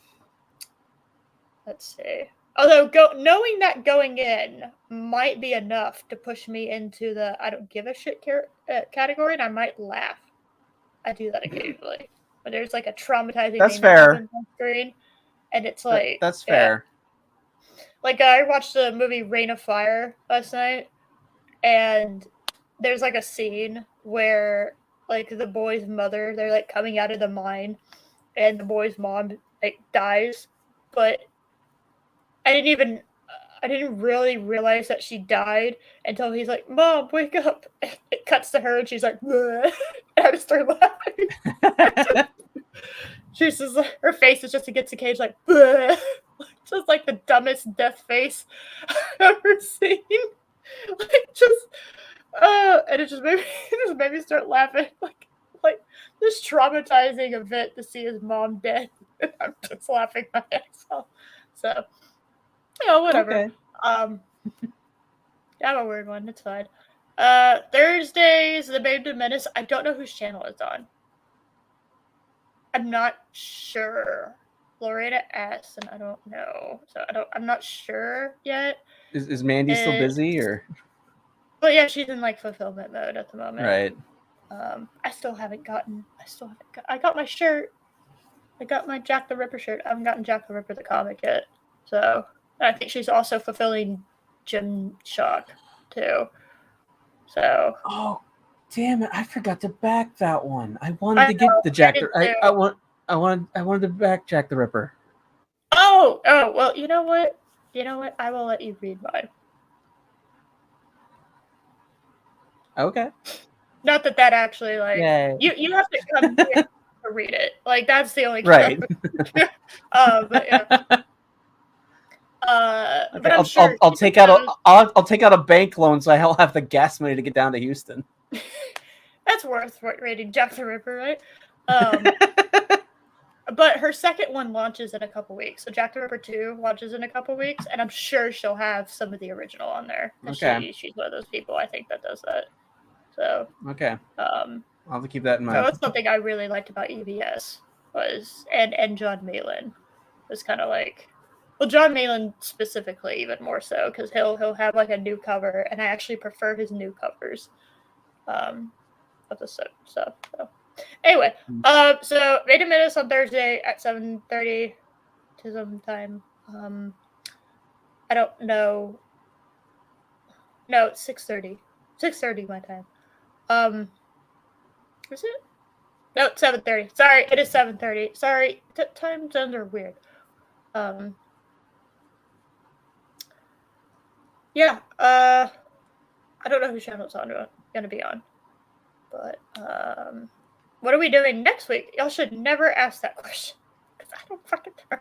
see. Although knowing that going in might be enough to push me into the I don't give a shit category, and I might laugh. I do that occasionally. When there's like a traumatizing That's thing fair. that happens on screen, and it's like that's fair. Like I watched the movie Reign of Fire last night, and there's like a scene where like the boy's mother, they're like coming out of the mine, and the boy's mom like dies, but I didn't really realize that she died until he's like, "Mom, wake up!" It cuts to her, and she's like, "Bleh." And I just started laughing. She's just her face is just against the cage, like, "Bleh." Just like the dumbest death face I've ever seen. like just and it just made me start laughing like this traumatizing event to see his mom dead. I'm just laughing my ass off. So whatever. Okay. Yeah, I'm a weird one. It's fine. Thursdays, the Babe to Menace. I don't know whose channel it's on. I'm not sure. Loretta S, and I don't know. So I'm not sure yet. Is Mandy still busy or? But yeah, she's in like fulfillment mode at the moment. Right. I still haven't gotten. I got my shirt. I got my Jack the Ripper shirt. I haven't gotten Jack the Ripper the comic yet. So I think she's also fulfilling Jim Shock too. So. Oh, damn it! I forgot to back that one. I wanted to get the Jack. I wanted to back Jack the Ripper. Oh, well, you know what? I will let you read mine. Okay. Not that actually, like, you have to come here to read it. Like, that's the only right. But yeah. Okay, but I'm sure I'll take out a bank loan so I'll have the gas money to get down to Houston. That's worth reading Jack the Ripper, right? But her second one launches in a couple weeks. So Jack the Ripper 2 launches in a couple weeks, and I'm sure she'll have some of the original on there. Okay. She's one of those people, I think, that does that. So okay. I'll have to keep that in mind. So that's something I really liked about EBS was and John Malin was kind of like, well, John Malin specifically even more so because he'll have like a new cover, and I actually prefer his new covers of the stuff. So. Anyway, so Babe to Menace on Thursday at 7:30 to some time. I don't know. No, it's 6:30. 6:30 my time. Is it? No, it's 7:30. Sorry, it is 7:30. Sorry, time zones are weird. Yeah. I don't know whose channel it's gonna be on, but what are we doing next week? Y'all should never ask that question because I don't fucking know.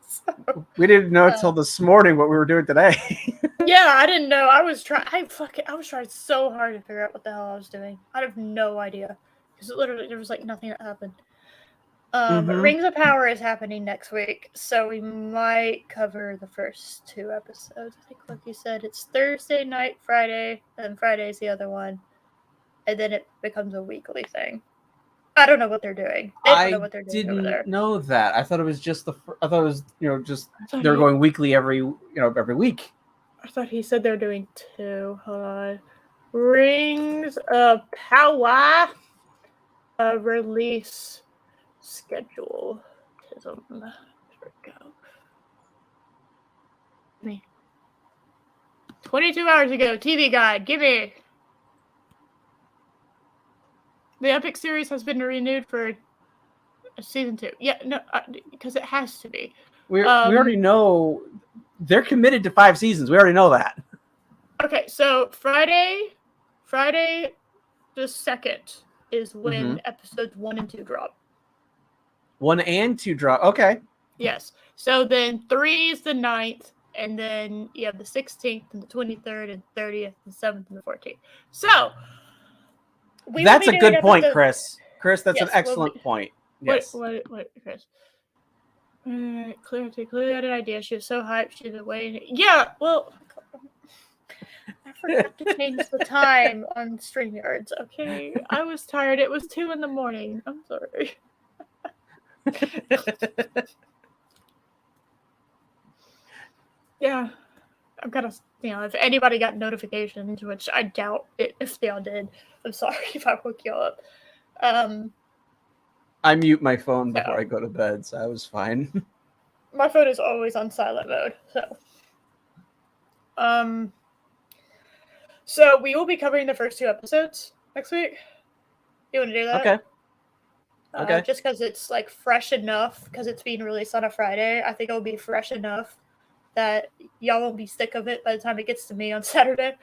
So, we didn't know until this morning what we were doing today. Yeah, I didn't know. I was trying so hard to figure out what the hell I was doing. I have no idea because literally there was like nothing that happened. Rings of Power is happening next week, so we might cover the first 2 episodes. I think, like you said, it's Thursday night, Friday, and Friday's the other one, and then it becomes a weekly thing. I don't know what they're doing. They don't know what they're doing over there. I didn't know that. I thought it was just they're going weekly every week. I thought he said they're doing 2. Hold on. Rings of Power release schedule. There we go. Me. 22 hours ago, TV Guide. Give me. The Epic series has been renewed for season 2. Yeah, no, because it has to be. We already know they're committed to 5 seasons. We already know that. Okay, so Friday the 2nd is when episodes 1 and 2 drop. 1 and 2 drop. Okay. Yes. So then 3 is the 9th, and then you have the 16th and the 23rd and 30th and 7th and the 14th. So that's a good point, Chris. Chris, that's an excellent point. Yes. What, Chris? Clearly had an idea. She was so hyped. She's been waiting. Yeah, well, I forgot to change the time on StreamYards. Okay, I was tired. It was 2 a.m. I'm sorry. Yeah, I've got to. If anybody got notifications, which I doubt it, if they all did, I'm sorry if I woke you up. I mute my phone before I go to bed, so I was fine. My phone is always on silent mode, so. So we will be covering the first 2 episodes next week. You want to do that? Okay. Just because it's like fresh enough, because it's being released on a Friday, I think it'll be fresh enough that y'all won't be sick of it by the time it gets to me on Saturday.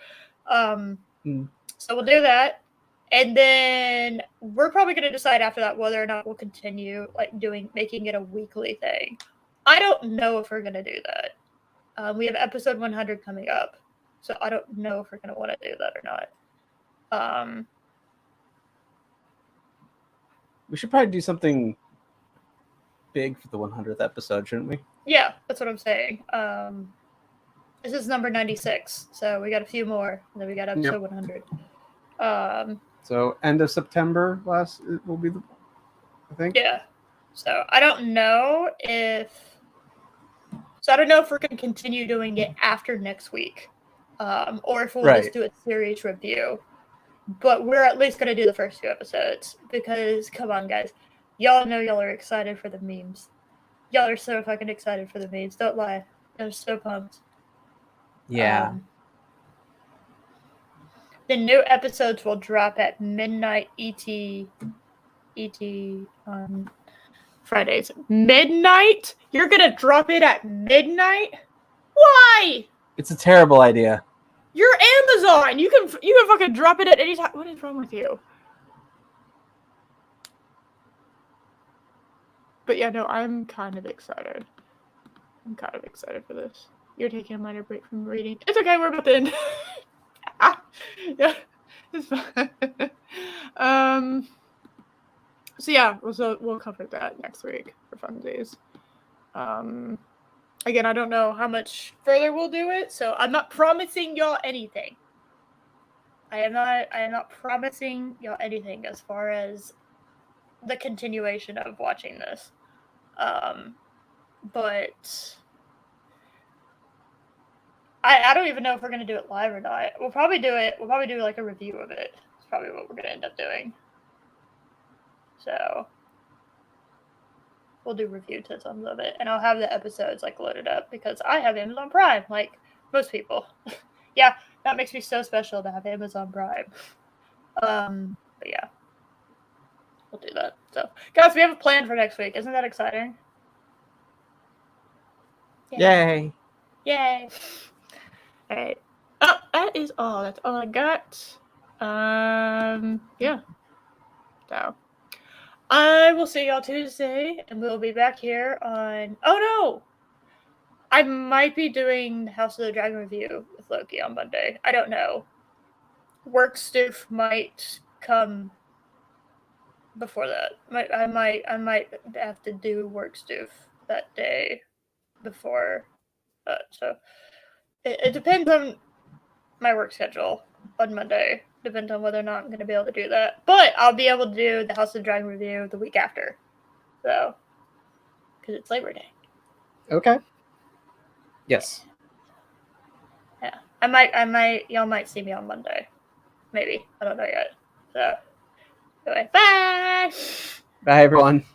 So we'll do that. And then we're probably going to decide after that whether or not we'll continue making it a weekly thing. I don't know if we're going to do that. We have episode 100 coming up. So I don't know if we're going to want to do that or not. We should probably do something big for the 100th episode, shouldn't we? Yeah, that's what I'm saying. This is number 96, so we got a few more, and then we got episode 100. So end of September will be the, I think. Yeah. So I don't know if we're going to continue doing it after next week, or if we'll just do a series review. But we're at least going to do the first 2 episodes because, come on, guys, y'all know y'all are excited for the memes. Y'all are so fucking excited for the memes. Don't lie. I'm so pumped. Yeah. The new episodes will drop at midnight ET on Fridays. Midnight? You're gonna drop it at midnight? Why? It's a terrible idea. You're Amazon. You can fucking drop it at any time. What is wrong with you? But yeah, no, I'm kind of excited. I'm kind of excited for this. You're taking a minor break from reading. It's okay, we're about to end. Yeah, it's fine. So yeah, we'll cover that next week for funsies. Again, I don't know how much further we'll do it, so I'm not promising y'all anything. I am not promising y'all anything as far as the continuation of watching this. But I don't even know if we're gonna do it live or not. We'll probably do like a review of it. It's probably what we're gonna end up doing. So we'll do review to some of it, and I'll have the episodes like loaded up because I have Amazon Prime, like most people. Yeah, that makes me so special to have Amazon Prime. But yeah, we'll do that. So, guys, we have a plan for next week. Isn't that exciting? Yay! Yay! All right. Oh, that is all. That's all I got. Yeah. So, I will see y'all Tuesday, and we'll be back here on. Oh no! I might be doing House of the Dragon review with Loki on Monday. I don't know. Work stoof might come before that. I might have to do work stoof that day before that. So it depends on my work schedule on Monday. Depends on whether or not I'm going to be able to do that. But I'll be able to do the House of the Dragon review the week after. So, because it's Labor Day. Okay. Yes. Yeah. Y'all might see me on Monday. Maybe. I don't know yet. So, anyway, bye! Bye, everyone.